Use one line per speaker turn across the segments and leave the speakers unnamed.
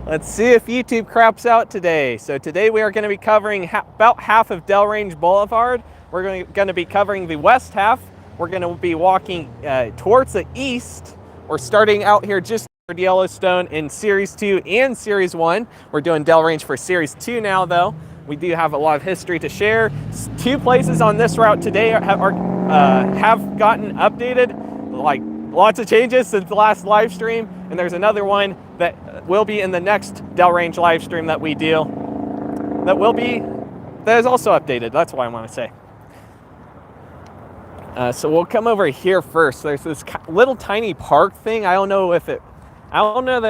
Let's see if YouTube craps out today. So today we are going to be covering about half of Delrange Boulevard. We're going to be covering the west half. We're going to be walking towards the east. We're starting out here just for Yellowstone in Series 2 and Series 1. We're doing Delrange for Series 2 now, though. We do have a lot of history to share. 2 places on this route today have gotten updated, like lots of changes since the last live stream, and there's another one that will be in the next Delrange live stream that we do that is also updated. That's what I want to say. So we'll come over here first. There's this little tiny park thing. I don't know that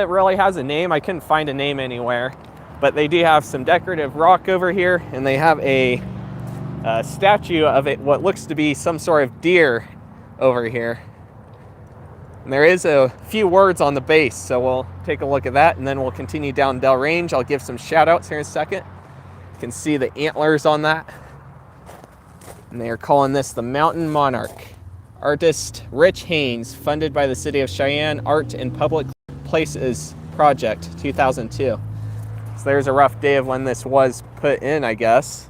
it really has a name. I couldn't find a name anywhere, but they do have some decorative rock over here, and they have a statue of what looks to be some sort of deer over here. And there is a few words on the base, so we'll take a look at that, and then we'll continue down Delrange. I'll give some shout outs here in a second. You can see the antlers on that. And they are calling this the Mountain Monarch. Artist Rich Haynes, funded by the City of Cheyenne Art and Public Places Project, 2002. So there's a rough day of when this was put in, I guess.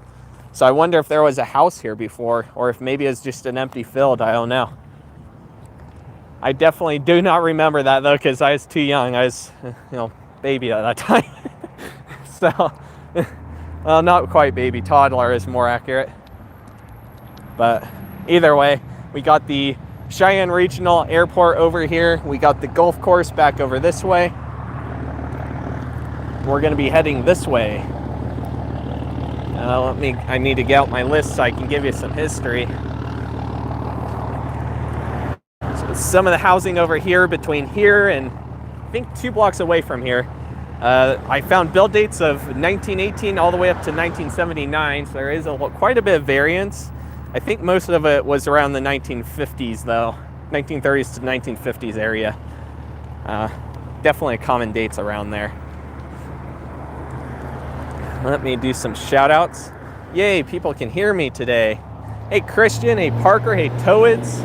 So I wonder if there was a house here before, or if maybe it's just an empty field. I don't know. I definitely do not remember that, though, because I was too young. I was, baby at that time. So, well, not quite baby. Toddler is more accurate. But either way, we got the Cheyenne Regional Airport over here. We got the golf course back over this way. We're going to be heading this way. I need to get out my list so I can give you some history. Some of the housing over here between here and I think 2 blocks away from here. I found build dates of 1918 all the way up to 1979, so there is quite a bit of variance. I think most of it was around the 1950s, though, 1930s to 1950s area. Definitely common dates around there. Let me do some shout outs. Yay, people can hear me today. Hey Christian, hey Parker, hey Toads.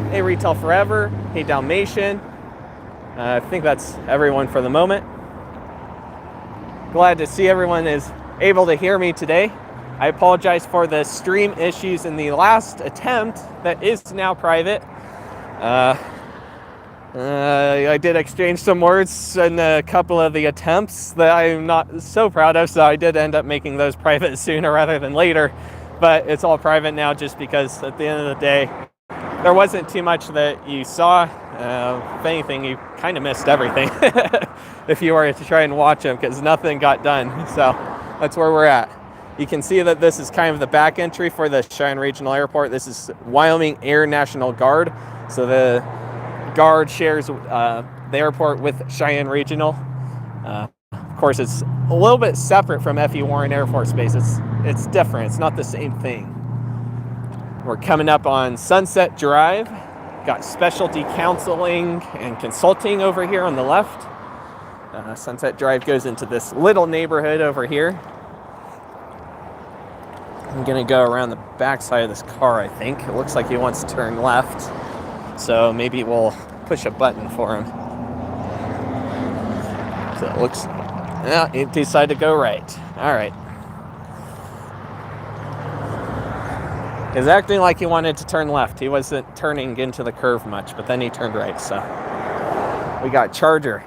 Hey Retail Forever, hey Dalmatian. I think that's everyone for the moment. Glad to see everyone is able to hear me today. I apologize for the stream issues in the last attempt that is now private. I did exchange some words in a couple of the attempts that I'm not so proud of, so I did end up making those private sooner rather than later. But it's all private now just because at the end of the day, there wasn't too much that you saw. If anything, you kind of missed everything if you were to try and watch them, because nothing got done. So that's where we're at. You can see that this is kind of the back entry for the Cheyenne Regional Airport. This is Wyoming Air National Guard. So the Guard shares the airport with Cheyenne Regional. Of course, it's a little bit separate from F.E. Warren Air Force Base. It's different. It's not the same thing. We're coming up on Sunset Drive. Got specialty counseling and consulting over here on the left. Sunset Drive goes into this little neighborhood over here. I'm gonna go around the back side of this car, I think. It looks like he wants to turn left. So maybe we'll push a button for him. So it looks, yeah, he decided to go right. All right. He's acting like he wanted to turn left. He wasn't turning into the curve much, but then he turned right, so. We got Charger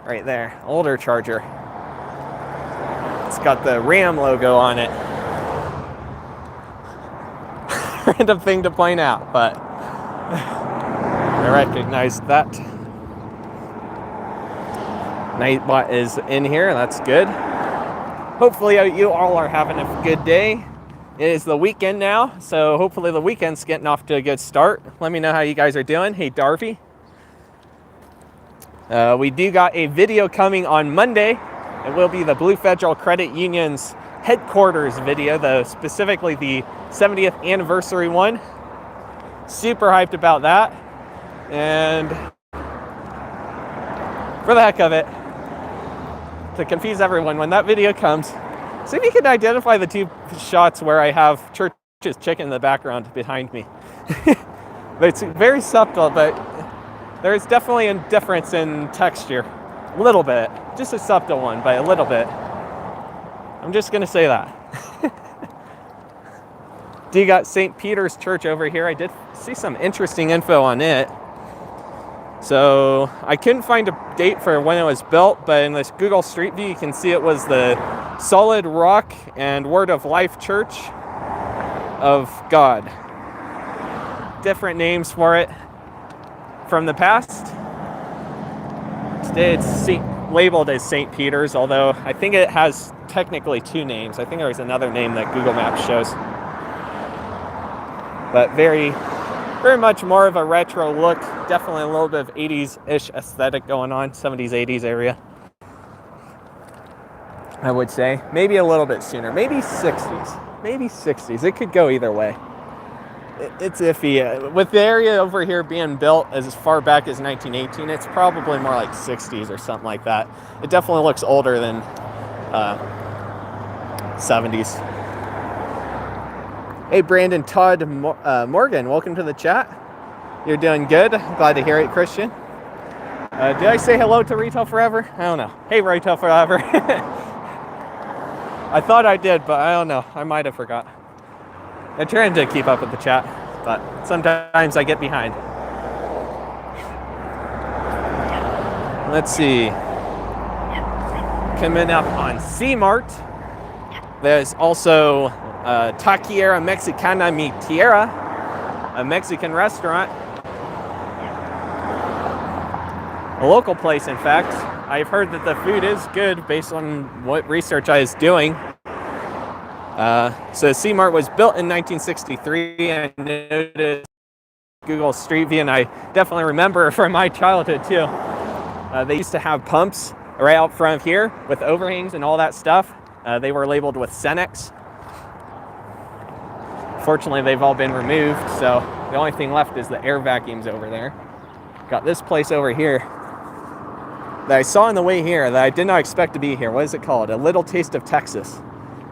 right there, older Charger. It's got the Ram logo on it. Random thing to point out, but I recognized that. Nightbot is in here, that's good. Hopefully you all are having a good day. It is the weekend now, so hopefully the weekend's getting off to a good start. Let me know how you guys are doing. Hey, Darby. We do got a video coming on Monday. It will be the Blue Federal Credit Union's headquarters video, though specifically the 70th anniversary one. Super hyped about that. And for the heck of it, to confuse everyone, when that video comes, see if you can identify the 2 shots where I have Church's Chicken in the background behind me. It's very subtle, but there's definitely a difference in texture. A little bit. Just a subtle one, but a little bit. I'm just going to say that. Do you got St. Peter's Church over here? I did see some interesting info on it. So I couldn't find a date for when it was built, but in this Google Street View, you can see it was the Solid Rock and Word of Life Church of God. Different names for it from the past. Today it's labeled as St. Peter's, although I think it has technically two names. I think there's another name that Google Maps shows. But very much more of a retro look. Definitely a little bit of 80s-ish aesthetic going on, 70s, 80s area. I would say. Maybe a little bit sooner. Maybe 60s. Maybe 60s. It could go either way. It's iffy. With the area over here being built as far back as 1918, it's probably more like 60s or something like that. It definitely looks older than 70s. Hey, Brandon Todd Morgan, welcome to the chat. You're doing good. Glad to hear it, Christian. Did I say hello to Retail Forever? I don't know. Hey, Retail Forever. I thought I did, but I don't know. I might have forgot. I'm trying to keep up with the chat, but sometimes I get behind. Let's see. Coming up on C-Mart, there's also Taqueria Mexicana mi Tierra, a Mexican restaurant. A local place, in fact. I've heard that the food is good based on what research I was doing. So C-Mart was built in 1963, and I noticed Google Street View, and I definitely remember from my childhood too. They used to have pumps right out front of here with overhangs and all that stuff. They were labeled with Cenex. Fortunately, they've all been removed, so the only thing left is the air vacuums over there. Got this place over here that I saw on the way here that I did not expect to be here. What is it called? A Little Taste of Texas.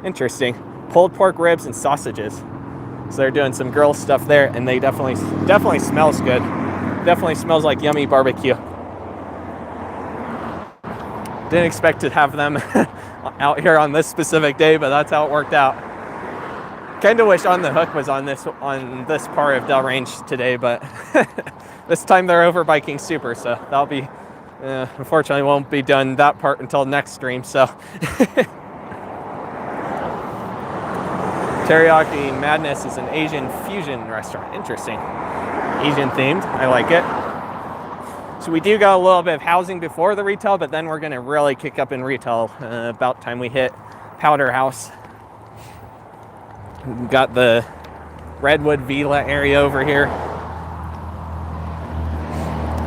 Interesting. Pulled pork ribs and sausages. So they're doing some grill stuff there, and they definitely smells good. Definitely smells like yummy barbecue. Didn't expect to have them out here on this specific day, but that's how it worked out. Kind of wish On the Hook was on this part of Dell Range today, but this time they're over by King Super, so that'll be unfortunately won't be done that part until next stream. So Teriyaki Madness is an Asian fusion restaurant. Interesting. Asian themed. I like it. So we do got a little bit of housing before the retail, but then we're going to really kick up in retail about time we hit Powderhouse. We've got the Redwood Villa area over here.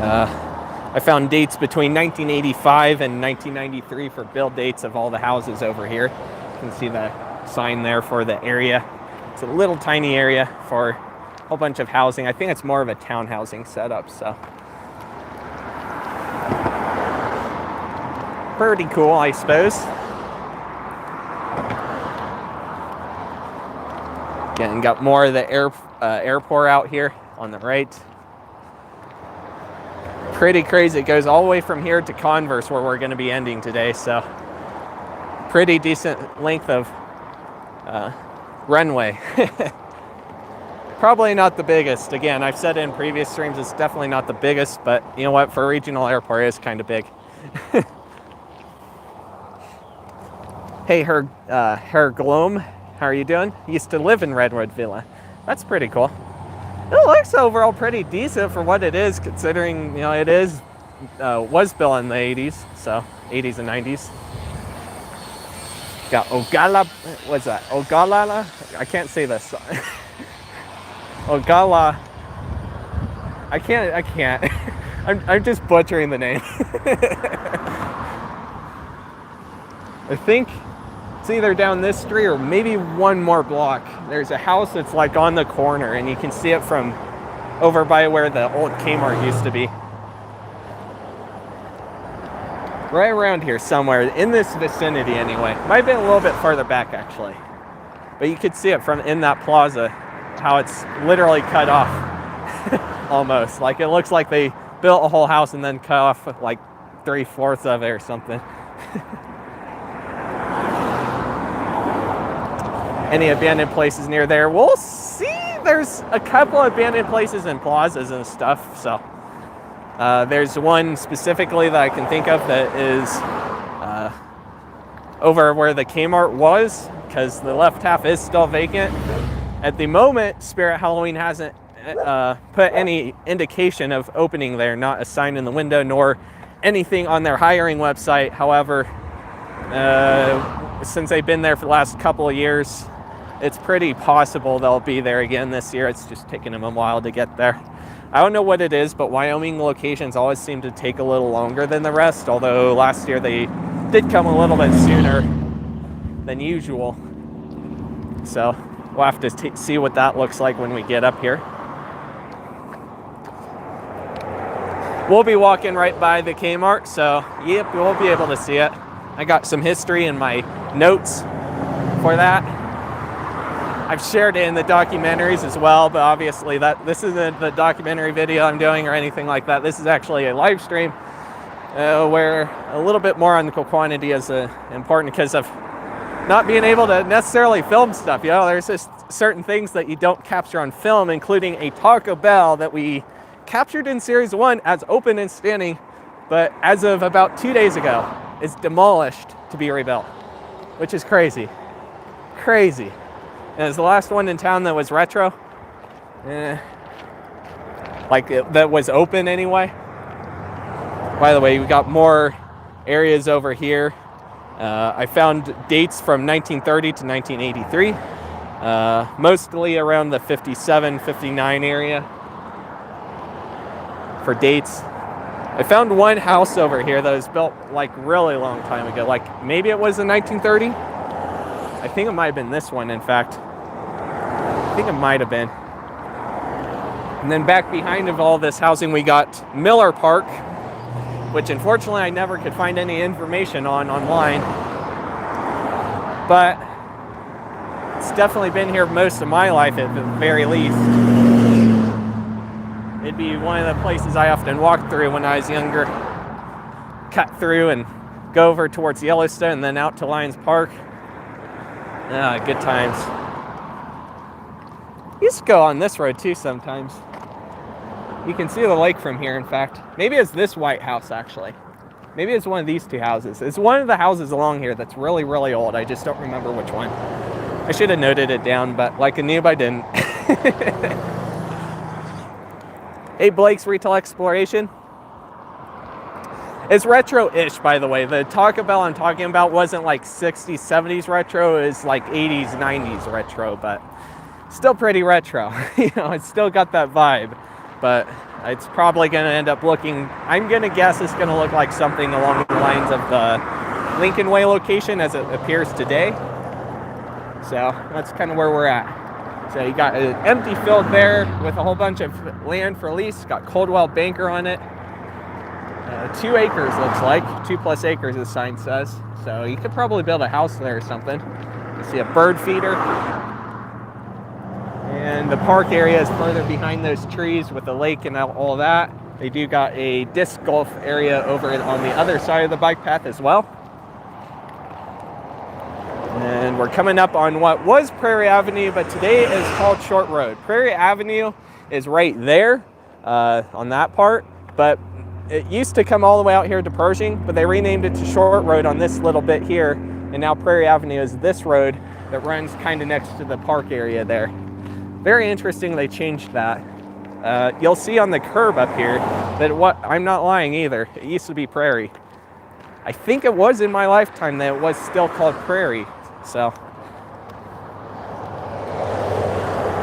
I found dates between 1985 and 1993 for build dates of all the houses over here. You can see the sign there for the area. It's a little tiny area for a whole bunch of housing. I think it's more of a town housing setup, so pretty cool, I suppose. Again, got more of the airport out here on the right. Pretty crazy. It goes all the way from here to Converse, where we're going to be ending today, so pretty decent length of runway. Probably not the biggest. Again, I've said in previous streams, it's definitely not the biggest, but you know what? For a regional airport, it is kind of big. Hey, Herr Gloom, how are you doing? Used to live in Redwood Villa. That's pretty cool. It looks overall pretty decent for what it is, considering, you know, it is was built in the 80s, so 80s and 90s. Got Ogala, what's that? Ogala? I can't say this. Ogala. I can't. I'm just butchering the name. I think it's either down this street or maybe one more block. There's a house that's like on the corner, and you can see it from over by where the old Kmart used to be. Right around here somewhere, in this vicinity anyway. Might have been a little bit farther back actually. But you could see it from in that plaza, how it's literally cut off. Almost. Like it looks like they built a whole house and then cut off like 3/4 of it or something. Any abandoned places near there? We'll see. There's a couple abandoned places and plazas and stuff. So there's one specifically that I can think of that is over where the Kmart was, because the left half is still vacant. At the moment, Spirit Halloween hasn't put any indication of opening there, not a sign in the window nor anything on their hiring website. However, since they've been there for the last couple of years, it's pretty possible they'll be there again this year. It's just taking them a while to get there. I don't know what it is, but Wyoming locations always seem to take a little longer than the rest, although last year they did come a little bit sooner than usual. So we'll have to see what that looks like when we get up here. We'll be walking right by the Kmart, so yep, we'll be able to see it. I got some history in my notes for that. I've shared it in the documentaries as well, but obviously this isn't the documentary video I'm doing or anything like that. This is actually a live stream where a little bit more on the quantity is important because of not being able to necessarily film stuff. You know, there's just certain things that you don't capture on film, including a Taco Bell that we captured in Series 1 as open and standing, but as of about 2 days ago, is demolished to be rebuilt, which is crazy. Crazy. And it's the last one in town that was retro. That was open anyway. By the way, we got more areas over here. I found dates from 1930 to 1983, mostly around the 57, 59 area for dates. I found one house over here that was built like really long time ago, like maybe it was in 1930. I think it might have been this one, in fact. I think it might have been. And then back behind of all this housing, we got Mylar Park, which unfortunately I never could find any information on online. But it's definitely been here most of my life at the very least. It'd be one of the places I often walked through when I was younger. Cut through and go over towards Yellowstone and then out to Lions Park. Good times. Used to go on this road too sometimes. You can see the lake from here, in fact. Maybe it's this white house, actually. Maybe it's one of these two houses. It's one of the houses along here that's really, really old. I just don't remember which one. I should have noted it down, but like a noob, I didn't. Hey, Blake's Retail Exploration. It's retro-ish, by the way. The Taco Bell I'm talking about wasn't like 60s, 70s retro. It was like 80s, 90s retro, but still pretty retro. You know, it's still got that vibe, but it's probably going to end up looking, I'm going to guess it's going to look like something along the lines of the Lincoln Way location as it appears today. So that's kind of where we're at. So you got an empty field there with a whole bunch of land for lease. Got Coldwell Banker on it. 2 acres looks like. 2+ acres, the sign says. So you could probably build a house there or something. You see a bird feeder. And the park area is further behind those trees with the lake and all that. They do got a disc golf area over on the other side of the bike path as well. And we're coming up on what was Prairie Avenue, but today is called Short Road. Prairie Avenue is right there on that part, but it used to come all the way out here to Pershing, but they renamed it to Short Road on this little bit here, and now Prairie Avenue is this road that runs kind of next to the park area there. Very interesting they changed that. You'll see on the curb up here that I'm not lying either, it used to be Prairie. I think it was in my lifetime that it was still called Prairie. So,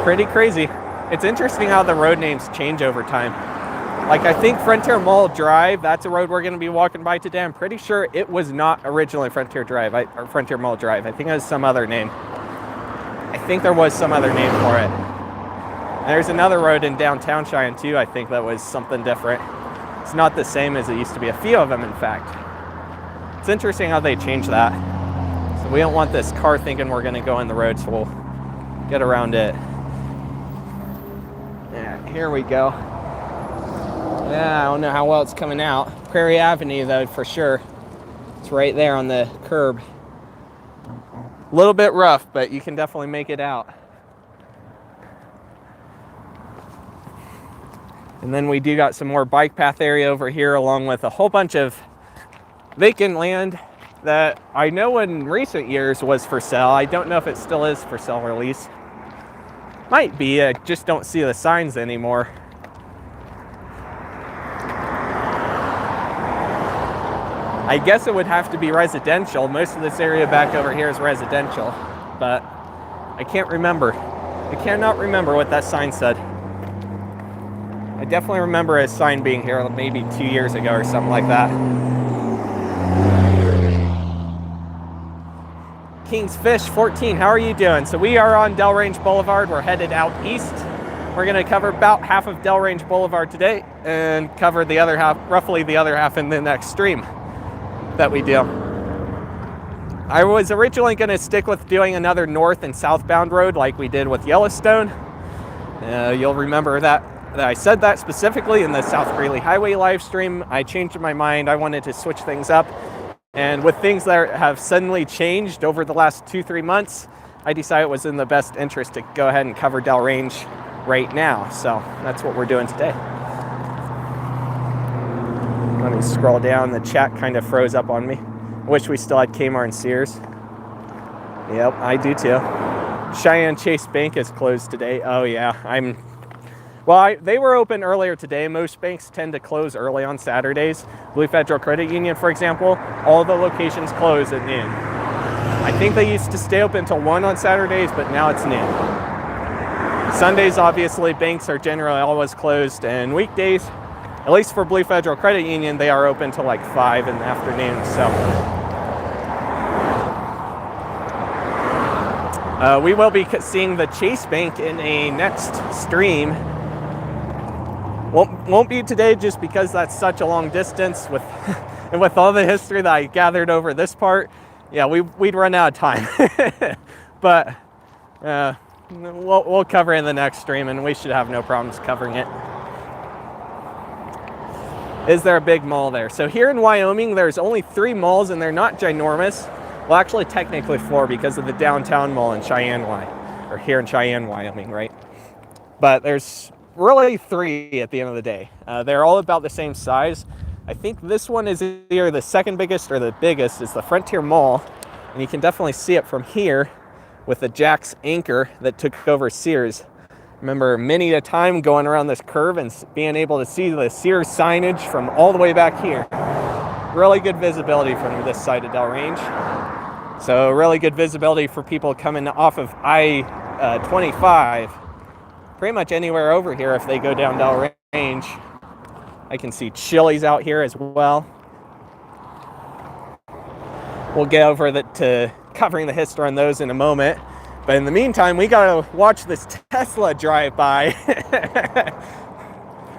pretty crazy. It's interesting how the road names change over time. Like, I think Frontier Mall Drive, that's a road we're going to be walking by today. I'm pretty sure it was not originally Frontier Drive, or Frontier Mall Drive. I think it was some other name. I think there was some other name for it. And there's another road in downtown Cheyenne too, I think that was something different. It's not the same as it used to be. A few of them, in fact. It's interesting how they changed that. So we don't want this car thinking we're going to go in the road, so we'll get around it. Yeah, here we go. Yeah, I don't know how well it's coming out. Prairie Avenue, though, for sure. It's right there on the curb. A little bit rough, but you can definitely make it out. And then we do got some more bike path area over here, along with a whole bunch of vacant land that I know in recent years was for sale. I don't know if it still is for sale or lease. Might be, I just don't see the signs anymore. I guess it would have to be residential. Most of this area back over here is residential, but I can't remember. I cannot remember what that sign said. I definitely remember a sign being here maybe 2 years ago or something like that. King's Fish 14, how are you doing? So we are on Delrange Boulevard. We're headed out east. We're going to cover about half of Delrange Boulevard today and cover the other half, roughly the other half, in the next stream that we do. I was originally going to stick with doing another north and southbound road like we did with Yellowstone. You'll remember that I said that specifically in the South Greeley Highway live stream. I changed my mind. I wanted to switch things up. And with things that have suddenly changed over the last 2-3 months, I decided it was in the best interest to go ahead and cover Delrange right now. So that's what we're doing today. Let me scroll down. The chat kind of froze up on me. I wish we still had Kmart and Sears. Yep, I do too. Cheyenne Chase Bank is closed today. Oh yeah, they were open earlier today. Most banks tend to close early on Saturdays. Blue Federal Credit Union, for example, all the locations close at noon. I think they used to stay open until 1 on Saturdays, but now it's noon. Sundays, obviously, banks are generally always closed, and weekdays, at least for Blue Federal Credit Union, they are open till like 5 in the afternoon. So we will be seeing the Chase Bank in a next stream. Won't be today just because that's such a long distance with and with all the history that I gathered over this part. Yeah, we'd run out of time. But we'll cover it in the next stream, and we should have no problems covering it. Is there a big mall there? So here in Wyoming, there's only 3 malls, and they're not ginormous. Well, actually, technically 4 because of the downtown mall in Cheyenne, or here in Cheyenne, Wyoming, right? But there's really 3 at the end of the day. They're all about the same size. I think this one is either the second biggest or the biggest. It's the Frontier Mall, and you can definitely see it from here with the Jack's anchor that took over Sears. Remember many a time going around this curve and being able to see the Sears signage from all the way back here. Really good visibility from this side of Delrange. So really good visibility for people coming off of I-25. Pretty much anywhere over here if they go down Delrange. I can see Chilli's out here as well. We'll get over to covering the history on those in a moment. But in the meantime, we gotta watch this Tesla drive by.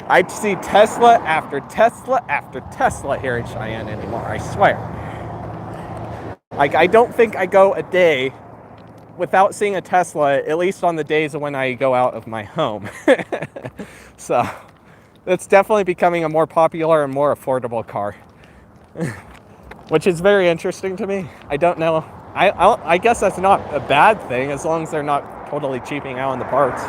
I see Tesla after Tesla after Tesla here in Cheyenne anymore, I swear. Like, I don't think I go a day without seeing a Tesla, at least on the days when I go out of my home. So it's definitely becoming a more popular and more affordable car, which is very interesting to me. I don't know. I guess that's not a bad thing as long as they're not totally cheaping out on the parts.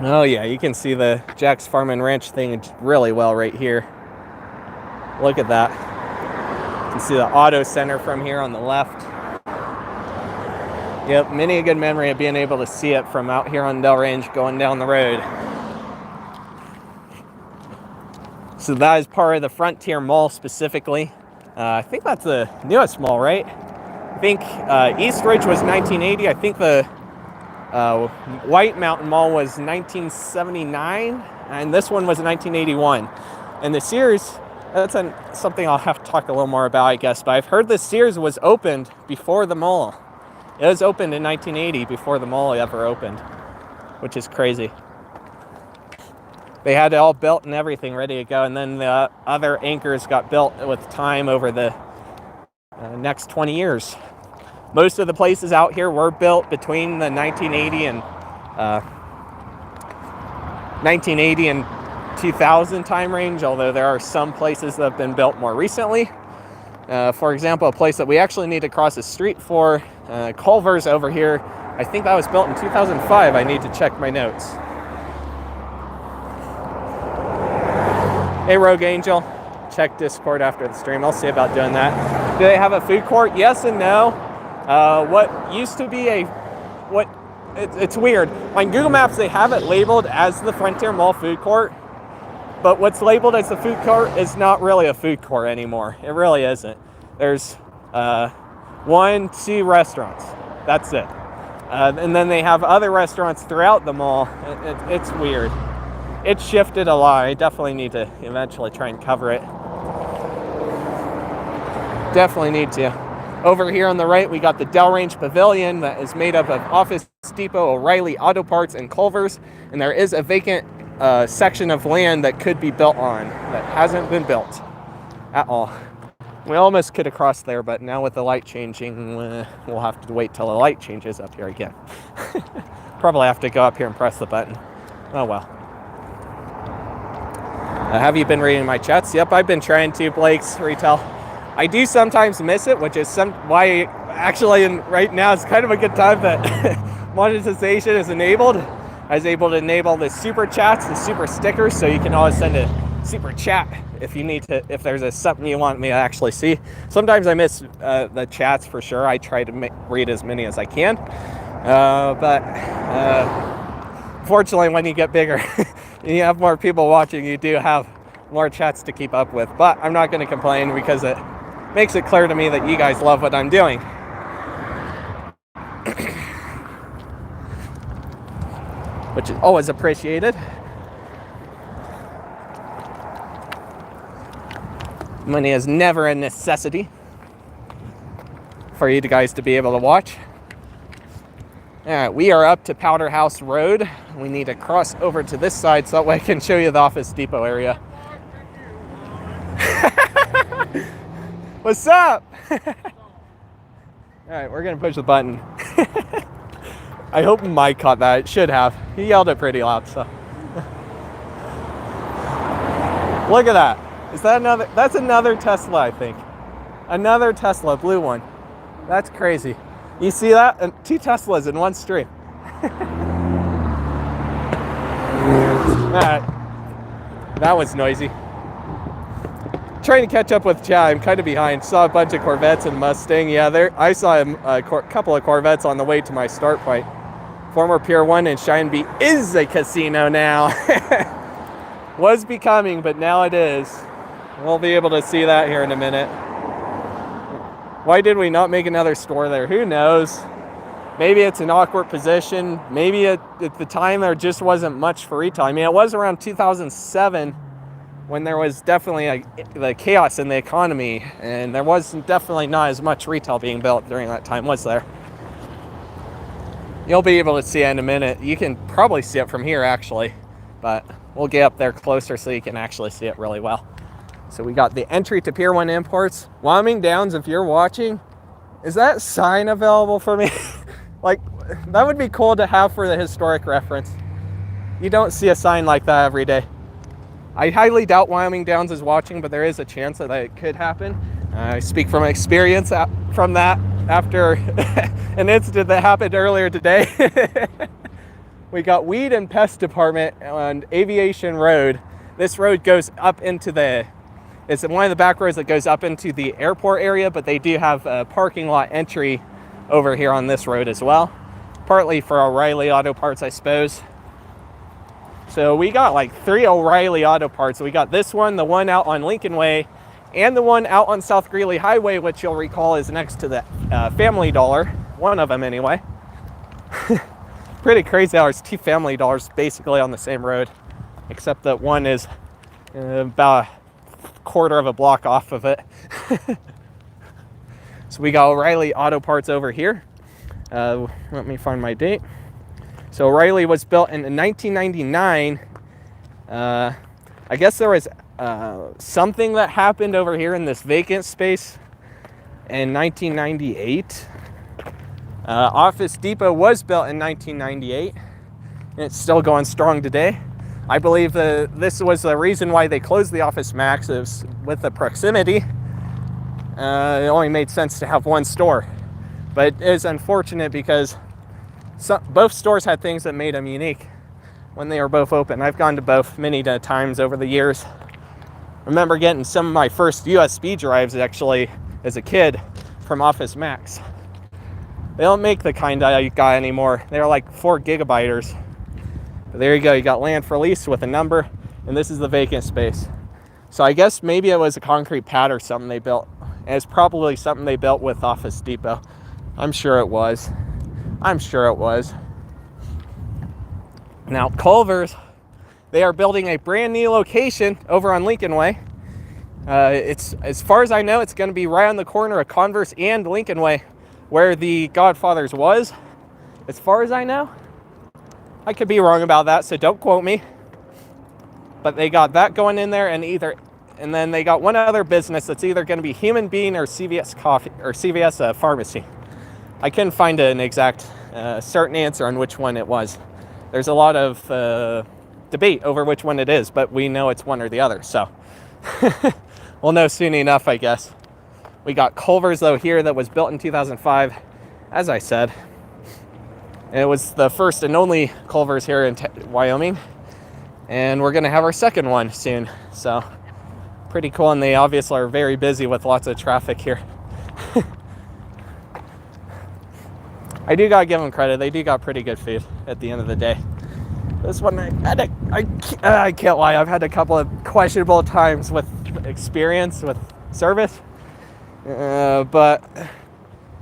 Oh yeah, you can see the Jack's Farm and Ranch thing really well right here. Look at that. You can see the auto center from here on the left. Yep, many a good memory of being able to see it from out here on Delrange going down the road. So that is part of the Frontier Mall specifically. I think that's the newest mall, right? I think East Ridge was 1980. I think the White Mountain Mall was 1979, and this one was 1981. And the Sears, that's something I'll have to talk a little more about, I guess, but I've heard the Sears was opened before the mall. It was opened in 1980 before the mall ever opened, which is crazy. They had it all built and everything ready to go, and then the other anchors got built with time over the next 20 years. Most of the places out here were built between the 1980 and 2000 time range, although there are some places that have been built more recently. For example, a place that we actually need to cross the street for, Culver's over here. I think that was built in 2005. I need to check my notes. Hey, Rogue Angel, check Discord after the stream. I'll see about doing that. Do they have a food court? Yes and no. What used to be it's weird. On Google Maps, they have it labeled as the Frontier Mall food court, but what's labeled as the food court is not really a food court anymore. It really isn't. There's 1-2 restaurants. That's it. And then they have other restaurants throughout the mall. It's weird. It's shifted a lot. I definitely need to eventually try and cover it. Definitely need to. Over here on the right, we got the Dell Range Pavilion that is made up of Office Depot, O'Reilly Auto Parts, and Culver's. And there is a vacant section of land that could be built on that hasn't been built at all. We almost could have crossed there, but now with the light changing, we'll have to wait till the light changes up here again. Probably have to go up here and press the button. Oh well. Have you been reading my chats? Yep, I've been trying to, Blake's Retail. I do sometimes miss it, which is why actually right now is kind of a good time that monetization is enabled. I was able to enable the super chats, the super stickers, so you can always send a super chat if you need to, if there's something you want me to actually see. Sometimes I miss the chats for sure. I try to read as many as I can, but fortunately, when you get bigger, you have more people watching, you do have more chats to keep up with. But I'm not going to complain because it makes it clear to me that you guys love what I'm doing. Which is always appreciated. Money is never a necessity for you guys to be able to watch. All right, we are up to Powderhouse Rd. We need to cross over to this side so that way I can show you the Office Depot area. What's up? All right, we're gonna push the button. I hope Mike caught that. It should have. He yelled it pretty loud, so. Look at that. Is that another? That's another Tesla, I think. Another Tesla, blue one. That's crazy. You see that? And 2 Teslas in one stream. That was noisy. Trying to catch up with chat. I'm kind of behind. Saw a bunch of Corvettes and Mustang. Yeah, I saw a couple of Corvettes on the way to my start point. Former Pier 1 in Cheyenne Beach is a casino now. Was becoming, but now it is. We'll be able to see that here in a minute. Why did we not make another store there? Who knows? Maybe it's an awkward position. Maybe at the time there just wasn't much for retail. I mean, it was around 2007 when there was definitely the chaos in the economy, and there was definitely not as much retail being built during that time, was there? You'll be able to see it in a minute. You can probably see it from here, actually, but we'll get up there closer so you can actually see it really well. So we got the entry to Pier 1 Imports. Wyoming Downs, if you're watching, is that sign available for me? Like, that would be cool to have for the historic reference. You don't see a sign like that every day. I highly doubt Wyoming Downs is watching, but there is a chance that it could happen. I speak from experience from that after an incident that happened earlier today. We got Weed and Pest Department on Aviation Road. This road goes up into it's one of the back roads that goes up into the airport area, but they do have a parking lot entry over here on this road as well. Partly for O'Reilly Auto Parts, I suppose. So we got like 3 O'Reilly Auto Parts. We got this one, the one out on Lincoln Way, and the one out on South Greeley Highway, which you'll recall is next to the Family Dollar. One of them anyway. Pretty crazy how there's 2 Family Dollars basically on the same road, except that one is about a quarter of a block off of it. So we got O'Reilly Auto Parts over here. Let me find my date. So O'Reilly was built in 1999. I guess there was something that happened over here in this vacant space in 1998. Office Depot was built in 1998, and it's still going strong today. I believe this was the reason why they closed the Office Max, is with the proximity. It only made sense to have one store. But it is unfortunate because both stores had things that made them unique when they were both open. I've gone to both many times over the years. I remember getting some of my first USB drives actually as a kid from Office Max. They don't make the kind I got anymore. They're like 4 gigabytes. But there you go, you got land for lease with a number, and this is the vacant space. So I guess maybe it was a concrete pad or something they built. And it's probably something they built with Office Depot. I'm sure it was. Now, Culver's, they are building a brand new location over on Lincoln Way. It's, as far as I know, it's going to be right on the corner of Converse and Lincoln Way, where the Godfather's was, as far as I know. I could be wrong about that, so don't quote me. But they got that going in there, and then they got one other business that's either going to be Human Bean or CVS Coffee or CVS Pharmacy. I couldn't find an exact certain answer on which one it was. There's a lot of debate over which one it is, but we know it's one or the other, so we'll know soon enough, I guess. We got Culver's, though, here that was built in 2005, as I said. And it was the first and only Culver's here in Wyoming. And we're going to have our second one soon. So, pretty cool. And they obviously are very busy with lots of traffic here. I do got to give them credit. They do got pretty good food at the end of the day. This one, I can't lie. I've had a couple of questionable times with experience, with service. But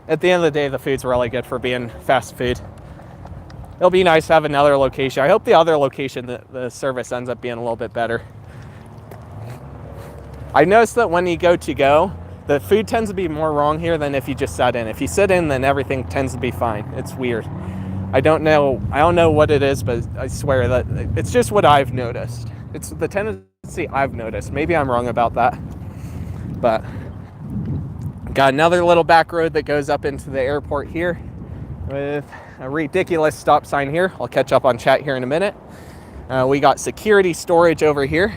at the end of the day, the food's really good for being fast food. It'll be nice to have another location. I hope the other location, the service ends up being a little bit better. I noticed that when you go to go, the food tends to be more wrong here than if you just sat in. If you sit in, then everything tends to be fine. It's weird. I don't know what it is, but I swear that it's just what I've noticed. It's the tendency I've noticed. Maybe I'm wrong about that. But got another little back road that goes up into the airport here with a ridiculous stop sign here. I'll catch up on chat here in a minute. We got security storage over here.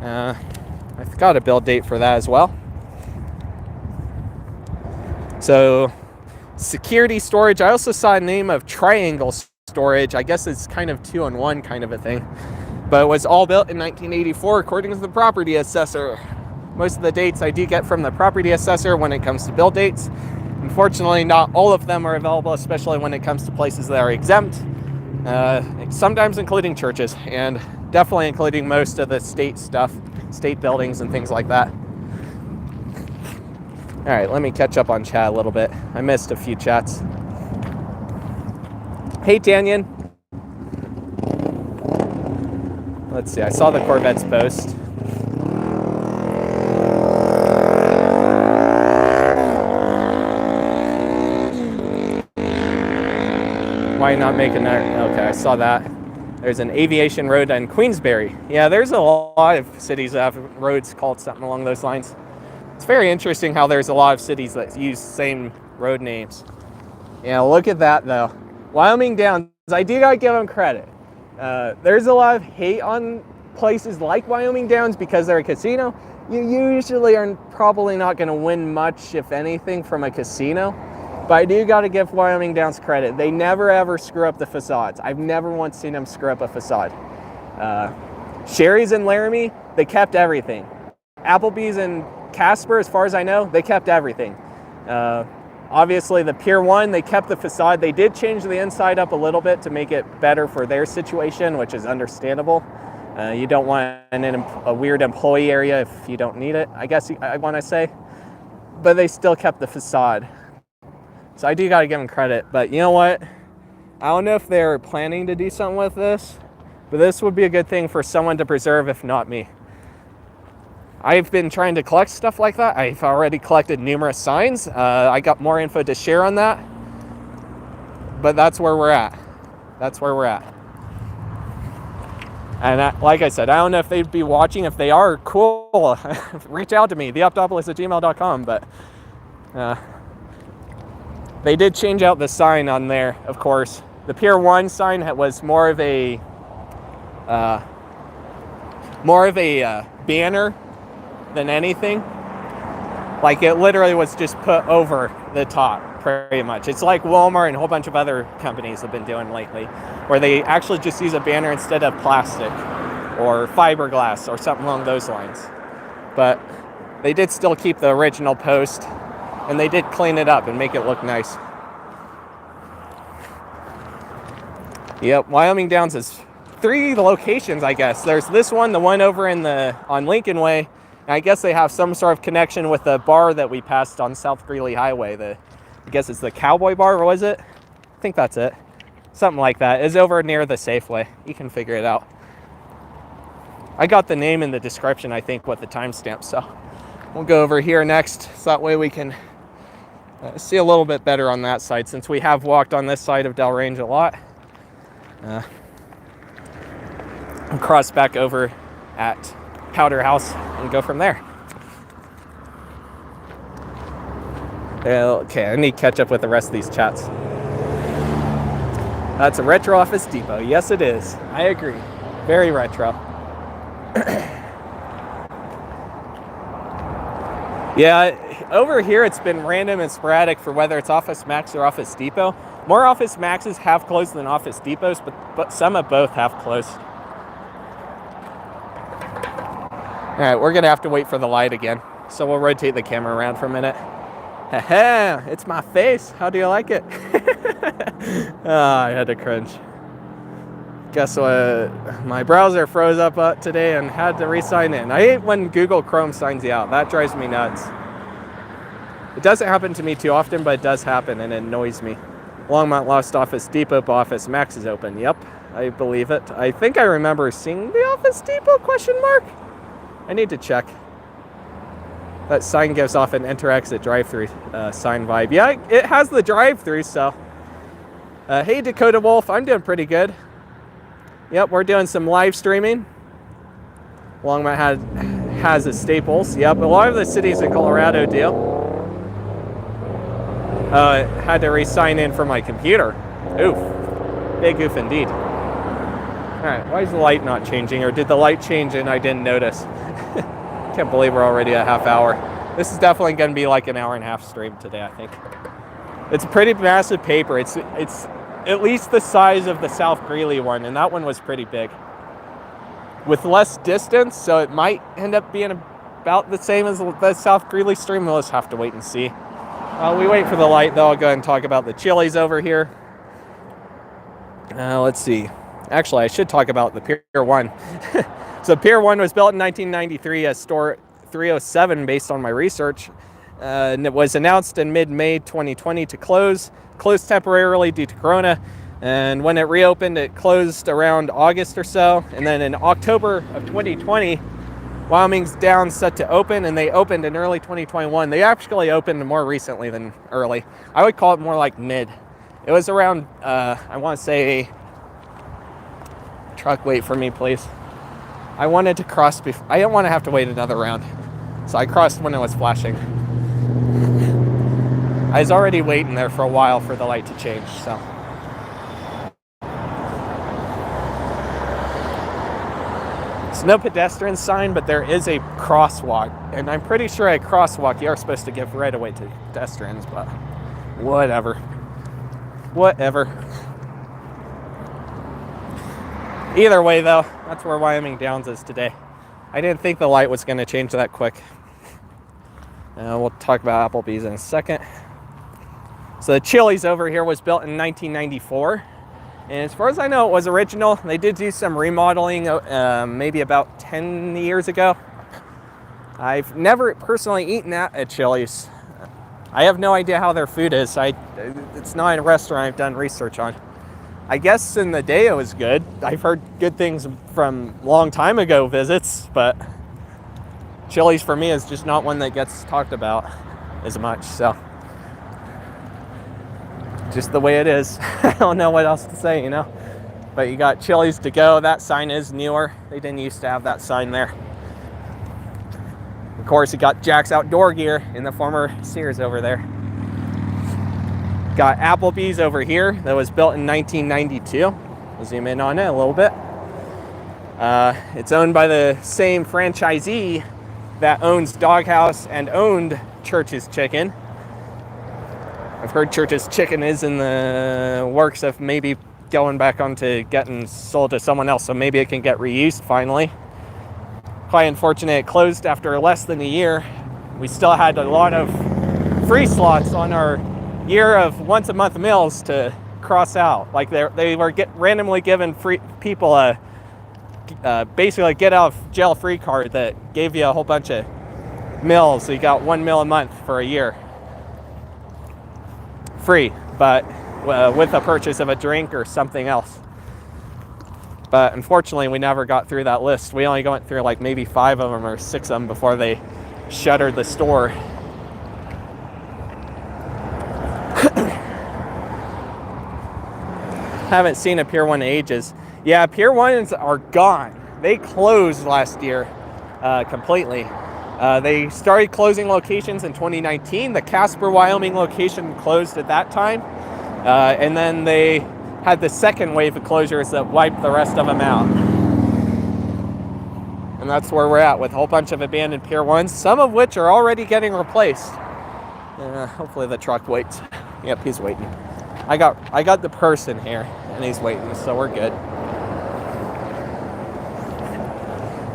I've got a build date for that as well. So security storage. I also saw a name of triangle storage. I guess it's kind of 2-in-1 kind of a thing. But it was all built in 1984 according to the property assessor. Most of the dates I do get from the property assessor when it comes to build dates. Unfortunately, not all of them are available, especially when it comes to places that are exempt. Sometimes including churches, and definitely including most of the state stuff, state buildings and things like that. All right, let me catch up on chat a little bit. I missed a few chats. Hey, Tanyan. Let's see, I saw the Corvette's post. Why not make an... Okay, I saw that. There's an aviation road in Queensbury. Yeah, there's a lot of cities that have roads called something along those lines. It's very interesting how there's a lot of cities that use the same road names. Yeah, look at that, though. Wyoming Downs, I do gotta give them credit. There's a lot of hate on places like Wyoming Downs because they're a casino. You usually are probably not going to win much, if anything, from a casino. But I do got to give Wyoming Downs credit. They never ever screw up the facades. I've never once seen them screw up a facade. Sherry's and Laramie, they kept everything. Applebees and Casper, as far as I know, they kept everything. Obviously, the Pier 1, they kept the facade. They did change the inside up a little bit to make it better for their situation, which is understandable. You don't want a weird employee area if you don't need it, I guess I want to say. But they still kept the facade. So I do got to give them credit. But you know what? I don't know if they're planning to do something with this, but this would be a good thing for someone to preserve, if not me. I've been trying to collect stuff like that. I've already collected numerous signs. I got more info to share on that. But that's where we're at. That's where we're at. And like I said, I don't know if they'd be watching. If they are, cool. Reach out to me, theoptopolis@gmail.com. But they did change out the sign on there, of course. The Pier 1 sign was more of a more of a banner than anything. Like, it literally was just put over the top, pretty much. It's like Walmart and a whole bunch of other companies have been doing lately, where they actually just use a banner instead of plastic or fiberglass or something along those lines. But they did still keep the original post, and they did clean it up and make it look nice. Yep, Wyoming Downs is 3 locations, I guess. There's this one, the one over on Lincoln Way. And I guess they have some sort of connection with the bar that we passed on South Greeley Highway. I guess it's the Cowboy Bar, or was it? I think that's it. Something like that. It's over near the Safeway. You can figure it out. I got the name in the description, I think, with the timestamp. So we'll go over here next, so that way we can see a little bit better on that side, since we have walked on this side of Dell Range a lot. And cross back over at Powderhouse and go from there. Okay, I need to catch up with the rest of these chats. That's a retro Office Depot. Yes, it is. I agree. Very retro. Yeah, over here it's been random and sporadic for whether it's Office Max or Office Depot. More Office Maxes have closed than Office Depots, but some of both have closed. All right, we're gonna have to wait for the light again. So we'll rotate the camera around for a minute. Haha, it's my face. How do you like it? Oh, I had to cringe. Guess what? My browser froze up today and had to re-sign in. I hate when Google Chrome signs you out. That drives me nuts. It doesn't happen to me too often, but it does happen and it annoys me. Longmont lost Office Depot, but Office Max is open. Yep, I believe it. I think I remember seeing the Office Depot question mark. I need to check. That sign gives off an enter-exit drive-through sign vibe. Yeah, it has the drive-through, so. Hey, Dakota Wolf, I'm doing pretty good. Yep, we're doing some live streaming. Longmont has its staples. Yep, a lot of the cities in Colorado do. Had to re-sign in for my computer. Oof. Big oof indeed. Alright, why is the light not changing? Or did the light change and I didn't notice? Can't believe we're already a half hour. This is definitely going to be like an hour and a half stream today, I think. It's a pretty massive paper. It's at least the size of the South Greeley one, and that one was pretty big. With less distance, so it might end up being about the same as the South Greeley stream. We'll just have to wait and see. While we wait for the light, though, I'll go ahead and talk about the Chili's over here. Let's see. Actually, I should talk about the Pier 1. So Pier 1 was built in 1993 as Store 307 based on my research. And it was announced in mid-May 2020 to close temporarily due to Corona. And when it reopened, it closed around August or so. And then in October of 2020, Wyoming's Downs set to open, and they opened in early 2021. They actually opened more recently than early. I would call it more like mid. It was around, I want to say, truck, wait for me, please. I wanted to cross I didn't want to have to wait another round. So I crossed when it was flashing. I was already waiting there for a while for the light to change, so. It's no pedestrian sign, but there is a crosswalk. And I'm pretty sure a crosswalk, you are supposed to give right away to pedestrians, but whatever. Whatever. Either way, though, that's where Wyoming Downs is today. I didn't think the light was going to change that quick. We'll talk about Applebees in a second. So the Chili's over here was built in 1994. And as far as I know, it was original. They did do some remodeling maybe about 10 years ago. I've never personally eaten at Chili's. I have no idea how their food is. It's not a restaurant I've done research on. I guess in the day it was good. I've heard good things from long time ago visits, but Chili's for me is just not one that gets talked about as much, so. Just the way it is. I don't know what else to say, you know. But you got Chili's to go. That sign is newer. They didn't used to have that sign there. Of course, you got Jack's Outdoor Gear in the former Sears over there. Got Applebee's over here that was built in 1992. We'll zoom in on it a little bit. It's owned by the same franchisee that owns Doghouse and owned Church's Chicken. I've heard Church's Chicken is in the works of maybe going back onto getting sold to someone else, so maybe it can get reused finally. Quite unfortunate it closed after less than a year. We still had a lot of free slots on our year of once a month meals to cross out. Like they were randomly given free people a basically a get out of jail free card that gave you a whole bunch of meals. So you got 1 meal a month for a year. Free, but with a purchase of a drink or something else. But unfortunately, we never got through that list. We only went through like maybe 5 of them or 6 of them before they shuttered the store. Haven't seen a Pier 1 in ages. Yeah, Pier 1s are gone. They closed last year completely. They started closing locations in 2019. The Casper, Wyoming location closed at that time. And then they had the second wave of closures that wiped the rest of them out. And that's where we're at with a whole bunch of abandoned Pier 1s, some of which are already getting replaced. Hopefully the truck waits. Yep, he's waiting. I got the person here, and he's waiting, so we're good.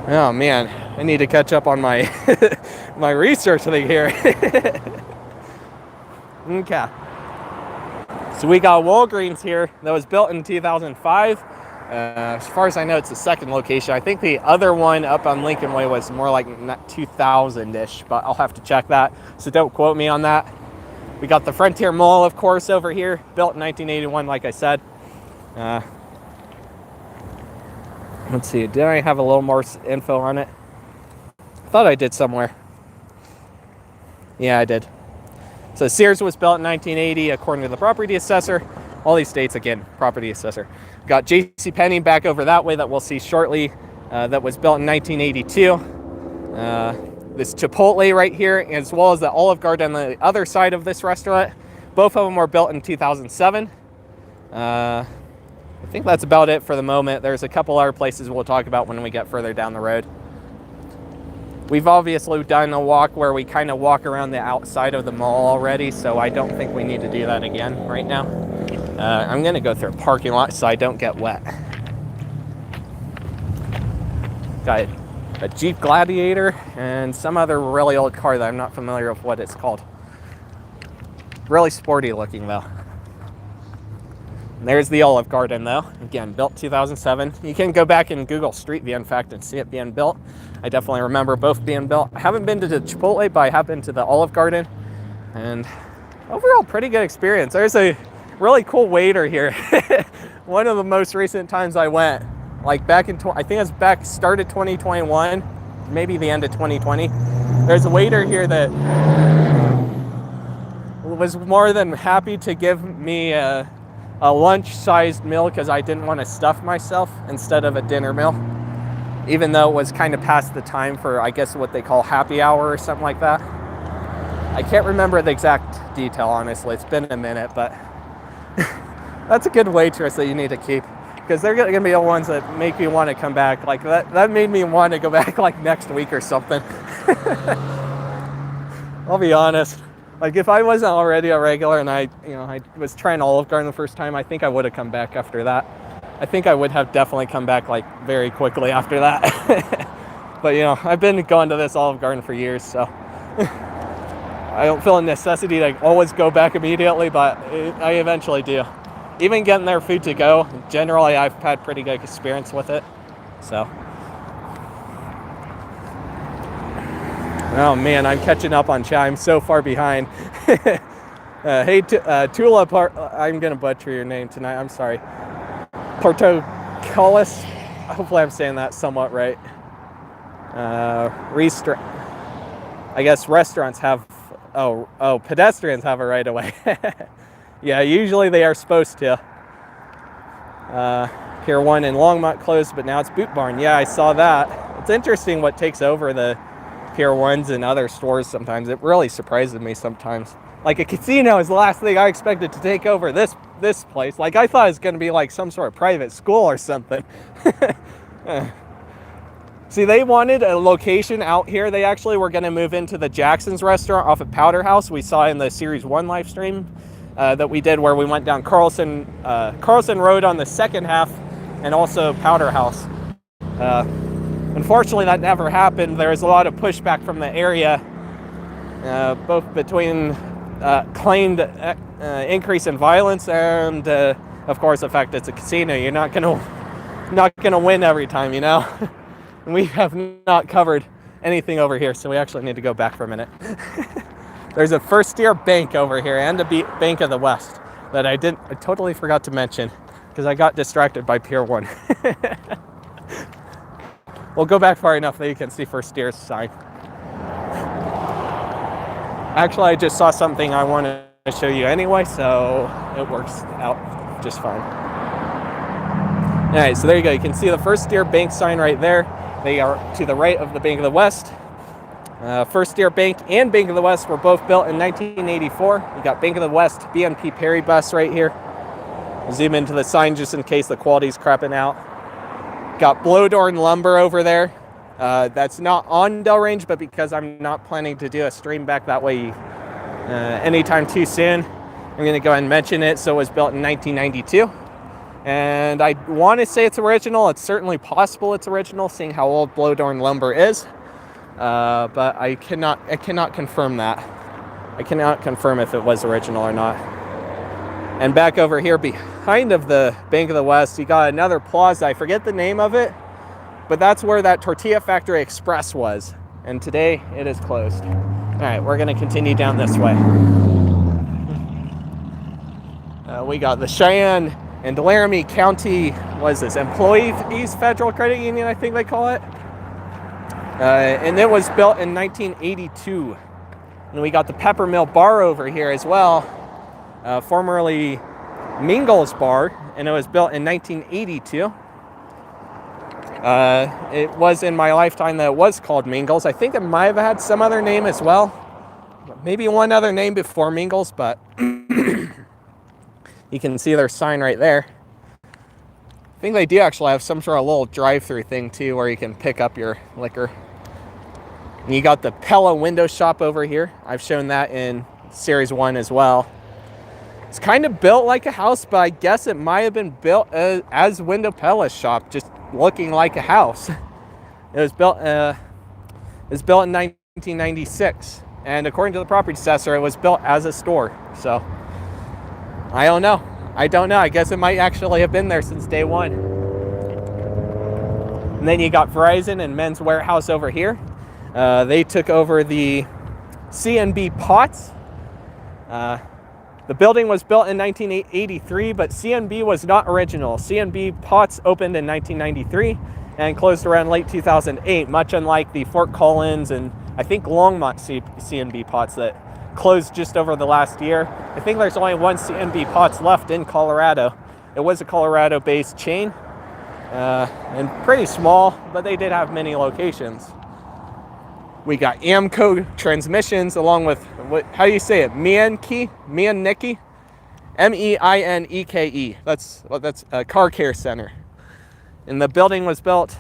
Oh man, I need to catch up on my my research thing here. Okay. So we got Walgreens here that was built in 2005. As far as I know, it's the second location. I think the other one up on Lincoln Way was more like 2000-ish, but I'll have to check that. So don't quote me on that. We got the Frontier Mall, of course, over here, built in 1981, like I said. Let's see, did I have a little more info on it? I thought I did somewhere. Yeah, I did. So Sears was built in 1980, according to the property assessor. All these dates, again, property assessor. Got JCPenney back over that way that we'll see shortly. That was built in 1982. This Chipotle right here, as well as the Olive Garden on the other side of this restaurant. Both of them were built in 2007. I think that's about it for the moment. There's a couple other places we'll talk about when we get further down the road. We've obviously done a walk where we kind of walk around the outside of the mall already, so I don't think we need to do that again right now. I'm going to go through a parking lot so I don't get wet. Got a Jeep Gladiator and some other really old car that I'm not familiar with what it's called. Really sporty looking though. And there's the Olive Garden though. Again, built 2007. You can go back and Google Street View, in fact, and see it being built. I definitely remember both being built. I haven't been to the Chipotle, but I have been to the Olive Garden. And overall, pretty good experience. There's a really cool waiter here. One of the most recent times I went, like back in, I think it was started 2021, maybe the end of 2020. There's a waiter here that was more than happy to give me a lunch-sized meal because I didn't want to stuff myself instead of a dinner meal, even though it was kind of past the time for, I guess, what they call happy hour or something like that. I can't remember the exact detail, honestly. It's been a minute, but that's a good waitress that you need to keep, because they're going to be the ones that make me want to come back. Like that made me want to go back like next week or something. I'll be honest. Like if I wasn't already a regular and I was trying Olive Garden the first time, I think I would have come back after that. I think I would have definitely come back like very quickly after that. But I've been going to this Olive Garden for years, so I don't feel a necessity to always go back immediately, but I eventually do. Even getting their food to go, generally I've had pretty good experience with it. So, oh man, I'm catching up on chat. I'm so far behind. Hey, Tula, I'm gonna butcher your name tonight. I'm sorry. Portocolis. Hopefully I'm saying that somewhat right. I guess restaurants have, pedestrians have a right of way. Yeah, usually they are supposed to. Pier 1 in Longmont closed, but now it's Boot Barn. Yeah, I saw that. It's interesting what takes over the Pier 1s and other stores sometimes. It really surprises me sometimes. Like a casino is the last thing I expected to take over this place. Like I thought it was going to be like some sort of private school or something. See, they wanted a location out here. They actually were going to move into the Jackson's restaurant off of Powderhouse. We saw in the Series 1 live stream that we did, where we went down Carlson Road on the second half, and also Powderhouse. Unfortunately, that never happened. There was a lot of pushback from the area, both between claimed increase in violence and, of course, the fact it's a casino. You're not gonna win every time, you know. We have not covered anything over here, so we actually need to go back for a minute. There's a First Year Bank over here and a Bank of the West that I totally forgot to mention because I got distracted by Pier 1. We'll go back far enough that you can see First Year's sign. Actually, I just saw something I wanted to show you anyway, so it works out just fine. All right, so there you go. You can see the First Year Bank sign right there. They are to the right of the Bank of the West. First Year Bank and Bank of the West were both built in 1984. You got Bank of the West BNP Paribas right here. I'll zoom into the sign just in case the quality's crapping out. Got Blodorn Lumber over there. That's not on Dell range, but because I'm not planning to do a stream back that way anytime too soon, I'm going to go ahead and mention it. So it was built in 1992. And I want to say it's original. It's certainly possible it's original, seeing how old Blodorn Lumber is. But I cannot confirm that. I cannot confirm if it was original or not. And back over here behind of the Bank of the West, you got another plaza. I forget the name of it, but that's where that Tortilla Factory Express was. And today it is closed. All right, we're going to continue down this way. We got the Cheyenne and Laramie County, what is this, Employees Federal Credit Union, I think they call it. And it was built in 1982. And we got the Peppermill Bar over here as well, formerly Mingles Bar, and it was built in 1982. It was in my lifetime that it was called Mingles. I think it might have had some other name as well. Maybe one other name before Mingles, but you can see their sign right there. I think they do actually have some sort of little drive-through thing too, where you can pick up your liquor. And you got the Pella Window Shop over here. I've shown that in Series 1 as well. It's kind of built like a house, but I guess it might have been built as Window Pella's shop, just looking like a house. It was built in 1996, and according to the property assessor, it was built as a store. So I don't know. I guess it might actually have been there since day one. And then you got Verizon and Men's Warehouse over here. They took over the C&BPotts. The building was built in 1983, but C&B was not original. C&BPotts opened in 1993 and closed around late 2008, much unlike the Fort Collins and I think Longmont C&BPotts that closed just over the last year. I think there's only one C&BPotts left in Colorado. It was a Colorado-based chain and pretty small, but they did have many locations. We got Amco Transmissions along with, how do you say it? Mienke? M-E-I-N-E-K-E. That's a car care center. And the building was built,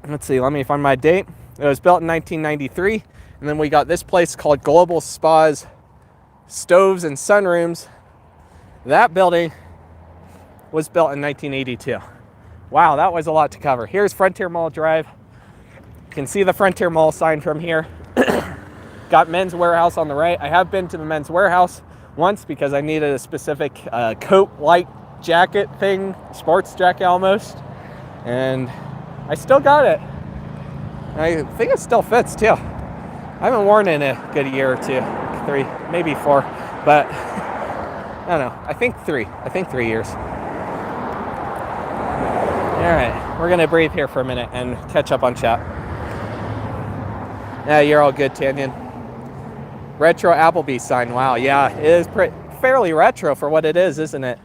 let's see, let me find my date. It was built in 1993. And then we got this place called Global Spas, Stoves and Sunrooms. That building was built in 1982. Wow, that was a lot to cover. Here's Frontier Mall Drive. You can see the Frontier Mall sign from here. Got Men's Warehouse on the right. I have been to the Men's Warehouse once because I needed a specific coat-like jacket thing, sports jacket almost. And I still got it. I think it still fits too. I haven't worn it in a good year or two, 3, maybe 4, but I don't know. I think 3 years. All right, we're gonna breathe here for a minute and catch up on chat. Yeah, you're all good, Tanyan. Retro Applebees sign. Wow, yeah, it is fairly retro for what it is, isn't it?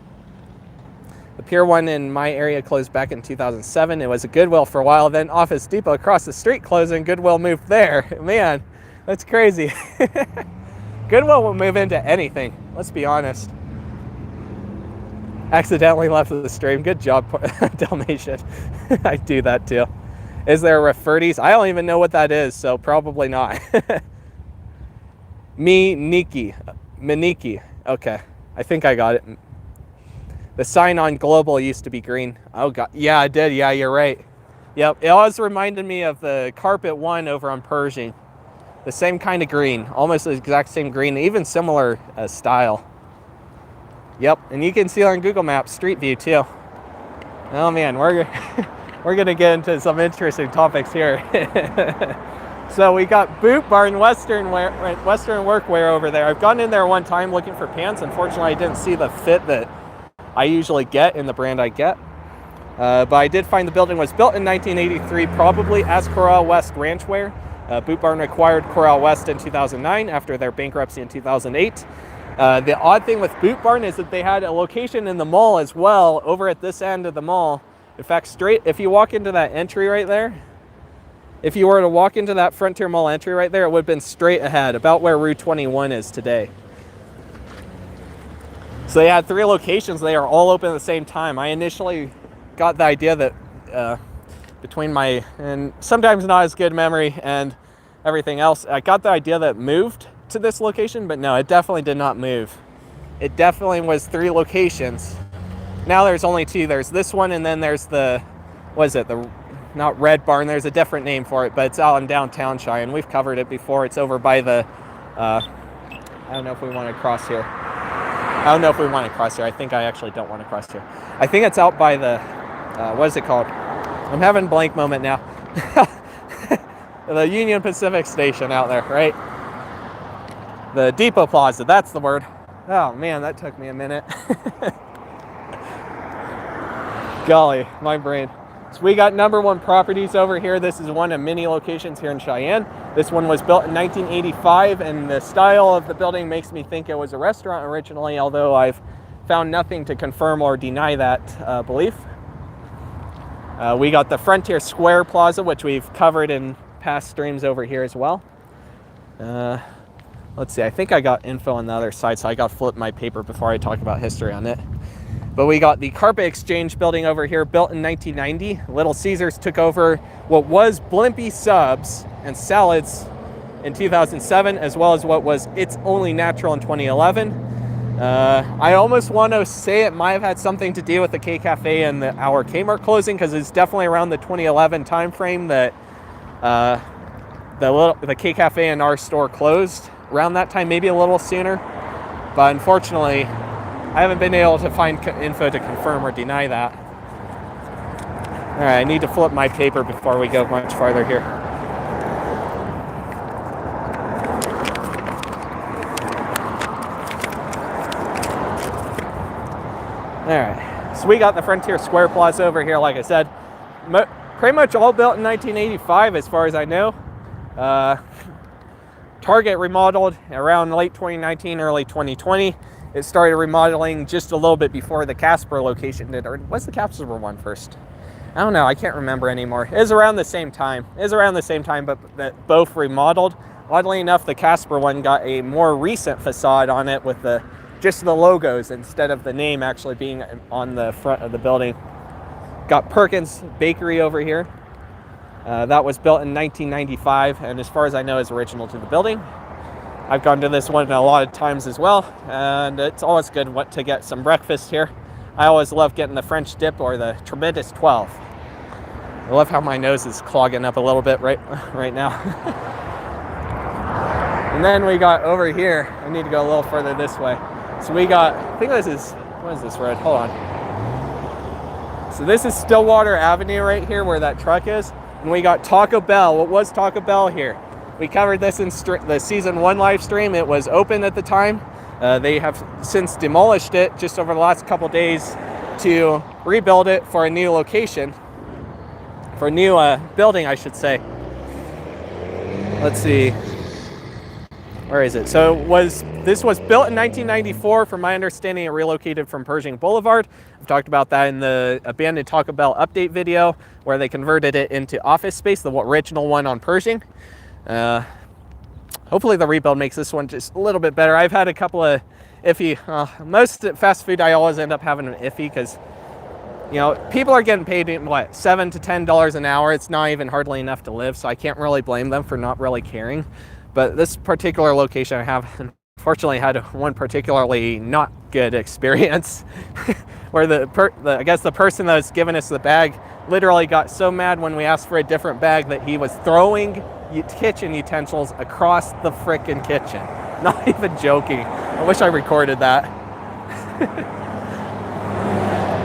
The Pier 1 in my area closed back in 2007. It was a Goodwill for a while. Then Office Depot across the street closed and Goodwill moved there. Man, that's crazy. Goodwill will move into anything. Let's be honest. Accidentally left the stream. Good job, Dalmatian. I do that too. Is there a Rafferty's? I don't even know what that is, so probably not. Miniki. Okay, I think I got it. The sign on Global used to be green. Oh god, yeah, I did. Yeah, you're right. Yep, it always reminded me of the carpet one over on Pershing. The same kind of green, almost the exact same green, even similar style. Yep, and you can see on Google Maps Street View too. Oh man, we're gonna get into some interesting topics here. So we got Boot Barn Western Workwear over there. I've gone in there one time looking for pants. Unfortunately, I didn't see the fit that I usually get in the brand I get. But I did find the building was built in 1983, probably as Corral West Ranchwear. Boot Barn acquired Corral West in 2009 after their bankruptcy in 2008. The odd thing with Boot Barn is that they had a location in the mall as well, over at this end of the mall. In fact, if you walk into that entry right there, if you were to walk into that Frontier Mall entry right there, it would have been straight ahead, about where Route 21 is today. So they had 3 locations. They are all open at the same time. I initially got the idea that between my, and sometimes not as good memory and everything else, I got the idea that it moved to this location, but no, it definitely did not move. It definitely was 3 locations. Now there's only 2. There's this one, and then there's the, what is it, the, not Red Barn, there's a different name for it, but it's out in downtown Cheyenne. We've covered it before. It's over by the, I don't know if we want to cross here. I don't know if we want to cross here. I think I actually don't want to cross here. I think it's out by the, what is it called? I'm having a blank moment now. The Union Pacific Station out there, right? The Depot Plaza, that's the word. Oh man, that took me a minute. Golly, my brain. So we got number 1 properties over here. This is one of many locations here in Cheyenne. This one was built in 1985, and the style of the building makes me think it was a restaurant originally, although I've found nothing to confirm or deny that belief. We got the Frontier Square Plaza, which we've covered in past streams over here as well. Let's see, I think I got info on the other side, so I got to flip my paper before I talk about history on it. But we got the Carpet Exchange building over here, built in 1990. Little Caesars took over what was Blimpie Subs and Salads in 2007, as well as what was It's Only Natural in 2011. I almost want to say it might have had something to do with the K Cafe and our Kmart closing, because it's definitely around the 2011 time frame that the K Cafe and our store closed. Around that time, maybe a little sooner. But unfortunately, I haven't been able to find info to confirm or deny that. All right, I need to flip my paper before we go much farther here. All right, so we got the Frontier Square Plaza over here, like I said. Pretty much all built in 1985 as far as I know. Target remodeled around late 2019, early 2020. It started remodeling just a little bit before the Casper location did. Or was the Casper one first? I don't know. I can't remember anymore. It was around the same time. But that both remodeled. Oddly enough, the Casper one got a more recent facade on it with just the logos instead of the name actually being on the front of the building. Got Perkins Bakery over here. That was built in 1995, and as far as I know, is original to the building. I've gone to this one a lot of times as well, and it's always good to get some breakfast here. I always love getting the French dip or the Tremendous 12. I love how my nose is clogging up a little bit right now. And then we got over here, I need to go a little further this way. So we got, I think this is, what is this road? Hold on. So this is Stillwater Avenue right here where that truck is. And we got Taco Bell. What was Taco Bell here? We covered this in the season 1 live stream. It was open at the time. They have since demolished it just over the last couple days to rebuild it for a new location, for a new building, I should say. Let's see. Where is it? So this was built in 1994. From my understanding, it relocated from Pershing Boulevard. I've talked about that in the abandoned Taco Bell update video where they converted it into office space, the original one on Pershing. Hopefully the rebuild makes this one just a little bit better. I've had a couple of iffy, most fast food I always end up having an iffy because You know, people are getting paid, what, $7 to $10 an hour. It's not even hardly enough to live, so I can't really blame them for not really caring. But this particular location, I have unfortunately had one particularly not good experience where I guess the person that was giving us the bag literally got so mad when we asked for a different bag that he was throwing kitchen utensils across the frickin' kitchen. Not even joking. I wish I recorded that.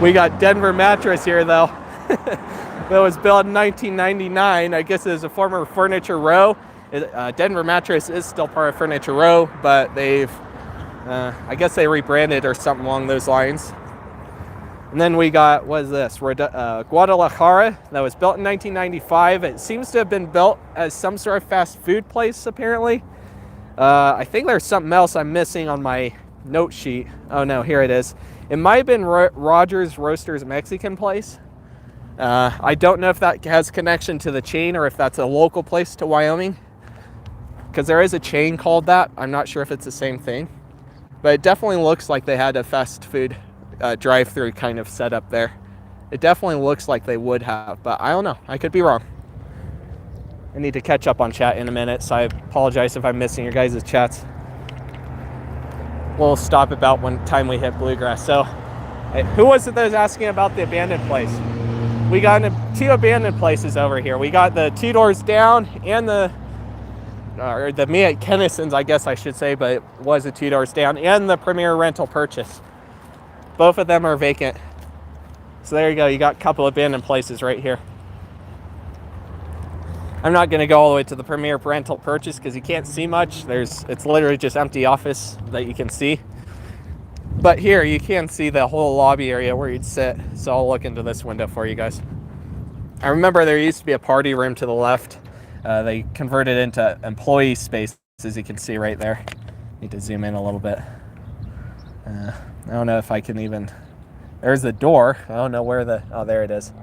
We got Denver Mattress here, though. That was built in 1999. I guess it was a former Furniture Row. Denver Mattress is still part of Furniture Row, but they've, I guess they rebranded or something along those lines. And then we got, what is this? Guadalajara. That was built in 1995. It seems to have been built as some sort of fast food place, apparently. I think there's something else I'm missing on my note sheet. Oh no, here it is. It might have been Rogers Roasters Mexican place. I don't know if that has connection to the chain or if that's a local place to Wyoming, because there is a chain called that. I'm not sure if it's the same thing, but it definitely looks like they had a fast food drive-through kind of setup there. It definitely looks like they would have, but I don't know. I could be wrong. I need to catch up on chat in a minute, so I apologize if I'm missing your guys' chats. We'll stop about when time we hit Bluegrass. So, who was it that was asking about the abandoned place? We got into 2 abandoned places over here. We got the 2 doors down and the me at Kennison's, I guess I should say, but it was a 2 doors down, and the Premier rental purchase. Both of them are vacant. So there you go. You got a couple abandoned places right here. I'm not going to go all the way to the Premier rental purchase because you can't see much. It's literally just empty office that you can see. But here you can see the whole lobby area where you'd sit. So I'll look into this window for you guys. I remember there used to be a party room to the left. They converted it into employee space, as you can see right there. Need to zoom in a little bit. I don't know if I can even... There's the door. I don't know where oh, there it is.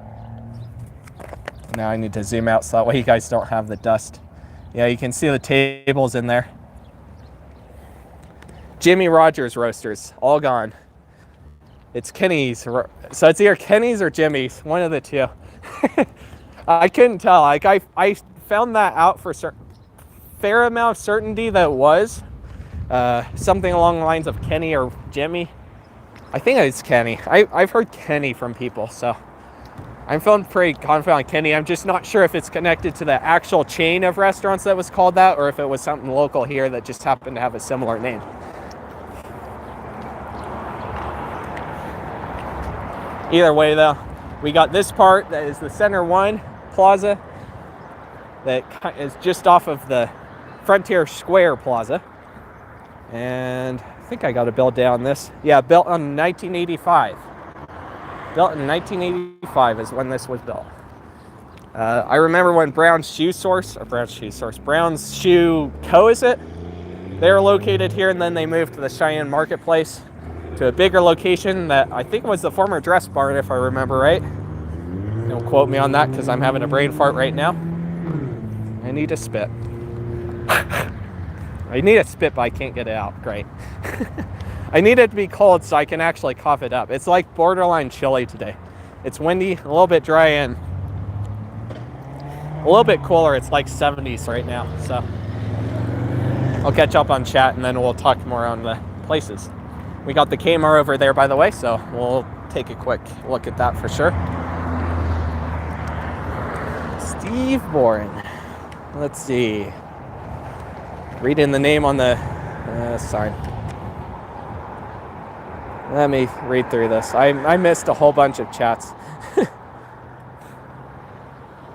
Now I need to zoom out so that way you guys don't have the dust. Yeah, you can see the tables in there. Jimmy Rogers Roasters, all gone. It's Kenny's. So it's either Kenny's or Jimmy's, one of the two. I couldn't tell. Like I found that out for fair amount of certainty that it was something along the lines of Kenny or Jimmy. I think it's Kenny. I've heard Kenny from people, so I'm feeling pretty confident on Kenny. I'm just not sure if it's connected to the actual chain of restaurants that was called that, or if it was something local here that just happened to have a similar name. Either way, though, we got this part that is the Center 1 Plaza that is just off of the Frontier Square Plaza. And I think I got a bill down this. Yeah, built in 1985. Built in 1985 is when this was built. I remember when Brown's Shoe Co. is it? They were located here, and then they moved to the Cheyenne Marketplace to a bigger location that I think was the former Dress Barn, if I remember right. Don't quote me on that because I'm having a brain fart right now. I need to spit. I need to spit, but I can't get it out. Great. I need it to be cold so I can actually cough it up. It's like borderline chilly today. It's windy, a little bit dry, and a little bit cooler. It's like 70s right now. So I'll catch up on chat and then we'll talk more on the places. We got the Kmart over there, by the way, so we'll take a quick look at that for sure. Steve Boren. Let's see. Reading the name on the sign. Let me read through this. I missed a whole bunch of chats.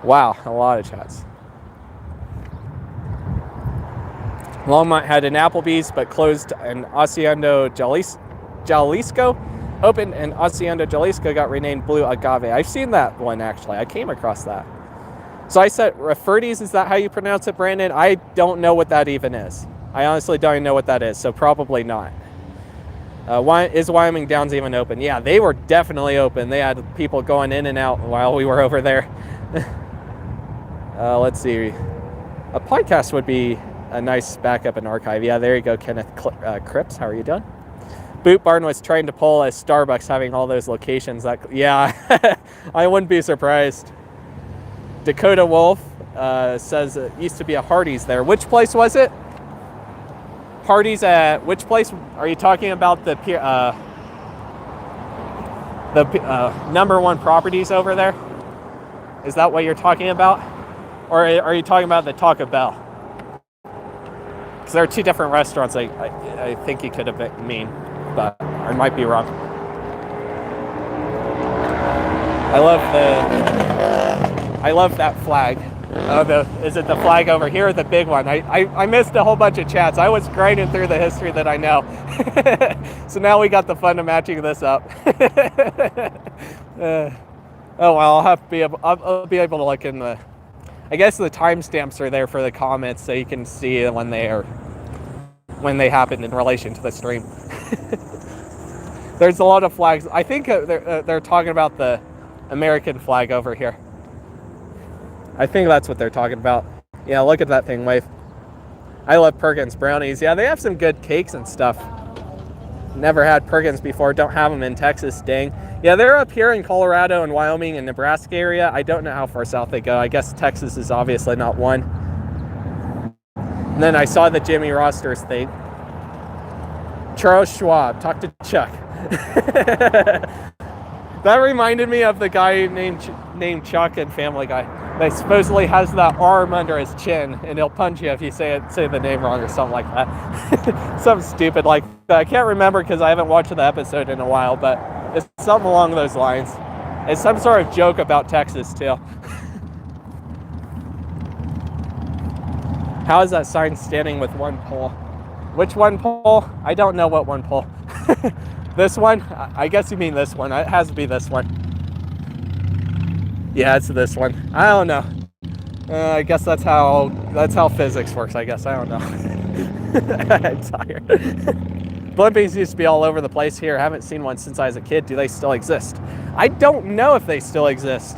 Wow, a lot of chats. Longmont had an Applebees but closed an Hacienda Jalisco. Opened and Hacienda Jalisco got renamed Blue Agave. I've seen that one actually. I came across that. So I said Rafferty's, is that how you pronounce it, Brandon? I don't know what that even is. I honestly don't even know what that is, so probably not. Is Wyoming Downs even open? Yeah, they were definitely open. They had people going in and out while we were over there. Let's see. A podcast would be a nice backup and archive. Yeah, there you go, Kenneth Cripps. How are you doing? Boot Barn was trying to pull a Starbucks having all those locations. Yeah, I wouldn't be surprised. Dakota Wolf says it used to be a Hardee's there. Which place was it? Hardee's at which place? Are you talking about the Pier, number one properties over there? Is that what you're talking about? Or are you talking about the Taco Bell? Because there are two different restaurants I think you could have mean, but I might be wrong. I love that flag. Is it the flag over here or the big one? I missed a whole bunch of chats. I was grinding through the history that I know. So now we got the fun of matching this up. Oh well, I'll be able to look in the, I guess the timestamps are there for the comments so you can see when they happened in relation to the stream. There's a lot of flags. I think they're talking about the American flag over here. I think that's what they're talking about. Yeah, look at that thing wave. I love Perkins brownies. Yeah, they have some good cakes and stuff. Never had Perkins before. Don't have them in Texas, dang. Yeah, they're up here in Colorado and Wyoming and Nebraska area. I don't know how far south they go. I guess Texas is obviously not one. And then I saw the Jimmy Rosters thing. Charles Schwab, talk to Chuck. That reminded me of the guy named Chuck in Family Guy. That supposedly has that arm under his chin, and he'll punch you if you say the name wrong or something like that. Something stupid like that. I can't remember because I haven't watched the episode in a while, but it's something along those lines. It's some sort of joke about Texas too. How is that sign standing with one pole? Which one pole? I don't know what one pole. This one? I guess you mean this one. It has to be this one. Yeah, it's this one. I don't know. I guess that's how physics works, I guess. I don't know. I'm tired. Blvds used to be all over the place here. I haven't seen one since I was a kid. Do they still exist? I don't know if they still exist.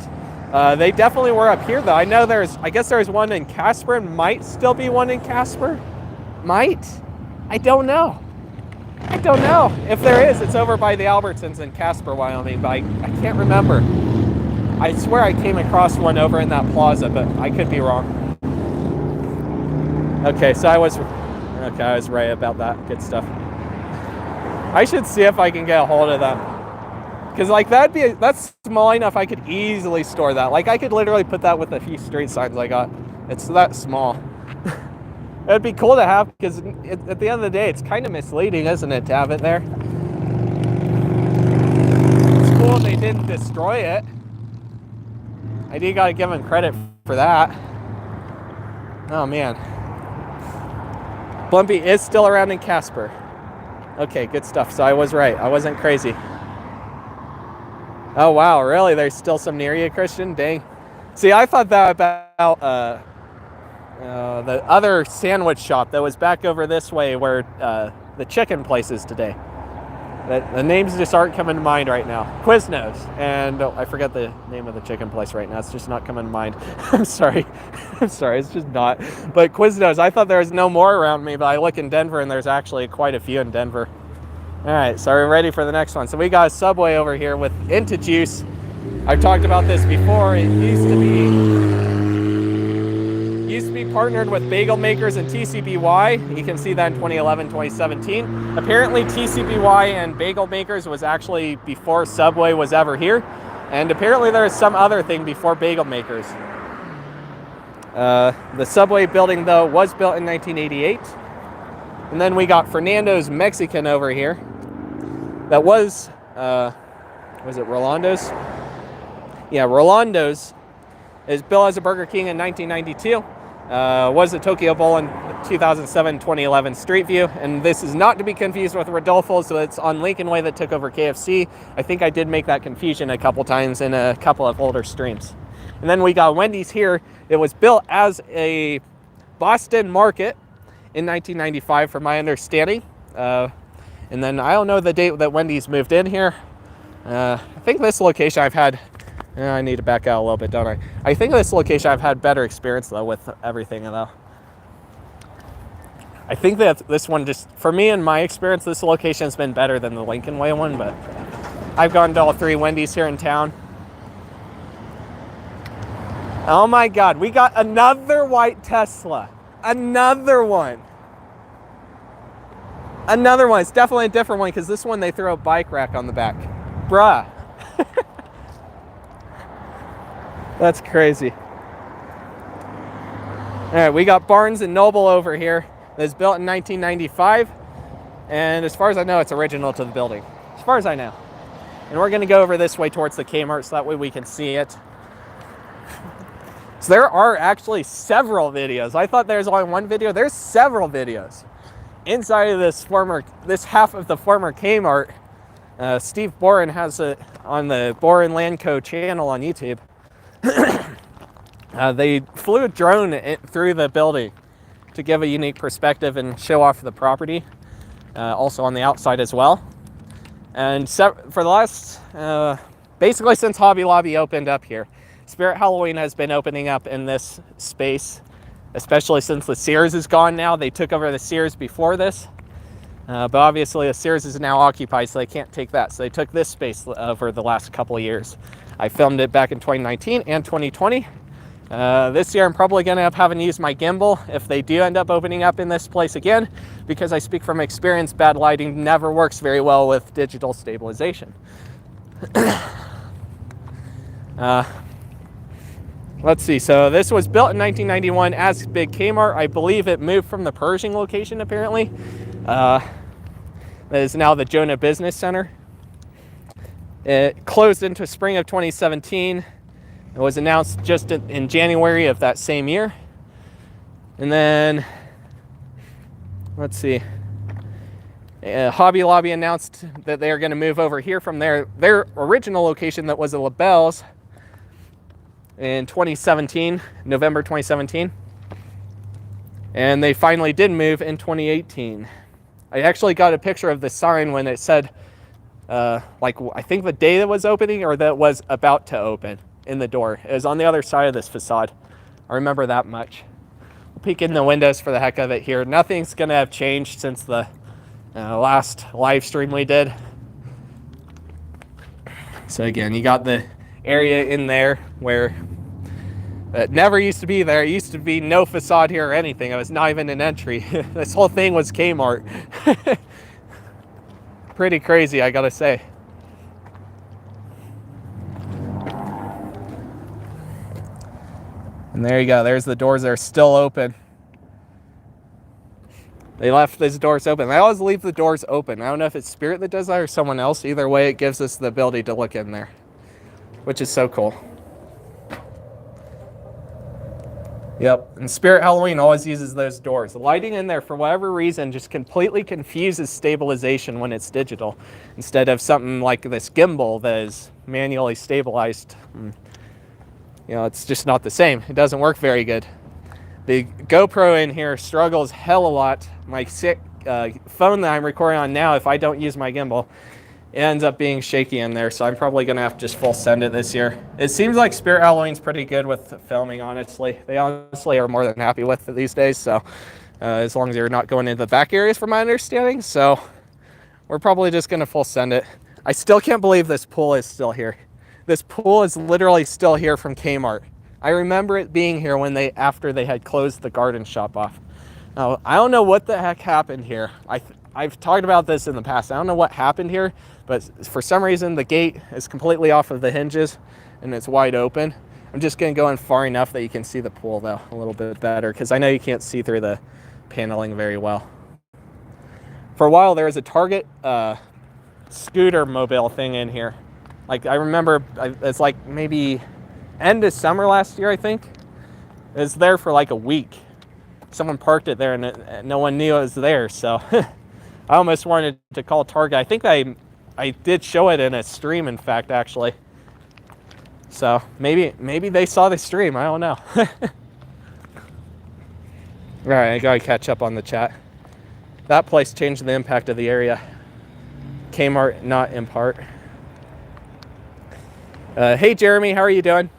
They definitely were up here, though. I know I guess there's one in Casper, and might still be one in Casper. Might? I don't know. I don't know. If there is, it's over by the Albertsons in Casper, Wyoming, but I can't remember. I swear I came across one over in that plaza, but I could be wrong. Okay, so I was right about that. Good stuff. I should see if I can get a hold of them. Because like that's small enough I could easily store that. Like I could literally put that with a few street signs I got. It's that small. It'd be cool to have, because at the end of the day, it's kind of misleading, isn't it, to have it there? It's cool they didn't destroy it. I do gotta give them credit for that. Oh man. Blumpy is still around in Casper. Okay, good stuff. So I was right. I wasn't crazy. Oh wow, really? There's still some near you, Christian? Dang. See, I thought that about the other sandwich shop that was back over this way where the chicken place is today. The names just aren't coming to mind right now. Quiznos, and I forget the name of the chicken place right now. It's just not coming to mind. I'm sorry. It's just not. But Quiznos, I thought there was no more around me, but I look in Denver and there's actually quite a few in Denver. All right, so we're ready for the next one. So we got a Subway over here with Inta Juice. I've talked about this before. It used to be partnered with Bagel Makers and TCBY. You can see that in 2011, 2017. Apparently TCBY and Bagel Makers was actually before Subway was ever here. And apparently there is some other thing before Bagel Makers. The Subway building, though, was built in 1988. And then we got Fernando's Mexican over here. That was it Rolando's? Yeah, Rolando's is built as a Burger King in 1992. Was a Tokyo Bowl in 2007-2011 Street View, and this is not to be confused with Rodolfo's, so it's on Lincoln Way that took over KFC. I think I did make that confusion a couple times in a couple of older streams. And then we got Wendy's here. It was built as a Boston market in 1995, from my understanding. And then I don't know the date that Wendy's moved in here. I think this location I've had, I need to back out a little bit, don't I? I think this location I've had better experience, though, with everything, though. I think that this one just, for me in my experience, this location has been better than the Lincoln Way one, but I've gone to all 3 Wendy's here in town. Oh my God, we got another white Tesla. Another one. Another one. It's definitely a different one because this one they throw a bike rack on the back. Bruh. That's crazy. All right, we got Barnes & Noble over here. It was built in 1995. And as far as I know, it's original to the building. As far as I know. And we're going to go over this way towards the Kmart so that way we can see it. So there are actually several videos. I thought there's only one video. There's several videos. Inside of this half of the former Kmart, Steve Boren has it on the Boren Land Co. channel on YouTube. They flew a drone through the building to give a unique perspective and show off the property. Also on the outside as well. And for the last, basically since Hobby Lobby opened up here, Spirit Halloween has been opening up in this space, especially since the Sears is gone now. They took over the Sears before this, but obviously the Sears is now occupied, so they can't take that. So they took this space over the last couple of years. I filmed it back in 2019 and 2020. This year I'm probably going to end up having to use my gimbal if they do end up opening up in this place again, because I speak from experience, bad lighting never works very well with digital stabilization. Let's see, so this was built in 1991 as Big Kmart. I believe it moved from the Pershing location apparently. That is now the Jonah Business Center. It closed into spring of 2017. It was announced just in January of that same year. And then, let's see, Hobby Lobby announced that they are going to move over here from their original location that was the LaBelle's in 2017, November 2017. And they finally did move in 2018. I actually got a picture of the sign when it said, like, I think the day that was opening or that was about to open in the door. It was on the other side of this facade. I remember that much. We'll peek in the windows for the heck of it here. Nothing's going to have changed since the last live stream we did. So again, you got the area in there where it never used to be there. It used to be no facade here or anything. It was not even an entry. This whole thing was Kmart. Pretty crazy, I gotta say. And there you go. There's the doors. They're still open. They left these doors open. They always leave the doors open. I don't know if it's Spirit that does that or someone else. Either way, it gives us the ability to look in there, which is so cool. Yep, and Spirit Halloween always uses those doors. The lighting in there, for whatever reason, just completely confuses stabilization when it's digital, instead of something like this gimbal that is manually stabilized. You know, it's just not the same. It doesn't work very good. The GoPro in here struggles hell a lot. My phone that I'm recording on now, if I don't use my gimbal, it ends up being shaky in there, so I'm probably going to have to just full send it this year. It seems like Spirit Halloween's pretty good with filming, honestly. They honestly are more than happy with it these days, so as long as you're not going into the back areas, from my understanding. So we're probably just going to full send it. I still can't believe this pool is still here. This pool is literally still here from Kmart. I remember it being here when after they had closed the garden shop off. Now, I don't know what the heck happened here. I've talked about this in the past. I don't know what happened here, but for some reason the gate is completely off of the hinges and it's wide open. I'm just going to go in far enough that you can see the pool though a little bit better, because I know you can't see through the paneling very well. For a while there was a Target scooter mobile thing in here. Like, I remember it's like maybe end of summer last year, I think. It was there for like a week. Someone parked it there and no one knew it was there, so I almost wanted to call Target. I think I did show it in a stream, in fact, actually. So maybe they saw the stream. I don't know. All right, I gotta catch up on the chat. That place changed the impact of the area. Kmart, not in part. Hey Jeremy, how are you doing?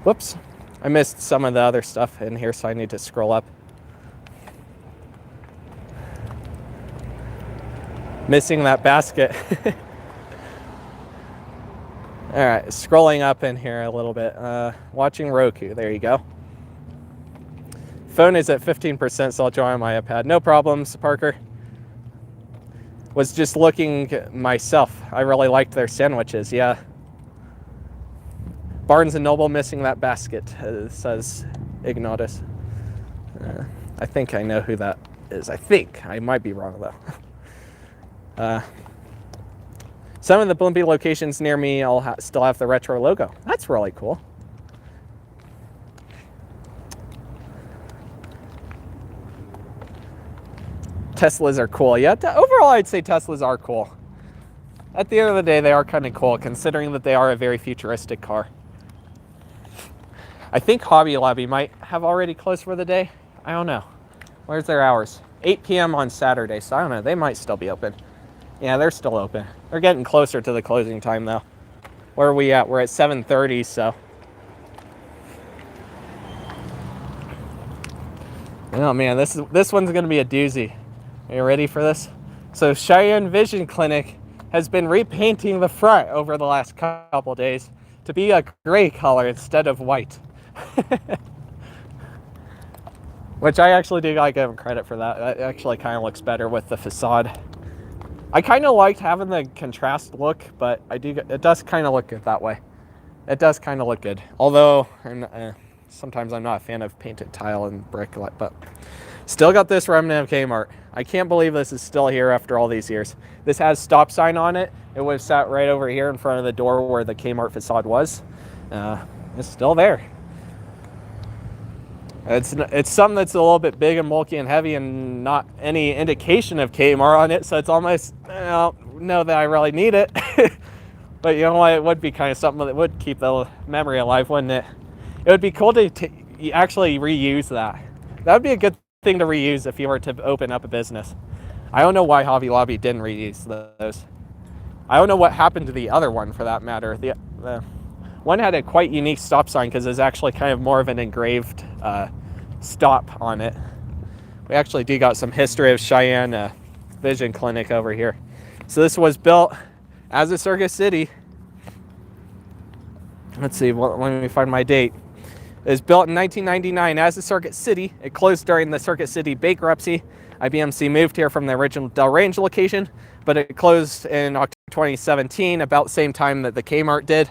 Whoops, I missed some of the other stuff in here, so I need to scroll up. Missing that basket. All right, scrolling up in here a little bit. Watching Roku, there you go. Phone is at 15%, so I'll join on my iPad. No problems, Parker. Was just looking myself. I really liked their sandwiches, yeah. Barnes & Noble missing that basket, says Ignatus. I think I know who that is. I think. I might be wrong, though. Some of the Blvd locations near me all still have the retro logo. That's really cool. Teslas are cool. Yeah, overall, I'd say Teslas are cool. At the end of the day, they are kind of cool, considering that they are a very futuristic car. I think Hobby Lobby might have already closed for the day. I don't know. Where's their hours? 8 p.m. on Saturday, so I don't know. They might still be open. Yeah, they're still open. They're getting closer to the closing time, though. Where are we at? We're at 7:30, so. Oh, man, this one's going to be a doozy. Are you ready for this? So Cheyenne Vision Clinic has been repainting the front over the last couple days to be a gray color instead of white. Which I actually do gotta give them credit for that. It actually kind of looks better with the facade. I kind of liked having the contrast look, but it does kind of look good that way. It does kind of look good. Although, sometimes I'm not a fan of painted tile and brick, but still got this remnant of Kmart. I can't believe this is still here after all these years. This has stop sign on it. It was sat right over here in front of the door where the Kmart facade was. It's still there. It's something that's a little bit big and bulky and heavy and not any indication of Kmart on it, so it's almost, I don't know that I really need it. But you know what, it would be kind of something that would keep the memory alive, wouldn't it? It would be cool to actually reuse that. That would be a good thing to reuse if you were to open up a business. I don't know why Hobby Lobby didn't reuse those. I don't know what happened to the other one, for that matter. The one had a quite unique stop sign because it's actually kind of more of an engraved stop on it. We actually do got some history of Cheyenne Vision Clinic over here. So this was built as a Circuit City. Let's see, let me find my date. It was built in 1999 as a Circuit City. It closed during the Circuit City bankruptcy. IBMC moved here from the original Del Range location, but it closed in October 2017, about the same time that the Kmart did.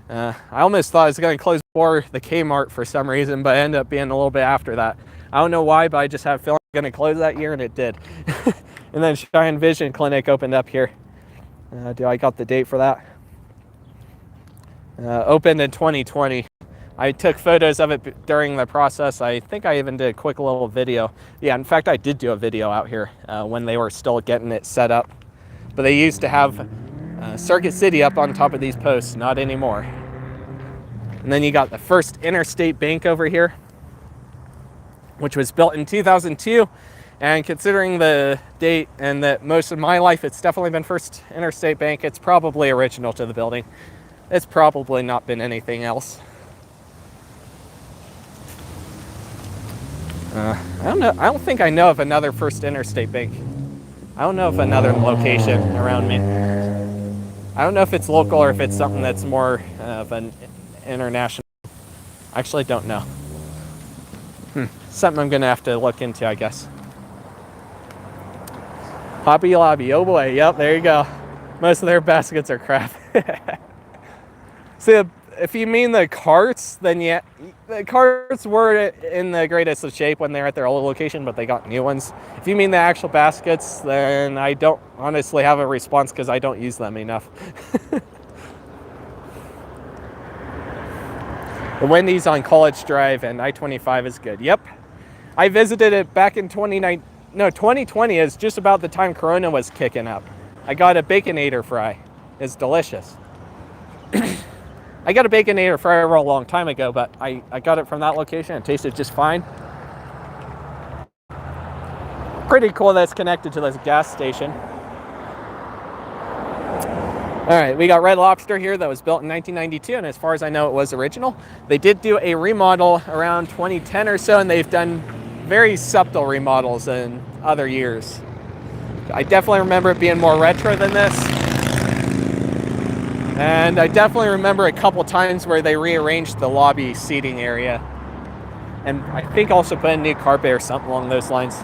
I almost thought it was going to close before the Kmart for some reason, but it ended up being a little bit after that. I don't know why, but I just have a feeling it's going to close that year, and it did. And then Cheyenne Vision Clinic opened up here. I got the date for that? Opened in 2020. I took photos of it during the process. I think I even did a quick little video. Yeah, in fact, I did do a video out here when they were still getting it set up. But they used to have Circuit City up on top of these posts, not anymore. And then you got the first interstate bank over here, which was built in 2002. And considering the date and that most of my life, it's definitely been first interstate bank, it's probably original to the building. It's probably not been anything else. I don't know. I don't think I know of another first interstate bank. I don't know of another location around me. I don't know if it's local or if it's something that's more of an international. I actually don't know. Something I'm gonna have to look into, I guess. Hobby Lobby, oh boy, yep, there you go. Most of their baskets are crap. See, if you mean the carts, then yeah, the carts were in the greatest of shape when they were at their old location, but they got new ones. If you mean the actual baskets, then I don't honestly have a response because I don't use them enough. The Wendy's on College Drive and I-25 is good. Yep. I visited it back in 2020 is just about the time Corona was kicking up. I got a Baconator fry. It's delicious. I got a Baconator fry a long time ago, but I got it from that location. It tasted just fine. Pretty cool that it's connected to this gas station. All right, we got Red Lobster here that was built in 1992, and as far as I know, it was original. They did do a remodel around 2010 or so, and they've done very subtle remodels in other years. I definitely remember it being more retro than this. And I definitely remember a couple times where they rearranged the lobby seating area. And I think also put in new carpet or something along those lines.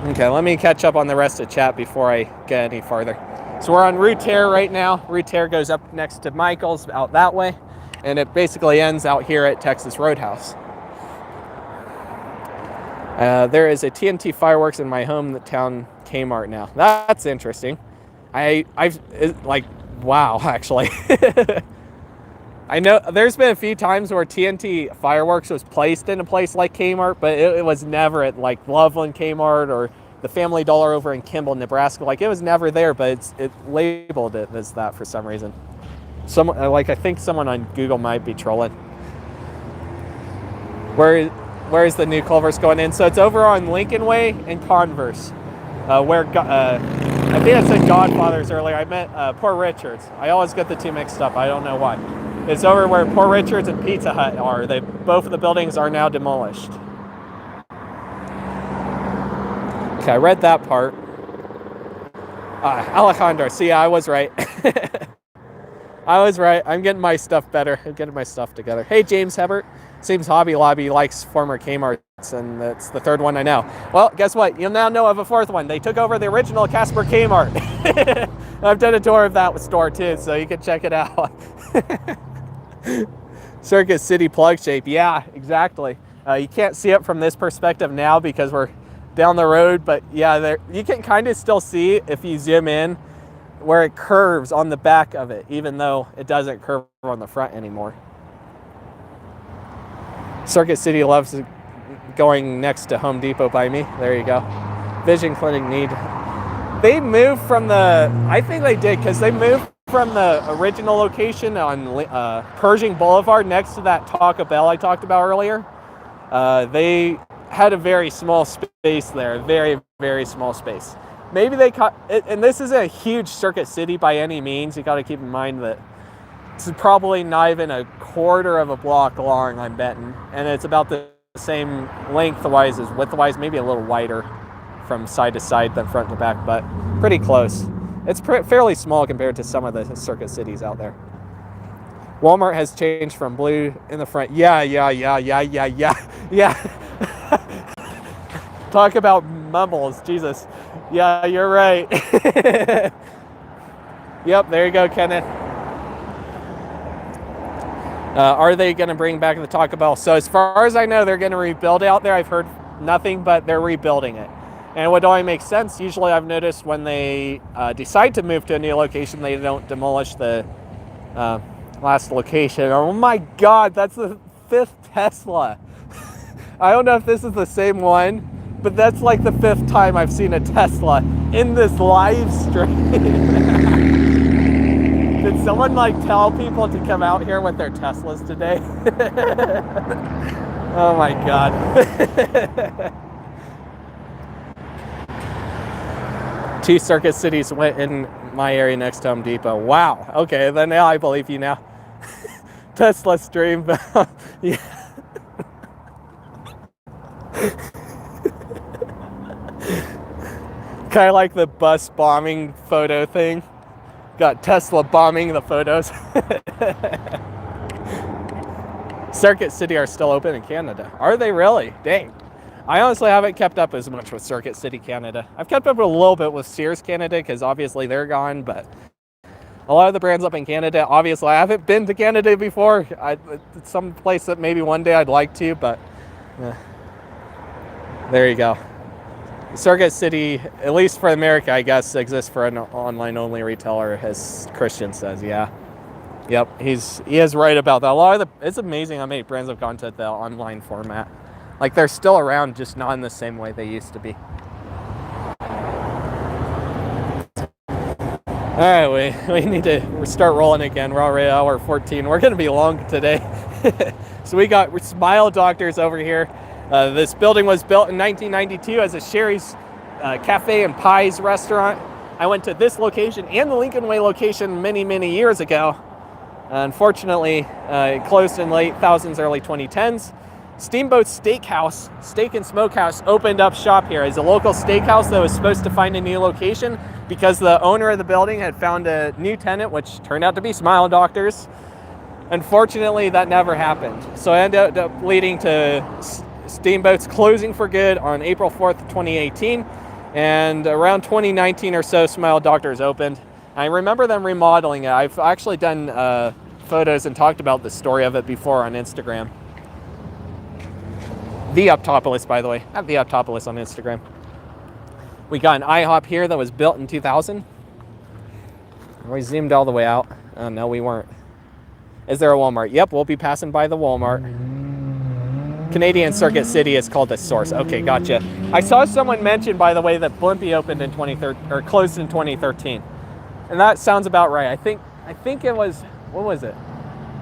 Okay, let me catch up on the rest of the chat before I get any farther. So we're on Route Tierra right now. Route Tierra goes up next to Michael's out that way. And it basically ends out here at Texas Roadhouse. There is a TNT fireworks in my hometown Kmart now. That's interesting. I've like, wow, actually. I know there's been a few times where TNT fireworks was placed in a place like Kmart, but it was never at like Loveland Kmart or the Family Dollar over in Kimball, Nebraska. Like it was never there, but it labeled it as that for some reason. I think someone on Google might be trolling. Where is the new Culver's going in? So it's over on Lincoln Way and Converse, where I think I said Godfathers earlier. I meant Poor Richards. I always get the two mixed up. I don't know why. It's over where Poor Richards and Pizza Hut are. Both of the buildings are now demolished. Okay, I read that part. Alejandro, see, I was right. I was right. I'm getting my stuff better. I'm getting my stuff together. Hey, James Hebert. Seems Hobby Lobby likes former Kmarts, and that's the third one I know. Well, guess what? You'll now know of a fourth one. They took over the original Casper Kmart. I've done a tour of that store, too, so you can check it out. Circuit City plug shape. Yeah, exactly. You can't see it from this perspective now because we're down the road, but yeah, you can kind of still see if you zoom in where it curves on the back of it, even though it doesn't curve on the front anymore. Circuit City loves going next to Home Depot by me. There you go. Vision Clinic need. They moved from I think they did, because they moved from the original location on Pershing Boulevard next to that Taco Bell I talked about earlier. They had a very small space there, very, very small space. Maybe they cut it, and this isn't a huge Circuit City by any means. You got to keep in mind that it's probably not even a quarter of a block long, I'm betting, and it's about the same lengthwise as widthwise, maybe a little wider from side to side than front to back, but pretty close. It's fairly small compared to some of the Circuit Cities out there. Walmart has changed from blue in the front. Yeah. Talk about mumbles, Jesus. Yeah, you're right. Yep, there you go, Kenneth. Are they going to bring back the Taco Bell? So as far as I know, they're going to rebuild out there. I've heard nothing, but they're rebuilding it. And it would only make sense. Usually I've noticed when they decide to move to a new location, they don't demolish the last location. Oh my God, that's the 5th Tesla. I don't know if this is the same one, but that's like the 5th time I've seen a Tesla in this live stream. Did someone like tell people to come out here with their Teslas today? Oh my God. 2 Circuit Cities went in my area next to Home Depot. Wow. Okay, then now I believe you now. Tesla stream. Yeah. Kind of like the bus bombing photo thing. Got Tesla bombing the photos. Circuit City are still open in Canada. Are they really? Dang. I honestly haven't kept up as much with Circuit City Canada. I've kept up a little bit with Sears Canada because obviously they're gone, but a lot of the brands up in Canada, obviously I haven't been to Canada before. It's some place that maybe one day I'd like to, but there you go. Circuit City, at least for America, I guess, exists for an online-only retailer, as Christian says. Yeah, yep, he is right about that. It's amazing how many brands have gone to the online format. Like they're still around, just not in the same way they used to be. All right, we need to start rolling again. We're already at hour 14. We're gonna be long today. So we got Smile Doctors over here. This building was built in 1992 as a Sherry's Cafe and Pies restaurant. I went to this location and the Lincoln Way location many, many years ago. Unfortunately, it closed in late thousands, early 2010s. Steamboat Steakhouse, Steak and Smokehouse, opened up shop here as a local steakhouse that was supposed to find a new location because the owner of the building had found a new tenant, which turned out to be Smile Doctors. Unfortunately, that never happened. So it ended up leading to Steamboat's closing for good on April 4th, 2018. And around 2019 or so, Smile Doctors opened. I remember them remodeling it. I've actually done photos and talked about the story of it before on Instagram. The Optopolis, by the way. At the Optopolis on Instagram. We got an IHOP here that was built in 2000. We zoomed all the way out. Oh, no, we weren't. Is there a Walmart? Yep, we'll be passing by the Walmart. Canadian Circuit City is called the Source. Okay, gotcha. I saw someone mention, by the way, that Blimpie opened in 2013 or closed in 2013, and that sounds about right. I think it was, what was it?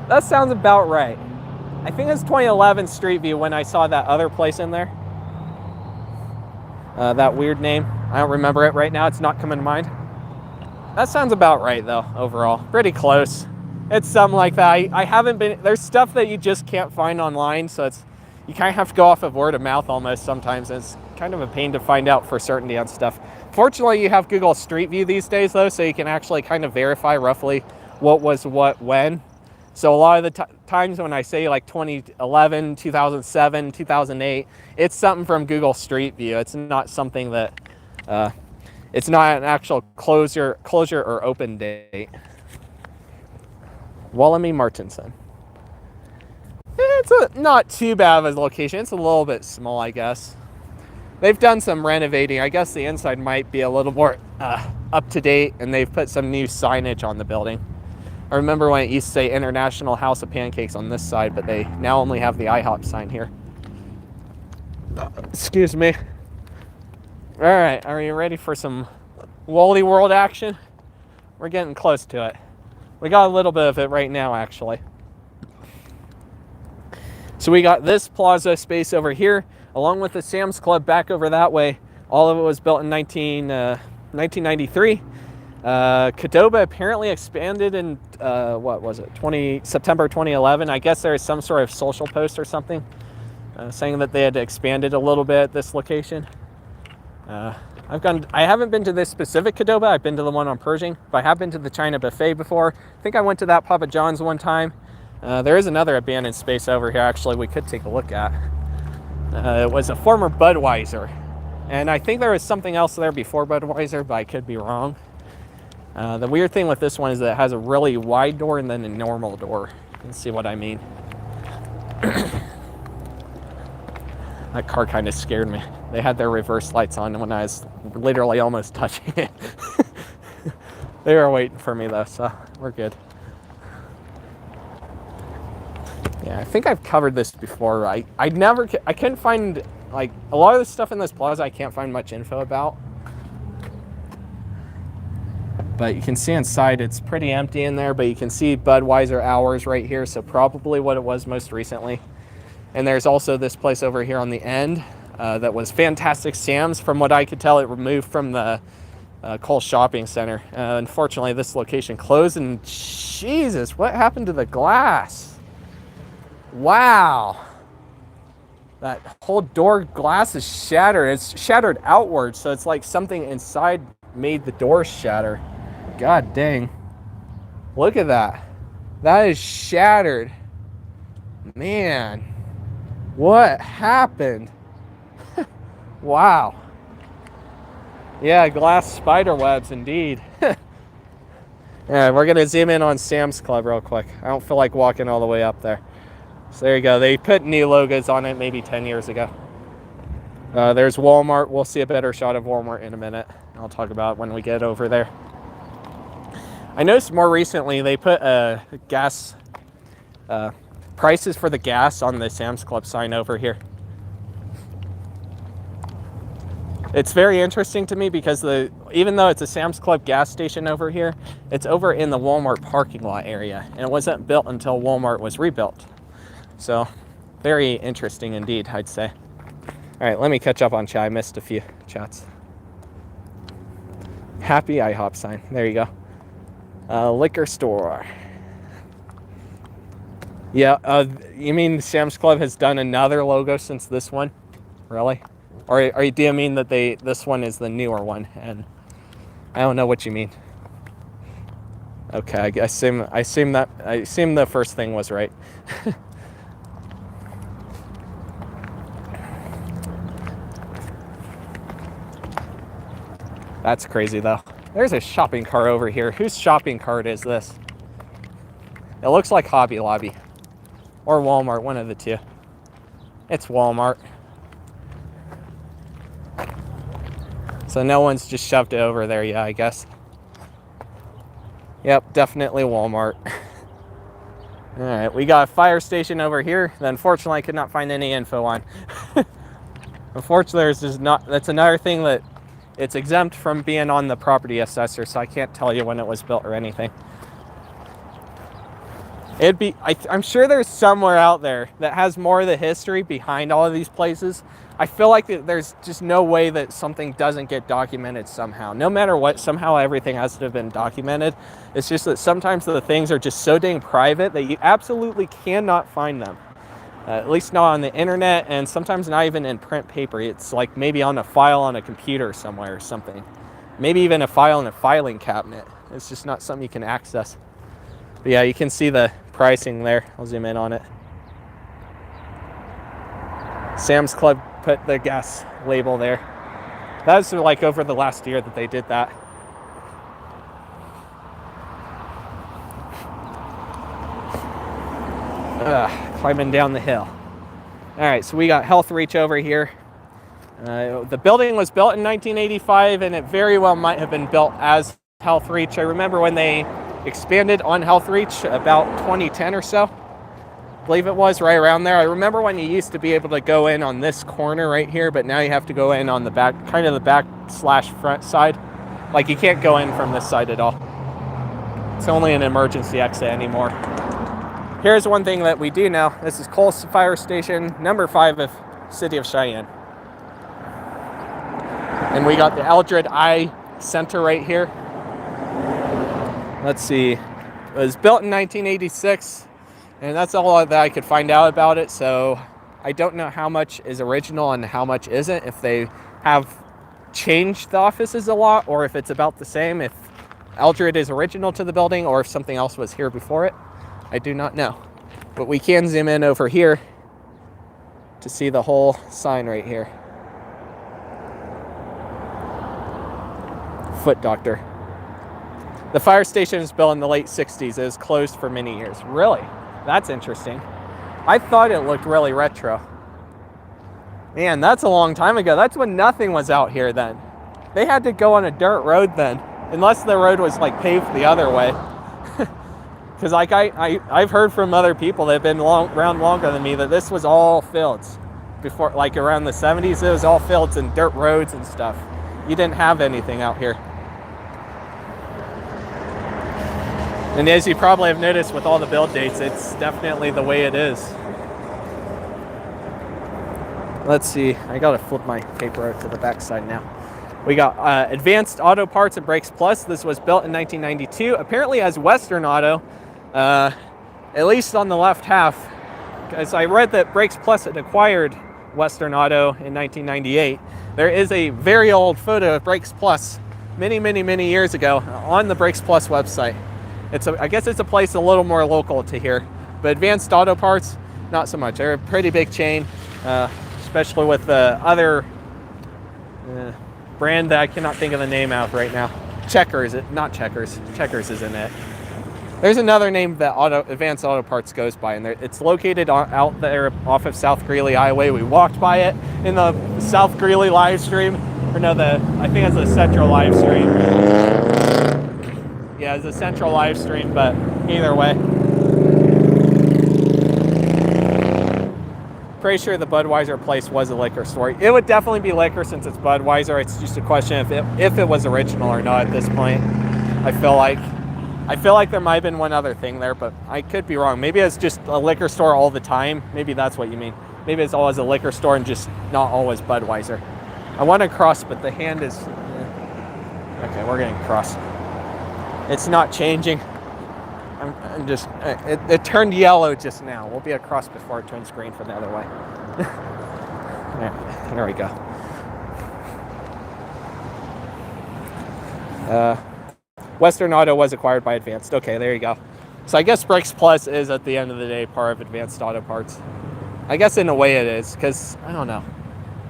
That sounds about right. I think it's 2011 Street View when I saw that other place in there. That weird name. I don't remember it right now. It's not coming to mind. That sounds about right, though, overall. Pretty close. It's something like that. I haven't been... There's stuff that you just can't find online, so it's... You kind of have to go off of word of mouth almost sometimes. It's kind of a pain to find out for certainty on stuff. Fortunately, you have Google Street View these days, though, so you can actually kind of verify roughly what was what when. So a lot of the times when I say like 2011, 2007, 2008, it's something from Google Street View. It's not something that, it's not an actual closure or open date. Wallamy Martinson. It's not too bad of a location. It's a little bit small, I guess. They've done some renovating. I guess the inside might be a little more up to date, and they've put some new signage on the building. I remember when it used to say International House of Pancakes on this side, but they now only have the IHOP sign here. Excuse me. All right, are you ready for some Wally World action? We're getting close to it. We got a little bit of it right now, actually. So we got this plaza space over here, along with the Sam's Club back over that way. All of it was built in 1993. Qdoba apparently expanded in, what was it, September 2011. I guess there is some sort of social post or something saying that they had expanded a little bit at this location. I haven't been to this specific Qdoba. I've been to the one on Pershing, but I have been to the China Buffet before. I think I went to that Papa John's one time. There is another abandoned space over here, actually, we could take a look at. It was a former Budweiser. And I think there was something else there before Budweiser, but I could be wrong. The weird thing with this one is that it has a really wide door and then a normal door. You can see what I mean. That car kind of scared me. They had their reverse lights on when I was literally almost touching it. They were waiting for me though, so we're good. Yeah, I think I've covered this before. I couldn't find, like, a lot of the stuff in this plaza I can't find much info about. But you can see inside it's pretty empty in there, but you can see Budweiser hours right here, so probably what it was most recently. And there's also this place over here on the end that was Fantastic Sam's. From what I could tell, it removed from the Cole Shopping Center. Unfortunately, this location closed, and Jesus, what happened to the glass? Wow. That whole door glass is shattered. It's shattered outward, so it's like something inside made the door shatter. God dang. Look at that. That is shattered. Man. What happened? Wow. Yeah, glass spider webs indeed. Yeah, we're going to zoom in on Sam's Club real quick. I don't feel like walking all the way up there. So there you go. They put new logos on it maybe 10 years ago. There's Walmart. We'll see a better shot of Walmart in a minute. I'll talk about it when we get over there. I noticed more recently they put gas prices for the gas on the Sam's Club sign over here. It's very interesting to me because even though it's a Sam's Club gas station over here, it's over in the Walmart parking lot area, and it wasn't built until Walmart was rebuilt. So, very interesting indeed, I'd say. All right, let me catch up on chat. I missed a few chats. Happy IHOP sign. There you go. Liquor store. Yeah, you mean Sam's Club has done another logo since this one? Really? Or do you mean that this one is the newer one? And I don't know what you mean. Okay, I assume the first thing was right. That's crazy though. There's a shopping cart over here. Whose shopping cart is this? It looks like Hobby Lobby or Walmart, one of the two. It's Walmart. So no one's just shoved it over there yet, I guess. Yep, definitely Walmart. All right, we got a fire station over here that unfortunately I could not find any info on. Unfortunately, there's just not, that's another thing that it's exempt from being on the property assessor, so I can't tell you when it was built or anything. It'd be, I'm sure there's somewhere out there that has more of the history behind all of these places. I feel like there's just no way that something doesn't get documented somehow. No matter what, somehow everything has to have been documented. It's just that sometimes the things are just so dang private that you absolutely cannot find them. At least not on the internet, and sometimes not even in print paper. It's like maybe on a file on a computer somewhere or something. Maybe even a file in a filing cabinet. It's just not something you can access. But yeah, you can see the pricing there. I'll zoom in on it. Sam's Club put the gas label there. That was like over the last year that they did that. Climbing down the hill. All right, so we got Health Reach over here. The building was built in 1985, and it very well might have been built as Health Reach. I remember when they expanded on Health Reach about 2010 or so. I believe it was right around there. I remember when you used to be able to go in on this corner right here, but now you have to go in on the back, kind of the back / front side. Like you can't go in from this side at all. It's only an emergency exit anymore. Here's one thing that we do know. This is Coles Fire Station, number 5 of City of Cheyenne. And we got the Eldred Eye Center right here. Let's see. It was built in 1986, and that's all that I could find out about it. So I don't know how much is original and how much isn't. If they have changed the offices a lot, or if it's about the same. If Eldred is original to the building, or if something else was here before it. I do not know, but we can zoom in over here to see the whole sign right here. Foot Doctor. The fire station was built in the late 60s. It was closed for many years. Really? That's interesting. I thought it looked really retro. Man, that's a long time ago. That's when nothing was out here then. They had to go on a dirt road then, unless the road was like paved the other way. Because like I've heard from other people that have been around longer than me that this was all fields. Before, like around the 70s, it was all fields and dirt roads and stuff. You didn't have anything out here. And as you probably have noticed with all the build dates, it's definitely the way it is. Let's see, I gotta flip my paper out to the back side now. We got Advanced Auto Parts and Brakes Plus. This was built in 1992, apparently as Western Auto. At least on the left half, because I read that Brakes Plus had acquired Western Auto in 1998. There is a very old photo of Brakes Plus many years ago on the Brakes Plus website. I guess it's a place a little more local to here, but Advanced Auto Parts, not so much. They're a pretty big chain, especially with the other brand that I cannot think of the name of right now. Checkers, not Checkers. Checkers isn't it. There's another name that Advanced Auto Parts goes by, and it's located out there off of South Greeley Highway. We walked by it in the South Greeley live stream, or no, I think it's the Central live stream. Yeah, it's a Central live stream, but either way. Pretty sure the Budweiser place was a liquor store. It would definitely be liquor since it's Budweiser. It's just a question if it was original or not at this point. I feel like there might have been one other thing there, but I could be wrong. Maybe it's just a liquor store all the time. Maybe that's what you mean. Maybe it's always a liquor store and just not always Budweiser. I want to cross, but the hand is... Okay, we're getting cross. It's not changing. I'm just, it turned yellow just now. We'll be across before it turns green for the other way. There we go. Western Auto was acquired by Advanced. Okay, there you go. So I guess Brakes Plus is, at the end of the day, part of Advanced Auto Parts. I guess in a way it is, because I don't know.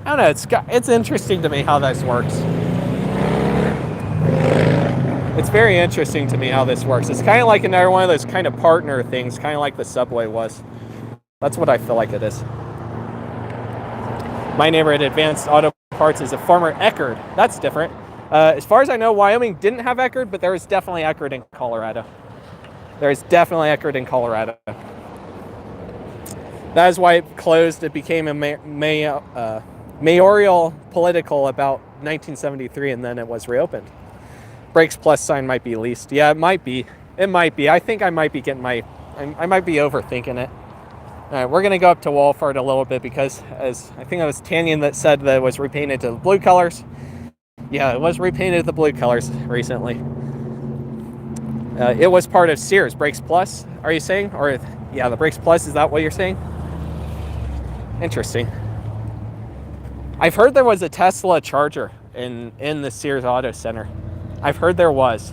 It's interesting to me how this works. It's very interesting to me how this works. It's kind of like another one of those kind of partner things, kind of like the Subway was. That's what I feel like it is. My neighbor at Advanced Auto Parts is a former Eckerd. That's different. As far as I know, Wyoming didn't have Eckerd, but there was definitely Eckerd in Colorado. There's definitely Eckerd in Colorado. That is why it closed. It became a mayoral political about 1973, and then it was reopened. Brakes Plus sign might be leased. Yeah, it might be. It might be. I think I might be getting I might be overthinking it. All right, we're going to go up to Walford a little bit because, as I think it was Tanyan that said that it was repainted to the blue colors. Yeah, it was repainted to the blue colors recently. It was part of Sears. Brakes Plus, are you saying? Or, yeah, the Brakes Plus, is that what you're saying? Interesting. I've heard there was a Tesla charger in the Sears Auto Center. I've heard there was.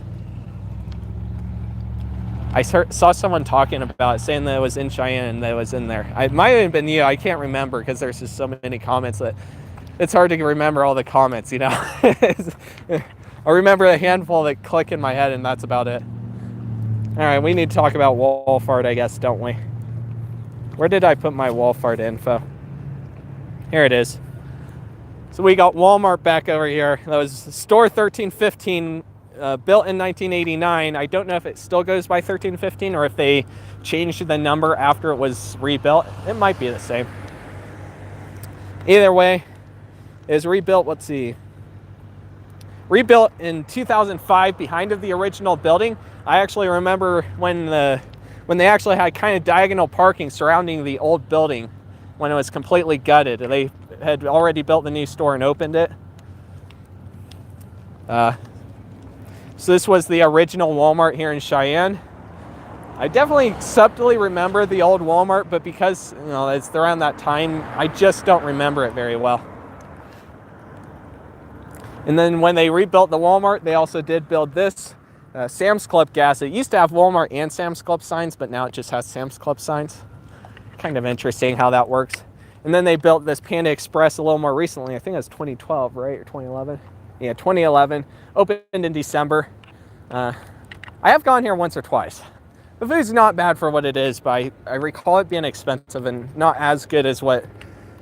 I saw someone talking about it, saying that it was in Cheyenne and that it was in there. It might have been you. I can't remember because there's just so many comments that it's hard to remember all the comments, you know. I remember a handful that click in my head, and that's about it. All right, we need to talk about Walford, I guess, don't we? Where did I put my Walford info? Here it is. So we got Walmart back over here. That was store 1315, built in 1989. I don't know if it still goes by 1315 or if they changed the number after it was rebuilt. It might be the same. Either way, it was rebuilt, let's see. Rebuilt in 2005 behind of the original building. I actually remember when they actually had kind of diagonal parking surrounding the old building when it was completely gutted. They had already built the new store and opened it. So this was the original Walmart here in Cheyenne. I definitely subtly remember the old Walmart, but because it's around that time, I just don't remember it very well. And then when they rebuilt the Walmart, they also did build this Sam's Club gas. It used to have Walmart and Sam's Club signs, but now it just has Sam's Club signs. Kind of interesting how that works. And then they built this Panda Express a little more recently. I think it was 2012, right? Or 2011? Yeah, 2011. Opened in December. I have gone here once or twice. The food's not bad for what it is, but I recall it being expensive and not as good as what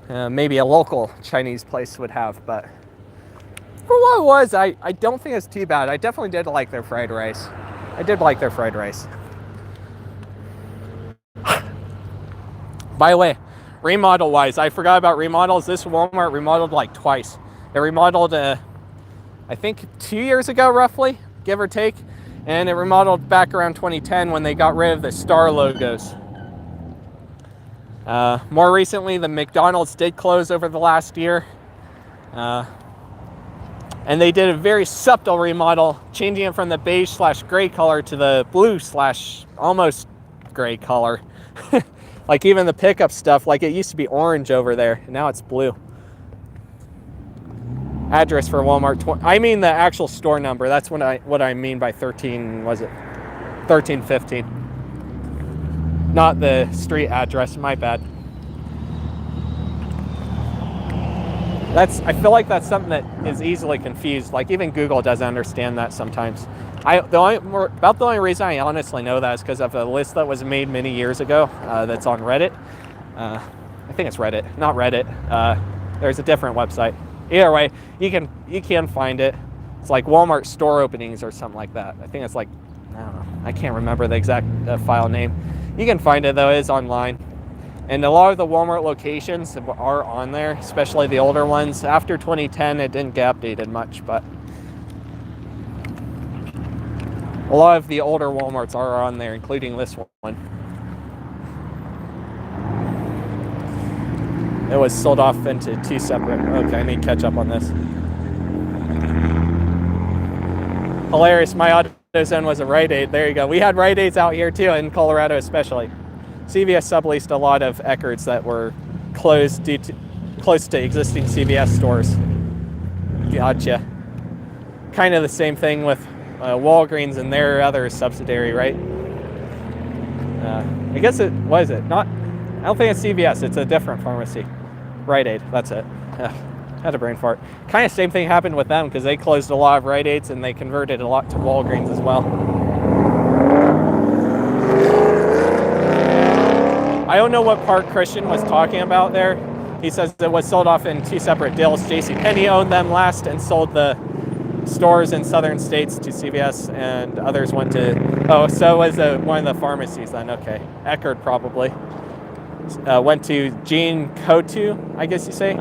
maybe a local Chinese place would have. But for what it was, I don't think it's too bad. I definitely did like their fried rice. I did like their fried rice. By the way, remodel-wise, I forgot about remodels. This Walmart remodeled like twice. They remodeled, I think 2 years ago, roughly, give or take. And it remodeled back around 2010 when they got rid of the star logos. More recently, the McDonald's did close over the last year. And they did a very subtle remodel, changing it from the beige/gray color to the blue/almost gray color. Like even the pickup stuff, like it used to be orange over there, and now it's blue. Address for Walmart, I mean the actual store number. That's what I mean by 1315. Not the street address, my bad. I feel like that's something that is easily confused. Like even Google doesn't understand that sometimes. About the only reason I honestly know that is because of a list that was made many years ago that's on Reddit. I think it's Reddit, not Reddit. There's a different website. Either way, you can find it. It's like Walmart store openings or something like that. I think it's like, I don't know. I can't remember the exact file name. You can find it though, it is online. And a lot of the Walmart locations are on there, especially the older ones. After 2010, it didn't get updated much, but a lot of the older Walmarts are on there, including this one. It was sold off into two separate. Okay, I need to catch up on this. Hilarious. My auto Zone was a Rite Aid. There you go. We had Rite Aids out here too, in Colorado especially. CVS subleased a lot of Eckerts that were closed due to close to existing CVS stores. Gotcha. Kind of the same thing with Walgreens and their other subsidiary, right? I guess it was it. Not. I don't think it's CVS. It's a different pharmacy. Rite Aid. That's it. Had a brain fart. Kind of same thing happened with them because they closed a lot of Rite Aids and they converted a lot to Walgreens as well. I don't know what part Christian was talking about there. He says it was sold off in 2 separate deals. JCPenney owned them last and sold the stores in southern states to CVS, and others went to, oh, so it was one of the pharmacies then, okay. Eckerd probably. Went to Gene Cotu, I guess you say,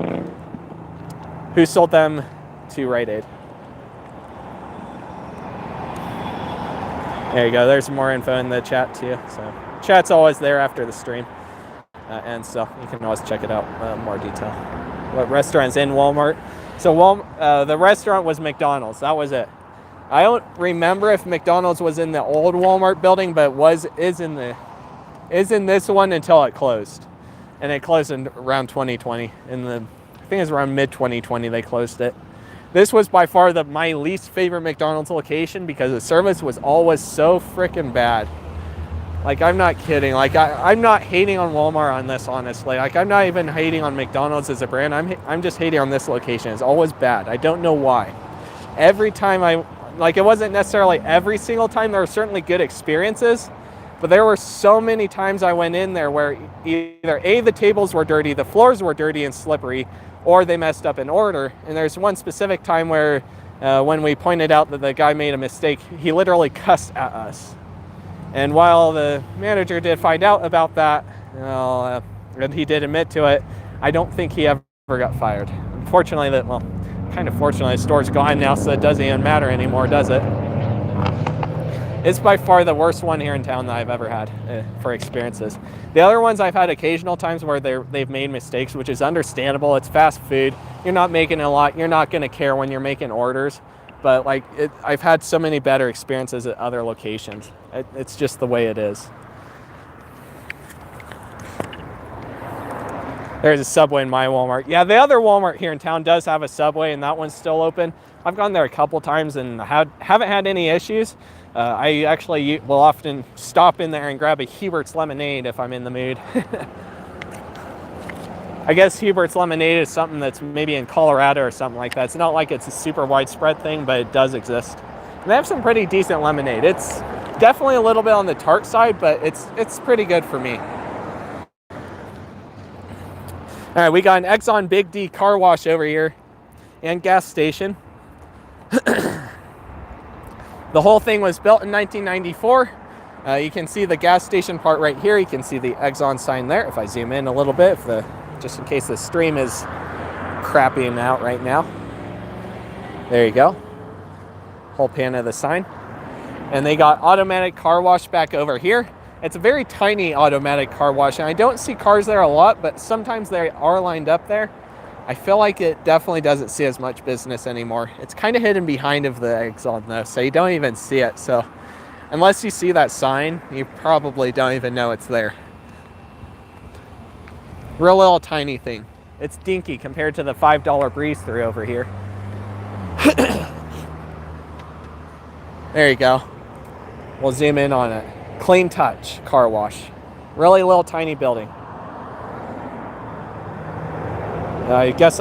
who sold them to Rite Aid. There you go, there's more info in the chat too. So chat's always there after the stream. And so you can always check it out more detail. What restaurants in Walmart? So the restaurant was McDonald's. That was it. I don't remember if McDonald's was in the old Walmart building, but is in this one until it closed, and it closed in around 2020. I think it was around mid 2020 they closed it. This was by far my least favorite McDonald's location because the service was always so freaking bad. Like, I'm not kidding. Like, I'm not hating on Walmart on this, honestly. Like, I'm not even hating on McDonald's as a brand. I'm just hating on this location. It's always bad. I don't know why. Every time it wasn't necessarily every single time. There were certainly good experiences, but there were so many times I went in there where either A, the tables were dirty, the floors were dirty and slippery, or they messed up an order. And there's one specific time where when we pointed out that the guy made a mistake, he literally cussed at us. And while the manager did find out about that, and he did admit to it, I don't think he ever got fired. Unfortunately, kind of fortunately, the store's gone now, so it doesn't even matter anymore, does it? It's by far the worst one here in town that I've ever had for experiences. The other ones I've had occasional times where they've made mistakes, which is understandable. It's fast food. You're not making a lot. You're not going to care when you're making orders. But I've had so many better experiences at other locations. It's just the way it is. There's a Subway in my Walmart. Yeah, the other Walmart here in town does have a Subway, and that one's still open. I've gone there a couple times and haven't had any issues. I actually will often stop in there and grab a Hubert's lemonade if I'm in the mood. I guess Hubert's lemonade is something that's maybe in Colorado or something like that. It's not like it's a super widespread thing, but it does exist. And they have some pretty decent lemonade. It's definitely a little bit on the tart side, but it's pretty good for me. All right, we got an Exxon Big D car wash over here and gas station. The whole thing was built in 1994. You can see the gas station part right here. You can see the Exxon sign there. If I zoom in a little bit, just in case the stream is crapping out right now. There you go. Whole pan of the sign. And they got automatic car wash back over here. It's a very tiny automatic car wash, and I don't see cars there a lot, but sometimes they are lined up there. I feel like it definitely doesn't see as much business anymore. It's kind of hidden behind of the Exxon though, so you don't even see it. So unless you see that sign, you probably don't even know it's there. Real little tiny thing. It's dinky compared to the $5 breeze through over here. There you go. We'll zoom in on it. Clean touch car wash. Really little tiny building. I guess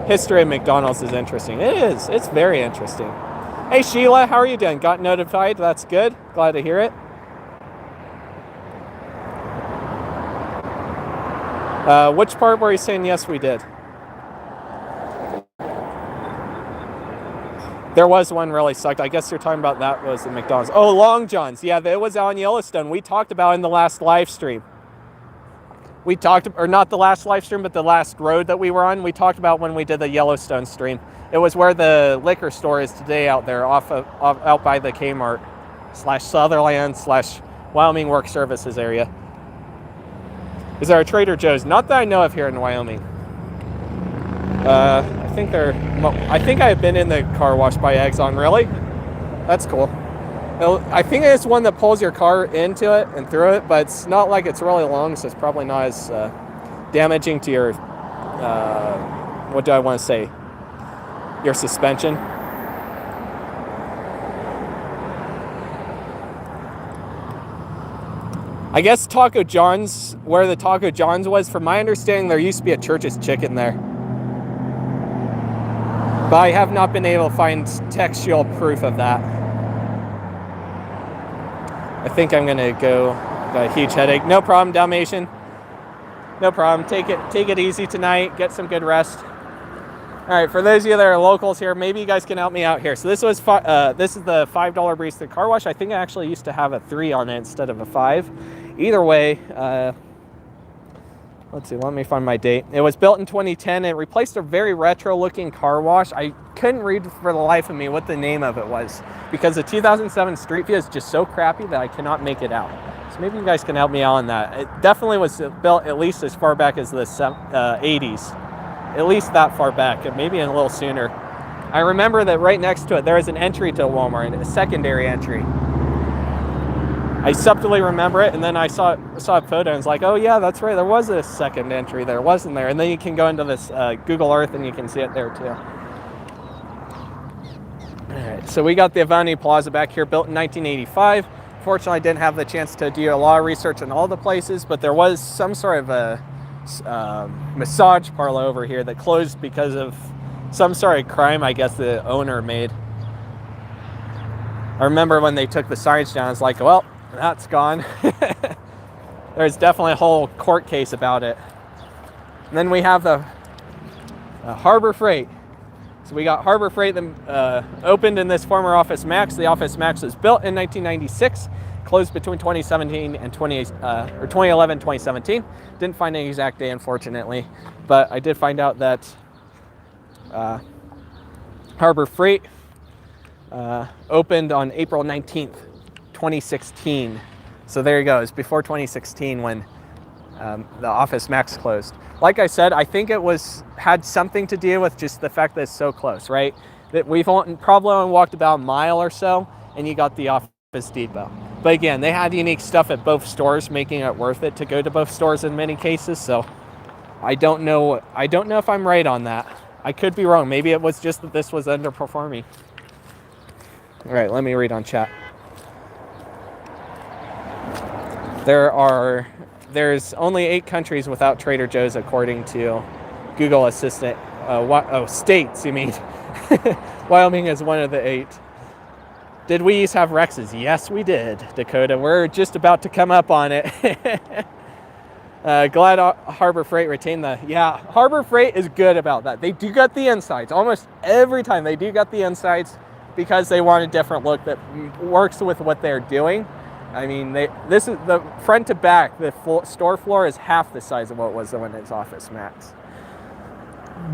history of McDonald's is interesting. It is. It's very interesting. Hey Sheila, how are you doing? Got notified? That's good. Glad to hear it. Which part were you saying yes we did? There was one really sucked. I guess you're talking about that was the McDonald's. Oh, Long John's. Yeah, it was out in Yellowstone. We talked about in the last live stream. We talked, or not the last live stream, but the last road that we were on. We talked about when we did the Yellowstone stream. It was where the liquor store is today out there, out by the Kmart /Sutherland /Wyoming Work Services area. Is there a Trader Joe's? Not that I know of here in Wyoming. I think I have been in the car wash by Exxon. Really? That's cool. I think it's one that pulls your car into it and through it, but it's not like it's really long, so it's probably not as damaging to your, what do I want to say, your suspension. I guess Taco John's, where the Taco John's was, from my understanding, there used to be a Church's Chicken there. But I have not been able to find textual proof of that. I think I'm gonna go. Got a huge headache. No problem, Dalmatian. No problem. Take it easy tonight. Get some good rest. All right, for those of you that are locals here, maybe you guys can help me out here. So this is the $5 barista car wash. I think I actually used to have a 3 on it instead of a 5. Either way, let's see, let me find my date. It was built in 2010. It replaced a very retro-looking car wash. I couldn't read for the life of me what the name of it was because the 2007 Street View is just so crappy that I cannot make it out. So maybe you guys can help me out on that. It definitely was built at least as far back as the 80s. At least that far back, and maybe a little sooner. I remember that right next to it, there was an entry to Walmart, a secondary entry. I subtly remember it, and then I saw a photo and was like, oh yeah, that's right, there was a second entry there, wasn't there? And then you can go into this Google Earth and you can see it there too. Alright, so we got the Avenue Plaza back here, built in 1985. Fortunately, I didn't have the chance to do a lot of research on all the places, but there was some sort of a massage parlor over here that closed because of some sort of crime I guess the owner made. I remember when they took the signage down, it's like, well, that's gone. There's definitely a whole court case about it. And then we have the Harbor Freight. So we got Harbor Freight that opened in this former Office Max. The Office Max was built in 1996. Closed between 2017 and 2011, 2017. Didn't find an exact day, unfortunately, but I did find out that Harbor Freight opened on April 19th, 2016. So there you go. It's before 2016 when the Office Max closed. Like I said, I think it had something to do with just the fact that it's so close, right? That we've probably only walked about a mile or so, and you got the Office Depot. But again, they had unique stuff at both stores, making it worth it to go to both stores in many cases. So I don't know if I'm right on that. I could be wrong. Maybe it was just that this was underperforming. All right, let me read on chat. There's only 8 countries without Trader Joe's according to Google Assistant. States, you mean? Wyoming is one of the 8. Did we used to have Rexes? Yes, we did, Dakota. We're just about to come up on it. Glad Harbor Freight retained the... Yeah, Harbor Freight is good about that. They do got the insides. Almost every time they do got the insides because they want a different look that works with what they're doing. I mean, this is the front to back. The store floor is half the size of what it was when it's Office Max.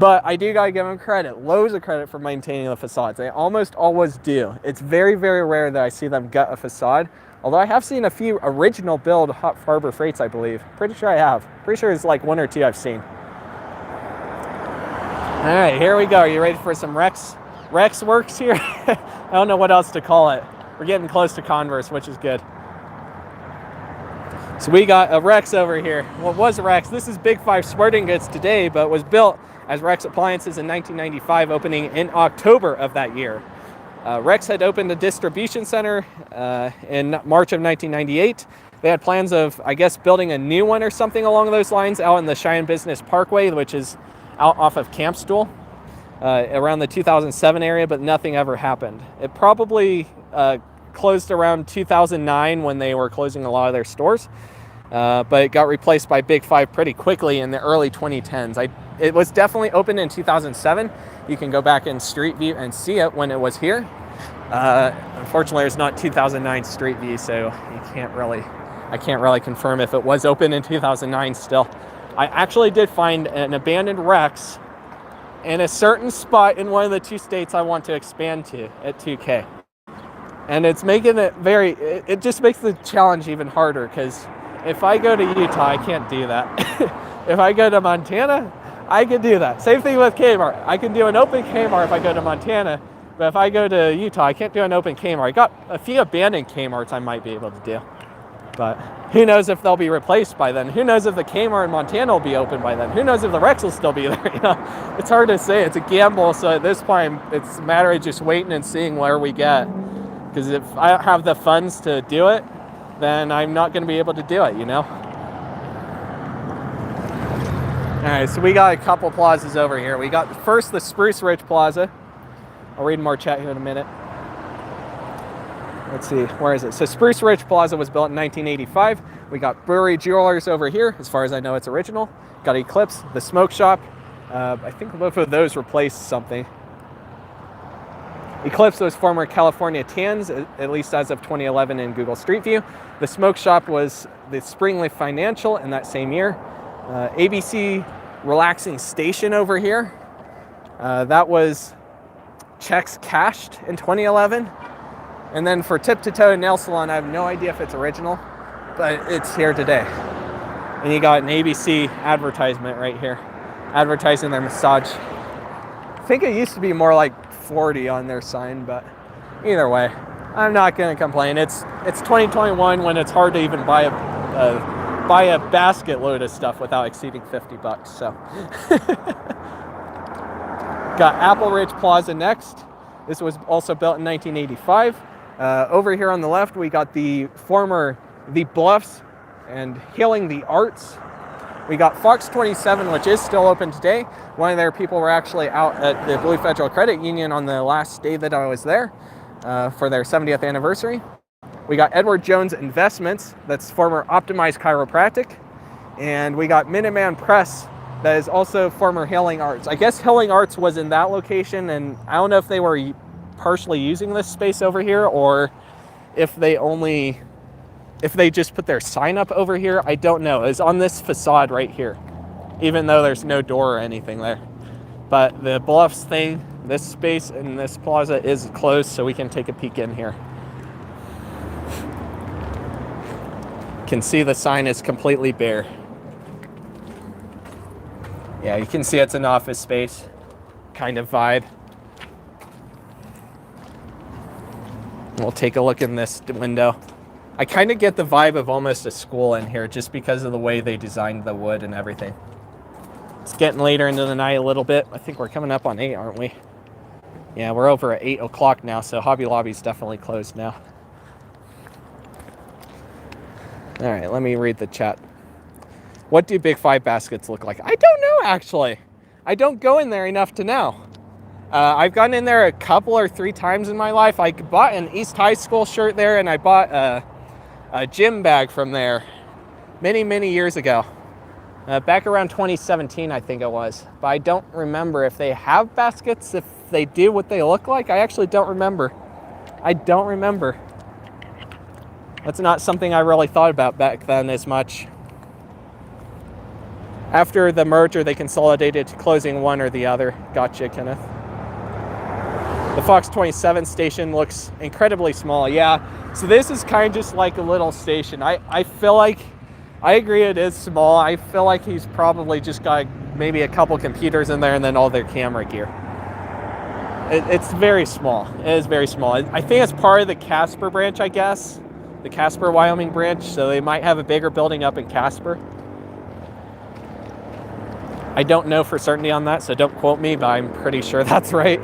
But I do gotta give them credit, loads of credit for maintaining the facades. They almost always do. It's very, very rare that I see them gut a facade. Although I have seen a few original build Harbor Freights, I believe. Pretty sure I have. Pretty sure it's like 1 or 2 I've seen. All right, here we go. Are you ready for some Rex works here? I don't know what else to call it. We're getting close to Converse, which is good. So we got a Rex over here. What was Rex? This is Big 5 Sporting Goods today, but was built as Rex Appliances in 1995, opening in October of that year. Rex had opened a distribution center in March of 1998. They had plans of, I guess, building a new one or something along those lines out in the Cheyenne Business Parkway, which is out off of Campstool, around the 2007 area, but nothing ever happened. It probably closed around 2009 when they were closing a lot of their stores, but it got replaced by Big 5 pretty quickly in the early 2010s. It was definitely opened in 2007. You can go back in Street View and see it when it was here. Unfortunately, there's not 2009 Street View, so I can't really confirm if it was open in 2009 still. I actually did find an abandoned Rex in a certain spot in one of the 2 states I want to expand to at 2K. And it's making it it just makes the challenge even harder, because if I go to Utah, I can't do that. If I go to Montana, I can do that. Same thing with Kmart. I can do an open Kmart if I go to Montana, But if I go to Utah, I can't do an open Kmart. I got a few abandoned Kmarts I might be able to do. But who knows if they'll be replaced by then? Who knows if the Kmart in Montana will be open by then? Who knows if the Rex will still be there? You know, it's hard to say. It's a gamble. So at this point, it's a matter of just waiting and seeing where we get. Because if I don't have the funds to do it, then I'm not going to be able to do it, you know? All right, so we got a couple plazas over here. We got first the Spruce Ridge Plaza. I'll read more chat here in a minute. Let's see, where is it? So Spruce Ridge Plaza was built in 1985. We got Brewery Jewelers over here. As far as I know, it's original. Got Eclipse, the Smoke Shop. I think both of those replaced something. Eclipse was former California Tans, at least as of 2011 in Google Street View. The Smoke Shop was the Springleaf Financial in that same year. ABC Relaxing Station over here. That was checks cashed in 2011. And then for Tip to Toe Nail Salon, I have no idea if it's original, but it's here today. And you got an ABC advertisement right here, advertising their massage. I think it used to be more like 40 on their sign, but either way, I'm not going to complain. It's 2021 when it's hard to even buy a basket load of stuff without exceeding $50. So got Apple Ridge Plaza next. This was also built in 1985. Over here on the left, we got the former The Bluffs and Healing the Arts. We got Fox 27, which is still open today. One of their people were actually out at the Blue Federal Credit Union on the last day that I was there for their 70th anniversary. We got Edward Jones Investments, that's former Optimized Chiropractic. And we got Minuteman Press, that is also former Healing Arts. I guess Healing Arts was in that location, and I don't know if they were partially using this space over here or if they just put their sign up over here. I don't know. It's on this facade right here, even though there's no door or anything there. But the Bluffs thing, this space in this plaza is closed, so we can take a peek in here. Can see the sign is completely bare. Yeah, you can see it's an office space kind of vibe. We'll take a look in this window. I kind of get the vibe of almost a school in here just because of the way they designed the wood and everything. It's getting later into the night a little bit. I think we're coming up on 8, aren't we? Yeah, we're over at 8 o'clock now, so Hobby Lobby's definitely closed now. All right, let me read the chat. What do Big Five baskets look like? I don't know, actually. I don't go in there enough to know. I've gone in there a couple or 3 times in my life. I bought an East High School shirt there, and I bought a gym bag from there many, many years ago. Back around 2017, I think it was. But I don't remember if they have baskets, if they do, what they look like. I actually don't remember. I don't remember. That's not something I really thought about back then as much. After the merger, they consolidated to closing one or the other. Gotcha, Kenneth. The Fox 27 station looks incredibly small. Yeah, so this is kind of just like a little station. I feel like, I agree it is small. I feel like he's probably just got maybe a couple computers in there and then all their camera gear. It's very small. It is very small. I think it's part of the Casper branch, I guess. The Casper, Wyoming branch. So they might have a bigger building up in Casper. I don't know for certainty on that, so don't quote me, but I'm pretty sure that's right.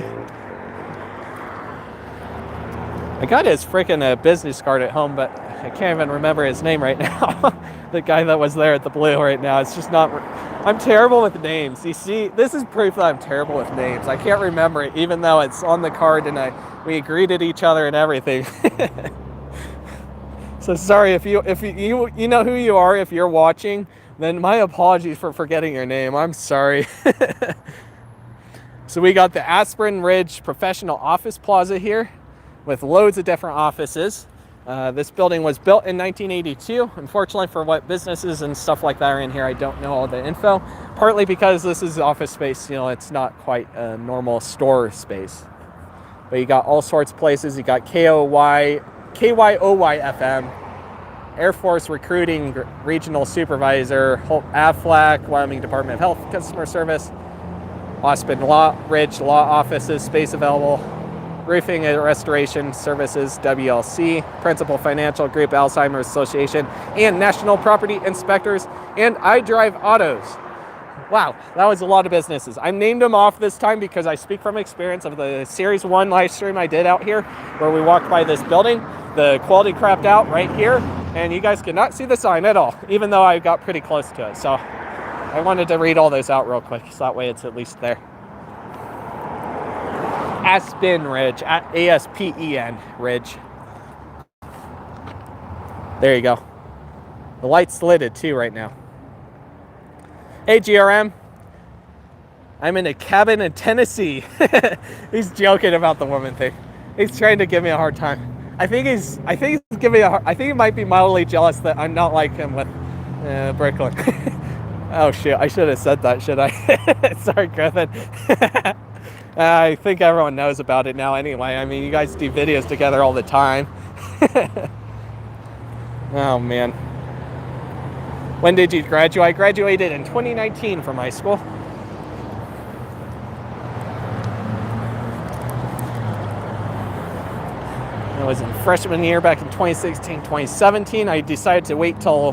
I got his freaking business card at home, but I can't even remember his name right now. The guy that was there at the Blue right now. It's just not... I'm terrible with names. You see, this is proof that I'm terrible with names. I can't remember it, even though it's on the card and we greeted each other and everything. So sorry if you know who you are. If you're watching, then my apologies for forgetting your name. I'm sorry. So we got the Aspen Ridge Professional Office Plaza here with loads of different offices. This building was built in 1982. Unfortunately, for what businesses and stuff like that are in here, I don't know all the info. Partly because this is office space, you know, it's not quite a normal store space. But you got all sorts of places. You got KYOY FM, Air Force Recruiting Regional Supervisor, AFLAC, Wyoming Department of Health Customer Service, Aspen Ridge Law Offices, space available. Roofing and Restoration Services, WLC, Principal Financial Group, Alzheimer's Association, and National Property Inspectors, and I Drive Autos. Wow, that was a lot of businesses. I named them off this time because I speak from experience of the Series 1 live stream I did out here where we walked by this building. The quality crapped out right here, and you guys could not see the sign at all, even though I got pretty close to it. So I wanted to read all those out real quick, so that way it's at least there. Aspen Ridge, ASPEN Ridge. There you go. The light's slitted too right now. Hey GRM, I'm in a cabin in Tennessee. He's joking about the woman thing. He's trying to give me a hard time. I think he's giving me I think he might be mildly jealous that I'm not like him with Brooklyn. Oh shit, I should have said that, should I? Sorry, Griffin. I think everyone knows about it now anyway. I mean, you guys do videos together all the time. Oh man. When did you graduate? I graduated in 2019 from high school. I was in freshman year back in 2016, 2017. I decided to wait till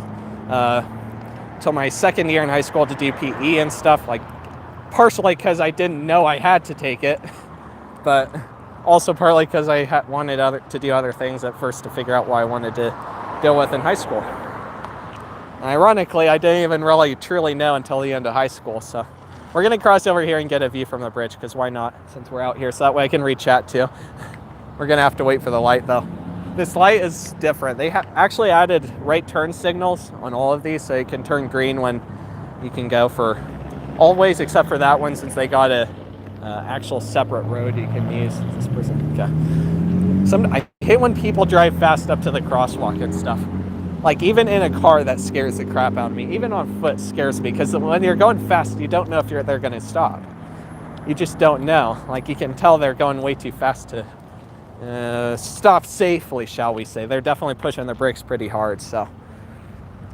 my second year in high school to do PE and stuff, like partially because I didn't know I had to take it, but also partly because I wanted to do other things at first to figure out what I wanted to deal with in high school. Ironically, I didn't even really truly know until the end of high school, so we're going to cross over here and get a view from the bridge, because why not, since we're out here, so that way I can read chat too. We're going to have to wait for the light, though. This light is different. They actually added right turn signals on all of these, so you can turn green when you can go for all ways except for that one, since they got a actual separate road you can use. This person, okay. I hate when people drive fast up to the crosswalk and stuff. Like, even in a car, that scares the crap out of me. Even on foot, scares me, because when you're going fast, you don't know if they're going to stop. You just don't know. Like, you can tell they're going way too fast to stop safely, shall we say. They're definitely pushing their brakes pretty hard, so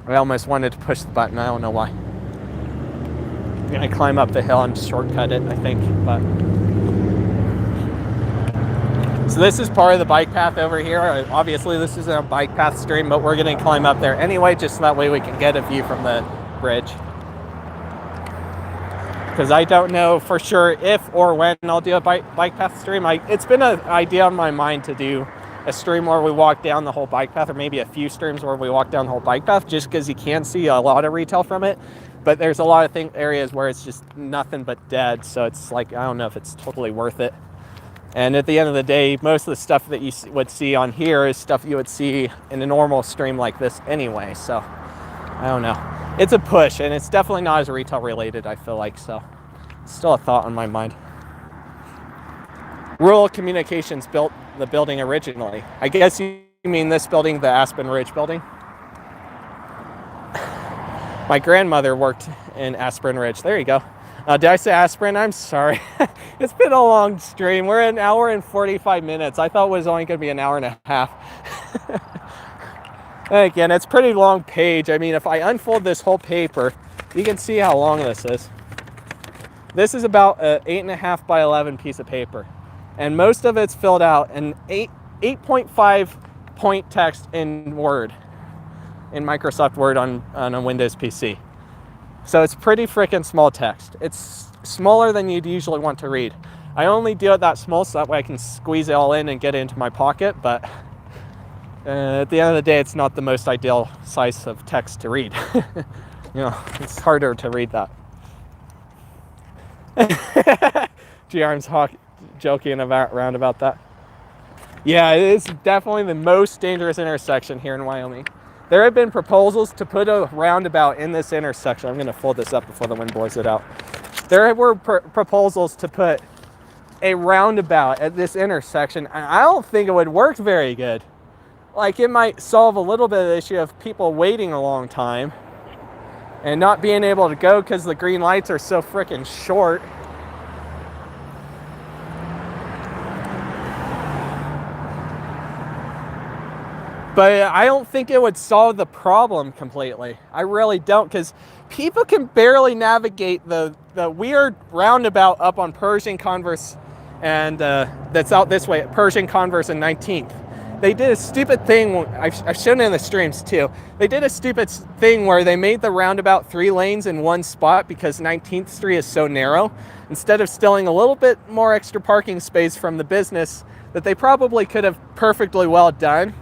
I almost wanted to push the button. I don't know why. I'm going to climb up the hill and shortcut it, I think, but... So this is part of the bike path over here. Obviously, this isn't a bike path stream, but we're going to climb up there anyway, just so that way we can get a view from the bridge. Because I don't know for sure if or when I'll do a bike path stream. It's been an idea on my mind to do a stream where we walk down the whole bike path, or maybe a few streams where we walk down the whole bike path, just because you can see a lot of retail from it. But there's a lot of areas where it's just nothing but dead, so it's like, I don't know if it's totally worth it. And at the end of the day, most of the stuff that you would see on here is stuff you would see in a normal stream like this anyway. So, I don't know. It's a push, and it's definitely not as retail related, I feel like. So, it's still a thought on my mind. Rural Communications built the building originally. I guess you mean this building, the Aspen Ridge building? My grandmother worked in Aspen Ridge. There you go. Did I say aspirin? I'm sorry. It's been a long stream. We're an hour and 45 minutes. I thought it was only going to be an hour and a half. And again, it's a pretty long page. I mean, if I unfold this whole paper, you can see how long this is. This is about an 8.5 by 11 piece of paper. And most of it's filled out in 8.5 point text in Word, in Microsoft Word on a Windows PC. So it's pretty freaking small text. It's smaller than you'd usually want to read. I only do it that small so that way I can squeeze it all in and get it into my pocket, but at the end of the day, it's not the most ideal size of text to read. You know, it's harder to read that. GRM's joking around about that. Yeah, it is definitely the most dangerous intersection here in Wyoming. There have been proposals to put a roundabout in this intersection. I'm going to fold this up before the wind blows it out. There were proposals to put a roundabout at this intersection, and I don't think it would work very good. Like, it might solve a little bit of the issue of people waiting a long time and not being able to go because the green lights are so freaking short. But I don't think it would solve the problem completely. I really don't, because people can barely navigate the weird roundabout up on Pershing Converse and that's out this way at Pershing, Converse, and 19th. They did a stupid thing, I've shown it in the streams too. They did a stupid thing where they made the roundabout 3 lanes in one spot because 19th Street is so narrow. Instead of stealing a little bit more extra parking space from the business that they probably could have perfectly well done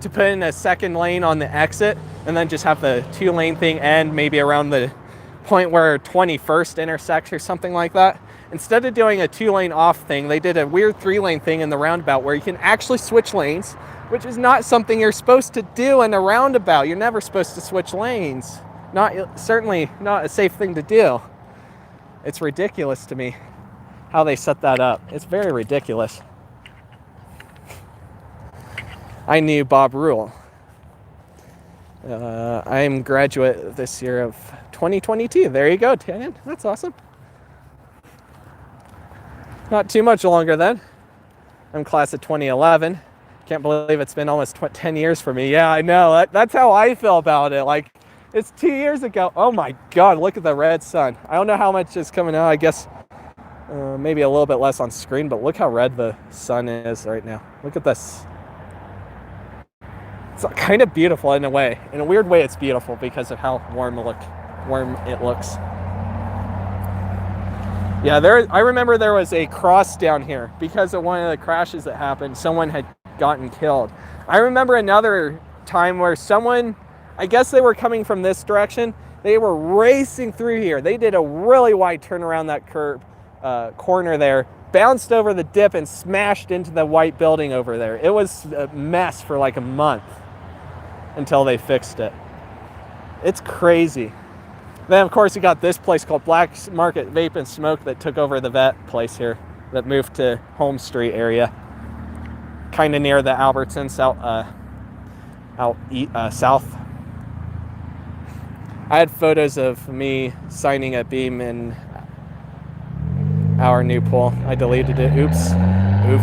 to put in a 2nd lane on the exit and then just have the 2-lane thing end maybe around the point where 21st intersects or something like that. Instead of doing a 2-lane off thing, they did a weird 3-lane thing in the roundabout where you can actually switch lanes, which is not something you're supposed to do in a roundabout. You're never supposed to switch lanes. Certainly not a safe thing to do. It's ridiculous to me how they set that up. It's very ridiculous. I knew Bob Rule. I'm graduate this year of 2022. There you go, Tanyan. That's awesome. Not too much longer then. I'm class of 2011. Can't believe it's been almost 10 years for me. Yeah, I know. That's how I feel about it. Like, it's 2 years ago. Oh my God, look at the red sun. I don't know how much is coming out. I guess maybe a little bit less on screen, but look how red the sun is right now. Look at this. It's kind of beautiful in a way. In a weird way, it's beautiful because of how warm it looks. Yeah, I remember there was a cross down here because of one of the crashes that happened. Someone had gotten killed. I remember another time where someone, I guess they were coming from this direction. They were racing through here. They did a really wide turn around that corner there, bounced over the dip and smashed into the white building over there. It was a mess for like a month until they fixed it. It's crazy. Then, of course, you got this place called Black Market Vape and Smoke that took over the vet place here, that moved to Holmes Street area, kind of near the Albertsons south. I had photos of me signing a beam in our new pool. I deleted it. Oops. Oof.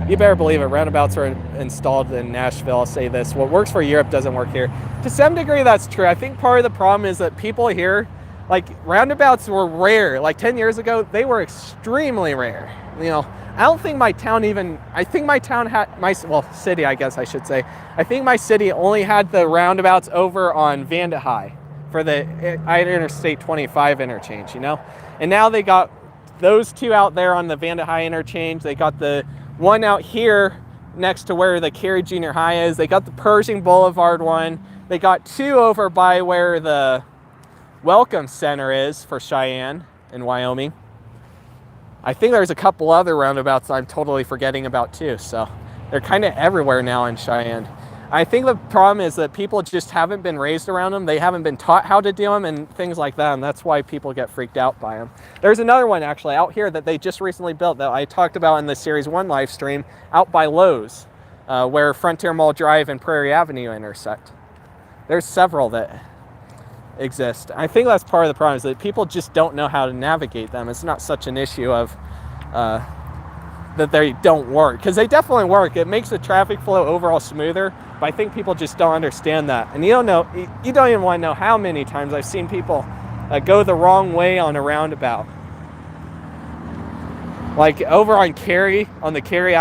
You better believe it. Roundabouts are installed in Nashville. I'll say this. What works for Europe doesn't work here. To some degree, that's true. I think part of the problem is that people here, like, roundabouts were rare. Like 10 years ago, they were extremely rare. You know, I don't think my town I think my town had, city, I guess I should say. I think my city only had the roundabouts over on Vanda High for the Interstate 25 interchange, you know? And now they got those 2 out there on the Vanda High interchange. They got the one out here next to where the Cary Junior High is. They got the Pershing Boulevard one. They got 2 over by where the Welcome Center is for Cheyenne in Wyoming. I think there's a couple other roundabouts I'm totally forgetting about too. So they're kind of everywhere now in Cheyenne. I think the problem is that people just haven't been raised around them. They haven't been taught how to do them and things like that, and that's why people get freaked out by them. There's another one actually out here that they just recently built that I talked about in the Series 1 live stream out by Lowe's, where Frontier Mall Drive and Prairie Avenue intersect. There's several that exist. I think that's part of the problem, is that people just don't know how to navigate them. It's not such an issue of that they don't work, because they definitely work. It makes the traffic flow overall smoother, but I think people just don't understand that. And you don't even want to know how many times I've seen people go the wrong way on a roundabout. Like over on Cary, on the Cary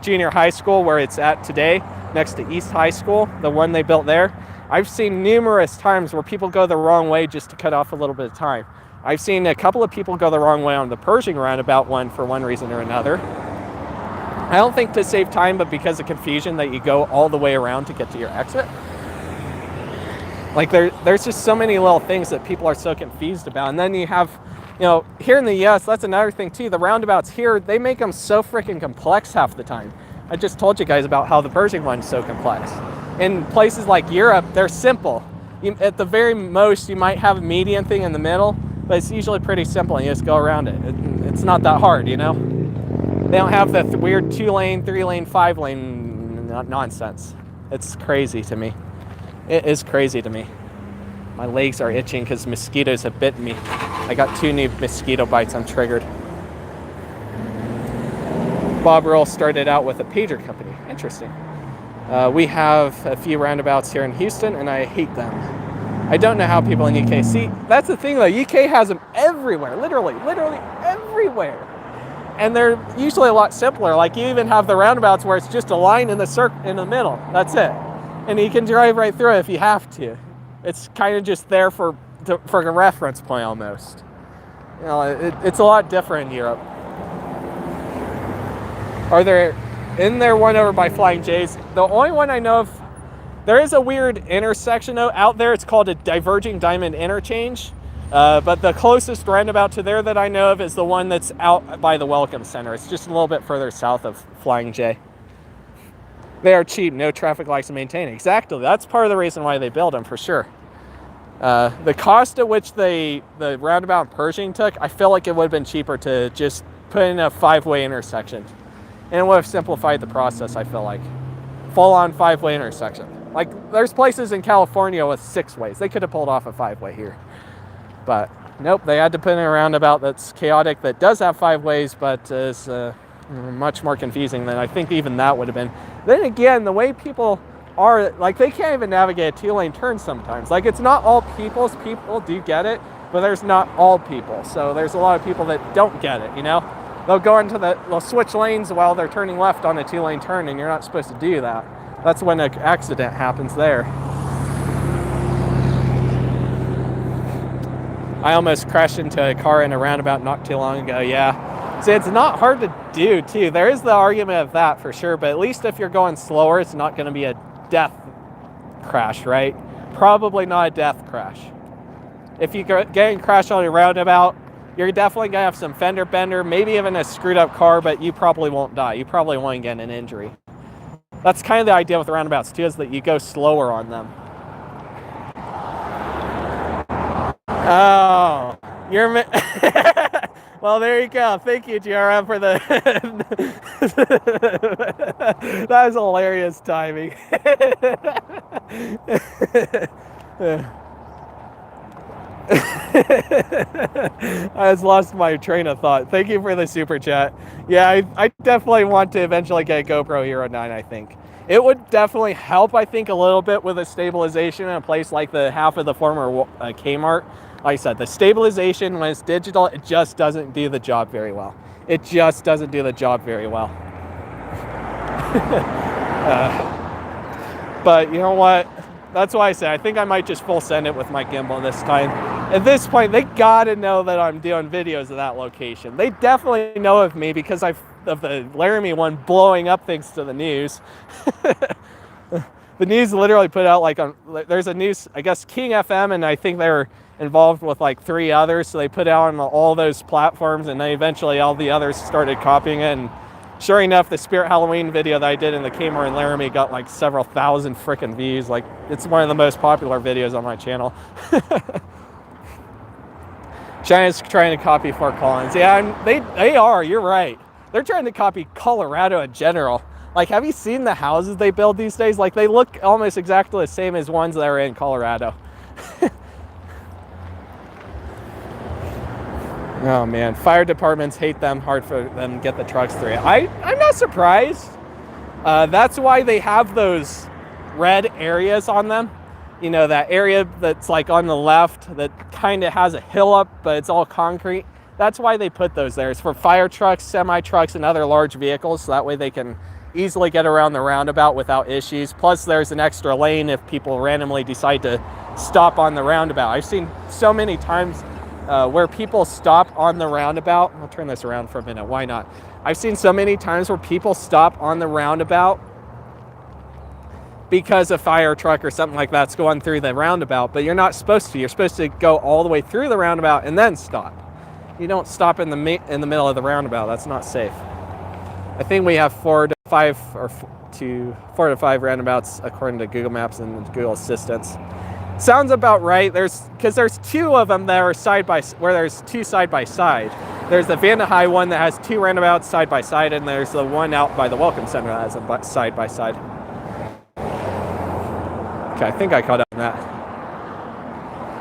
Junior High School where it's at today, next to East High School, the one they built there, I've seen numerous times where people go the wrong way just to cut off a little bit of time. I've seen a couple of people go the wrong way on the Pershing roundabout one for one reason or another. I don't think to save time, but because of confusion that you go all the way around to get to your exit. Like there's just so many little things that people are so confused about. And then you have, you know, here in the US, that's another thing too. The roundabouts here, they make them so freaking complex half the time. I just told you guys about how the Pershing one's so complex. In places like Europe, they're simple. At the very most, you might have a median thing in the middle, but it's usually pretty simple and you just go around it. It's not that hard, you know? They don't have the weird 2-lane, 3-lane, 5-lane nonsense. It's crazy to me. It is crazy to me. My legs are itching because mosquitoes have bitten me. I got 2 new mosquito bites. I'm triggered. Bob Roll started out with a pager company. Interesting. We have a few roundabouts here in Houston, and I hate them. I don't know how people in UK see. That's the thing, though. UK has them everywhere. Literally everywhere. And they're usually a lot simpler. Like you even have the roundabouts where it's just a line in the middle. That's it. And you can drive right through it if you have to. It's kind of just there for a reference point almost. You know, it's a lot different in Europe. Isn't there one over by Flying J's? The only one I know of, there is a weird intersection out there. It's called a diverging diamond interchange. But the closest roundabout to there that I know of is the one that's out by the Welcome Center. It's just a little bit further south of Flying J. They are cheap, no traffic lights to maintain. Exactly, that's part of the reason why they build them, for sure. The cost at which the roundabout in Pershing took, I feel like it would have been cheaper to just put in a 5-way intersection. And it would have simplified the process, I feel like. Full-on 5-way intersection. Like, there's places in California with 6 ways. They could have pulled off a 5-way here. But nope, they had to put in a roundabout that's chaotic, that does have 5 ways, but is much more confusing than I think even that would have been. Then again, the way people are, like, they can't even navigate a 2-lane turn sometimes. Like, it's not all people do get it, but there's not all people. So there's a lot of people that don't get it, you know? They'll switch lanes while they're turning left on a 2-lane turn, and you're not supposed to do that. That's when an accident happens there. I almost crashed into a car in a roundabout not too long ago, yeah. See, it's not hard to do, too. There is the argument of that, for sure, but at least if you're going slower, it's not going to be a death crash, right? Probably not a death crash. If you're getting crashed on a roundabout, you're definitely going to have some fender bender, maybe even a screwed up car, but you probably won't die. You probably won't get an injury. That's kind of the idea with roundabouts, too, is that you go slower on them. Oh, you're... Well, there you go. Thank you, GRM, for the... That was hilarious timing. I just lost my train of thought. Thank you for the super chat. Yeah, I definitely want to eventually get a GoPro Hero 9, I think. It would definitely help, I think, a little bit with the stabilization in a place like the half of the former Kmart. Like I said, the stabilization, when it's digital, it just doesn't do the job very well. It just doesn't do the job very well. But you know what? That's why I say I think I might just full send it with my gimbal this time. At this point, they gotta know that I'm doing videos of that location. They definitely know of me because of the Laramie one blowing up thanks to the news. The news literally put out there's a news, I guess King FM, and I think they were involved with like 3 others, so they put out on all those platforms, and then eventually all the others started copying it. And sure enough, the Spirit Halloween video that I did in the Kmart in Laramie got like several thousand freaking views. Like, it's one of the most popular videos on my channel. Cheyenne's trying to copy Fort Collins. Yeah, they are, you're right. They're trying to copy Colorado in general. Like, have you seen the houses they build these days? Like, they look almost exactly the same as ones that are in Colorado. Oh man, fire departments hate them, hard for them to get the trucks through it. I'm not surprised. That's why they have those red areas on them. You know, that area that's like on the left that kind of has a hill up, but it's all concrete. That's why they put those there. It's for fire trucks, semi-trucks, and other large vehicles, so that way they can easily get around the roundabout without issues. Plus, there's an extra lane if people randomly decide to stop on the roundabout. I've seen so many times where people stop on the roundabout. I'll turn this around for a minute. Why not? I've seen so many times where people stop on the roundabout because a fire truck or something like that's going through the roundabout, but you're not supposed to. You're supposed to go all the way through the roundabout and then stop. You don't stop in the middle of the roundabout. That's not safe. I think we have 4 to 5 roundabouts according to Google Maps and Google Assistance. Sounds about right. Because there's 2 of them that are where there's 2 side by side. There's the Vanda High one that has 2 roundabouts side by side, and there's the one out by the Welcome Center that has a side by side. Okay, I think I caught up on that.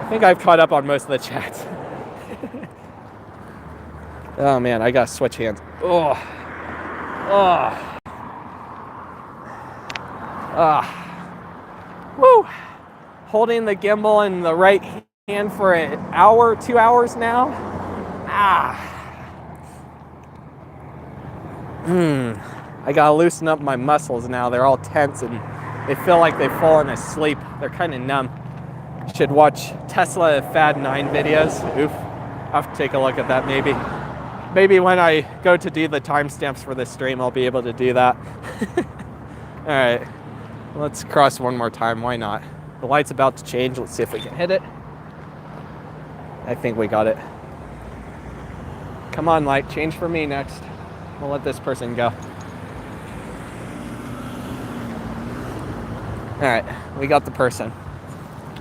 I think I've caught up on most of the chats. Oh man, I gotta switch hands. Oh. Woo. Holding the gimbal in the right hand for an hour, 2 hours now. I gotta loosen up my muscles now. They're all tense and they feel like they've fallen asleep. They're kind of numb. Should watch Tesla Fad 9 videos. Oof. I'll have to take a look at that maybe. Maybe when I go to do the timestamps for this stream, I'll be able to do that. All right, let's cross one more time. Why not? The light's about to change. Let's see if we can hit it. I think we got it. Come on, light, change for me next. We'll let this person go. All right, we got the person.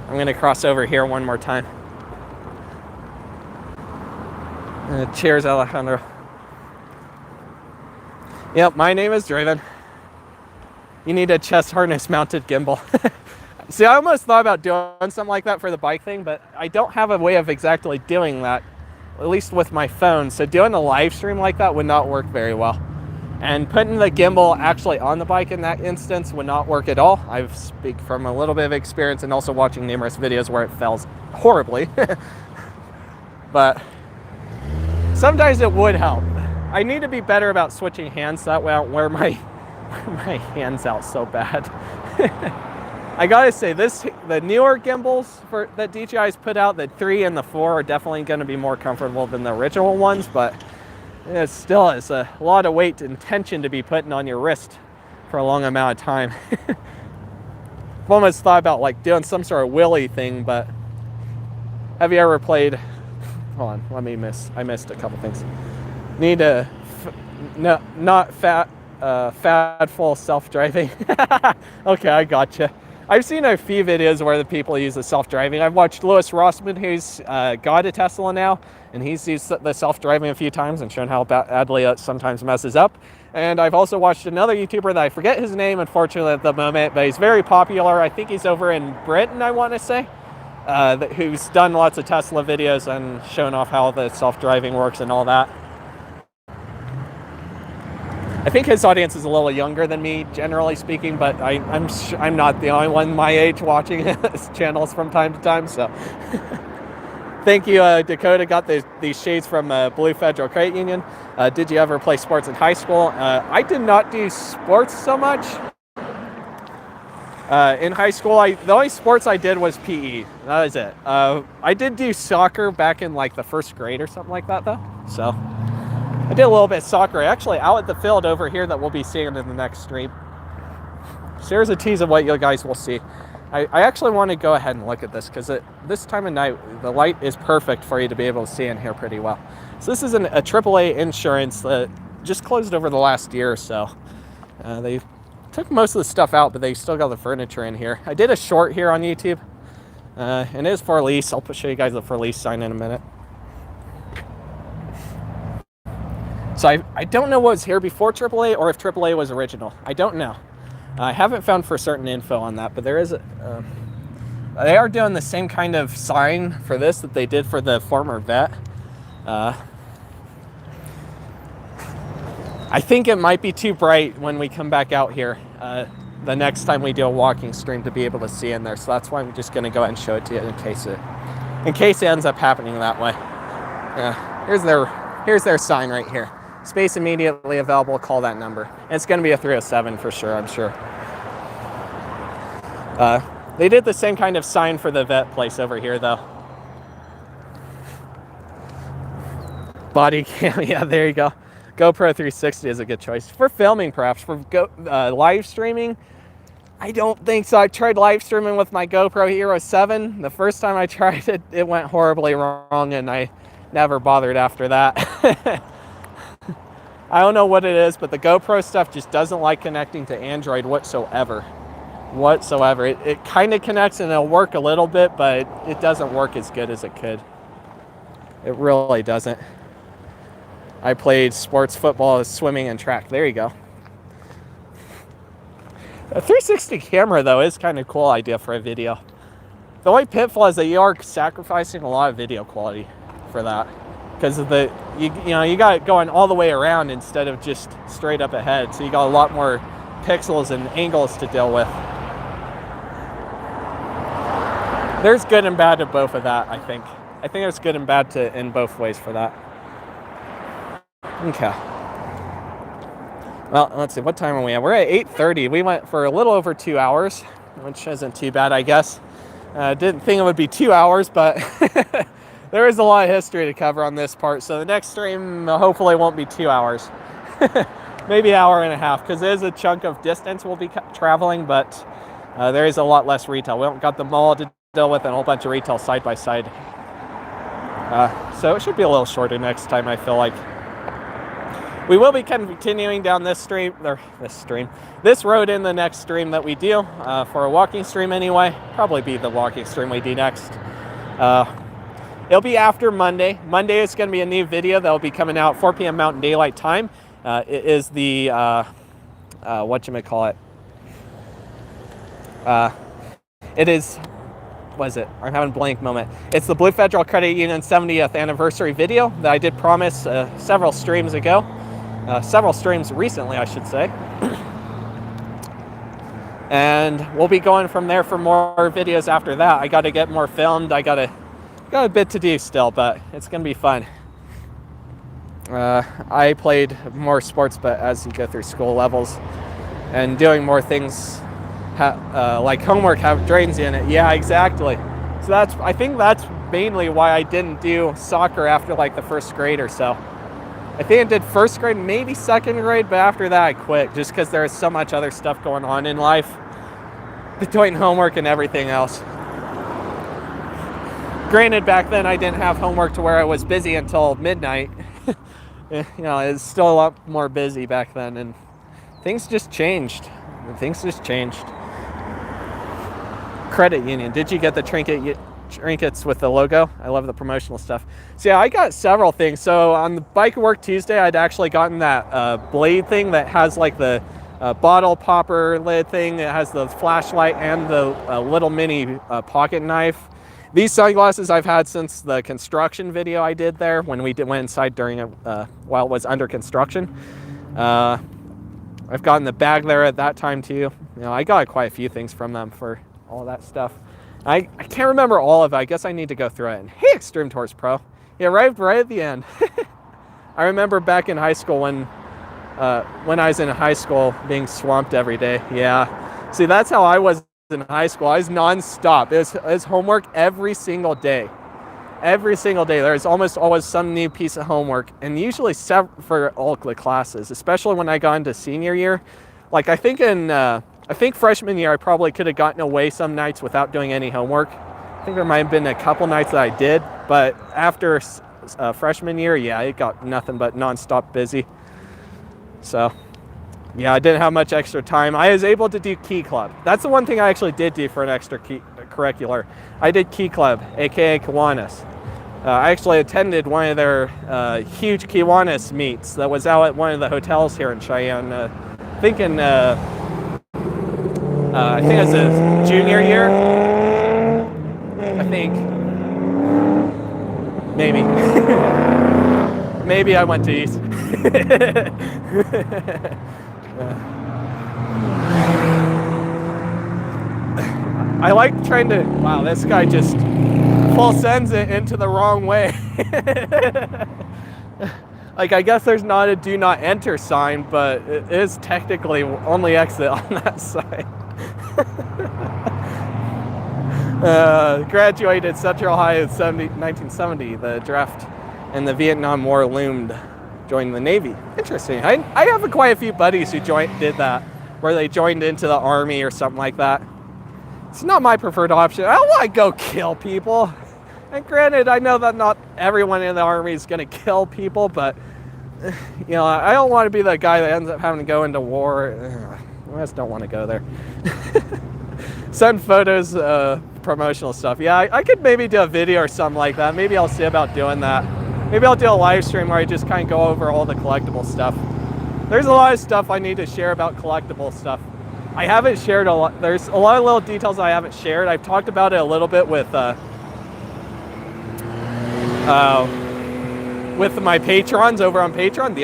I'm gonna cross over here one more time. Cheers, Alejandro. Yep, my name is Draven. You need a chest harness mounted gimbal. See, I almost thought about doing something like that for the bike thing, but I don't have a way of exactly doing that, at least with my phone. So doing a live stream like that would not work very well. And putting the gimbal actually on the bike in that instance would not work at all. I speak from a little bit of experience and also watching numerous videos where it fails horribly. But sometimes it would help. I need to be better about switching hands so that way I don't wear my hands out so bad. I gotta say, the newer gimbals that DJI's put out, the 3 and the 4, are definitely gonna be more comfortable than the original ones, but it still is a lot of weight and tension to be putting on your wrist for a long amount of time. I've almost thought about like doing some sort of wheelie thing, but have you ever played, hold on, I missed a couple things. Need a, not fat full self-driving. Okay, I gotcha. I've seen a few videos where the people use the self-driving. I've watched Louis Rossman, who's got a Tesla now, and he's used the self-driving a few times and shown how badly it sometimes messes up. And I've also watched another YouTuber that I forget his name, unfortunately, at the moment, but he's very popular. I think he's over in Britain, I want to say, who's done lots of Tesla videos and shown off how the self-driving works and all that. I think his audience is a little younger than me, generally speaking, but I'm not the only one my age watching his channels from time to time, so. Thank you, Dakota. Got these shades from Blue Federal Credit Union. Did you ever play sports in high school? I did not do sports so much. In high school, the only sports I did was PE. That was it. I did do soccer back in like the 1st grade or something like that, though, so. I did a little bit of soccer, actually, out at the field over here that we'll be seeing in the next stream. So here's a tease of what you guys will see. I actually want to go ahead and look at this because this time of night, the light is perfect for you to be able to see in here pretty well. So this is a AAA insurance that just closed over the last year or so. They took most of the stuff out, but they still got the furniture in here. I did a short here on YouTube, and it is for lease. I'll show you guys the for lease sign in a minute. So I don't know what was here before AAA or if AAA was original. I don't know. I haven't found for certain info on that, but there is they are doing the same kind of sign for this that they did for the former vet. I think it might be too bright when we come back out here the next time we do a walking stream to be able to see in there. So that's why I'm just going to go ahead and show it to you in case it ends up happening that way. Here's their sign right here. Space immediately available, call that number. And it's going to be a 307 for sure, I'm sure. They did the same kind of sign for the vet place over here, though. Body cam, yeah, there you go. GoPro 360 is a good choice. For filming, perhaps. For live streaming, I don't think so. I tried live streaming with my GoPro Hero 7. The first time I tried it, it went horribly wrong, and I never bothered after that. I don't know what it is, but the GoPro stuff just doesn't like connecting to Android whatsoever. It kind of connects and it'll work a little bit, but it doesn't work as good as it could. It really doesn't. I played sports, football, swimming, and track. There you go. A 360 camera, though, is kind of a cool idea for a video. The only pitfall is that you are sacrificing a lot of video quality for that. Because of you got it going all the way around instead of just straight up ahead. So you got a lot more pixels and angles to deal with. There's good and bad to both of that, I think. I think there's good and bad in both ways for that. Okay. Well, let's see, what time are we at? We're at 8:30. We went for a little over 2 hours, which isn't too bad, I guess. Didn't think it would be 2 hours, but there is a lot of history to cover on this part. So the next stream hopefully won't be 2 hours. Maybe an hour and a half, because it is a chunk of distance we'll be traveling, but there is a lot less retail. We don't got the mall to deal with and a whole bunch of retail side by side. So it should be a little shorter next time, I feel like. We will be continuing down this road in the next stream that we do, for a walking stream anyway. Probably be the walking stream we do next. It'll be after Monday. Monday is going to be a new video that will be coming out 4 p.m. Mountain Daylight Time. It is the, whatchamacallit? It is, what is it? I'm having a blank moment. It's the Blue Federal Credit Union 70th anniversary video that I did promise several streams ago. Several streams recently, I should say. And we'll be going from there for more videos after that. I got to get more filmed. I got a bit to do still, but it's going to be fun. I played more sports, but as you go through school levels and doing more things like homework drains you in it. Yeah, exactly. So I think that's mainly why I didn't do soccer after like the first grade or so. I think I did first grade, maybe second grade, but after that I quit just because there is so much other stuff going on in life between homework and everything else. Granted, back then I didn't have homework to where I was busy until midnight. You know, it's still a lot more busy back then, and things just changed. Credit union. Did you get the trinkets with the logo? I love the promotional stuff. So yeah, I got several things. So on the Bike to Work Tuesday, I'd actually gotten that blade thing that has like the bottle popper lid thing. It has the flashlight and the little mini pocket knife. These sunglasses I've had since the construction video I did there when we went inside during it while it was under construction. I've gotten the bag there at that time too. You know, I got quite a few things from them for all that stuff. I can't remember all of it. I guess I need to go through it. And hey, Extreme Tours Pro. He arrived right at the end. I remember back in high school when I was in high school being swamped every day. Yeah. See, that's how I was in high school. I was nonstop. It was homework every single day. Every single day. There's almost always some new piece of homework, and usually for all the classes, especially when I got into senior year. Like I think freshman year I probably could have gotten away some nights without doing any homework. I think there might have been a couple nights that I did, but after freshman year, yeah, it got nothing but nonstop busy. So yeah, I didn't have much extra time. I was able to do Key Club. That's the one thing I actually did do for an extra curricular. I did Key Club, aka Kiwanis. I actually attended one of their huge Kiwanis meets that was out at one of the hotels here in Cheyenne. I think it was a junior year. I think. Maybe. Maybe I went to East. I like trying to, wow, this guy just full sends it into the wrong way. Like, I guess there's not a do not enter sign, but it is technically only exit on that side. Graduated Central High in 1970. The draft and the Vietnam War loomed. Joined the Navy. Interesting. I have quite a few buddies who did that, where they joined into the Army or something like that. It's not my preferred option. I don't want to go kill people. And granted, I know that not everyone in the Army is going to kill people, but you know, I don't want to be the guy that ends up having to go into war. I just don't want to go there. Send photos, promotional stuff. Yeah, I could maybe do a video or something like that. Maybe I'll see about doing that. Maybe I'll do a live stream where I just kind of go over all the collectible stuff. There's a lot of stuff I need to share about collectible stuff. I haven't shared a lot. There's a lot of little details I haven't shared. I've talked about it a little bit with my patrons over on Patreon,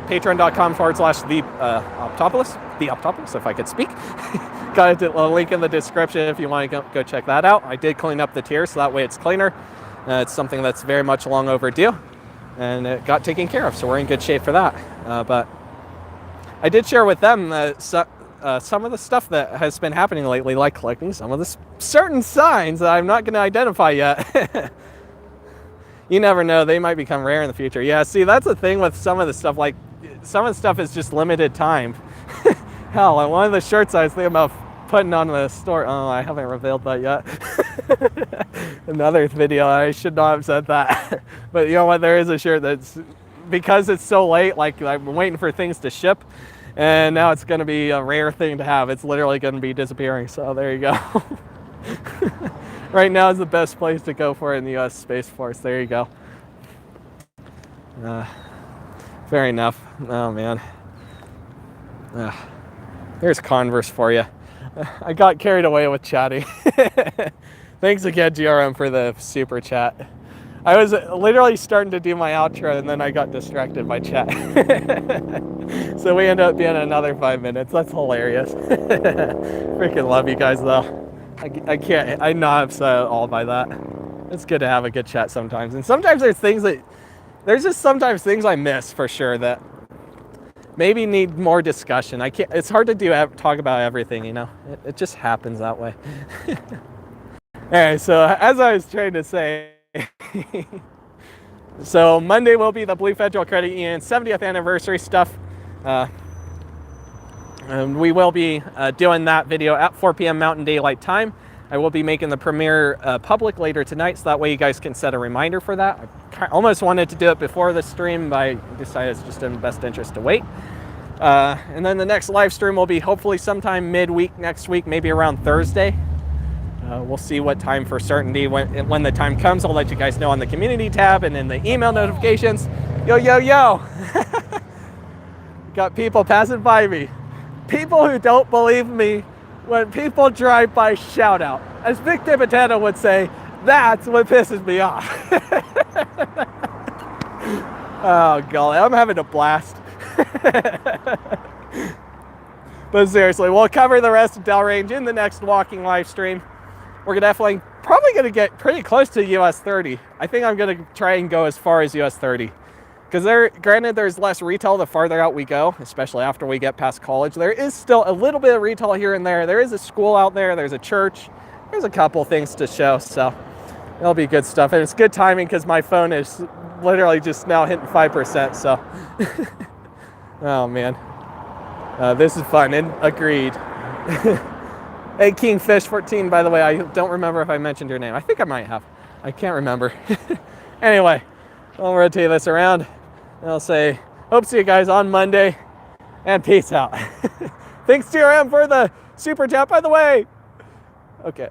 patreon.com/the Optopolis, if I could speak. Got a link in the description if you want to go check that out. I did clean up the tier, so that way it's cleaner. It's something that's very much long overdue, and it got taken care of, so we're in good shape for that. But I did share with them some of the stuff that has been happening lately, like collecting some of the certain signs that I'm not going to identify yet. You never know, they might become rare in the future. Yeah, see, that's the thing with some of the stuff, like, some of the stuff is just limited time. Hell, on one of the shirts I was thinking about putting on the store, oh, I haven't revealed that yet. Another video, I should not have said that. But you know what, there is a shirt that's, because it's so late, like, I'm waiting for things to ship, and now it's going to be a rare thing to have. It's literally going to be disappearing, so there you go. Right now is the best place to go for it in the U.S. Space Force. There you go. Fair enough. Oh, man. Here's Converse for you. I got carried away with chatting. Thanks again, GRM, for the super chat. I was literally starting to do my outro, and then I got distracted by chat. So we ended up being another 5 minutes. That's hilarious. Freaking love you guys, though. I'm not upset at all by that. It's good to have a good chat sometimes. And sometimes there's just sometimes things I miss for sure that maybe need more discussion. It's hard to talk about everything, you know? It just happens that way. Alright, so as I was trying to say, so Monday will be the Blue Federal Credit Union 70th anniversary stuff. And we will be doing that video at 4 p.m. Mountain Daylight Time. I will be making the premiere public later tonight, so that way you guys can set a reminder for that. I almost wanted to do it before the stream, but I decided it's just in the best interest to wait. And then the next live stream will be hopefully sometime midweek next week, maybe around Thursday. We'll see what time for certainty. When the time comes, I'll let you guys know on the community tab and in the email notifications. Yo, yo, yo! Got people passing by me. People who don't believe me when people drive by shout out. As Vic DiMatteo would say, that's what pisses me off. Oh, golly, I'm having a blast. But seriously, we'll cover the rest of Delrange in the next walking live stream. We're probably going to get pretty close to US 30. I think I'm going to try and go as far as US 30. Because granted, there's less retail the farther out we go, especially after we get past college. There is still a little bit of retail here and there. There is a school out there. There's a church. There's a couple things to show. So it'll be good stuff. And it's good timing because my phone is literally just now hitting 5%. So, oh, man. This is fun. And agreed. Hey, Kingfish14, by the way, I don't remember if I mentioned your name. I think I might have. I can't remember. Anyway, I'll rotate this around. I'll say, hope to see you guys on Monday, and peace out. Thanks, GRM, for the super chat, by the way. Okay.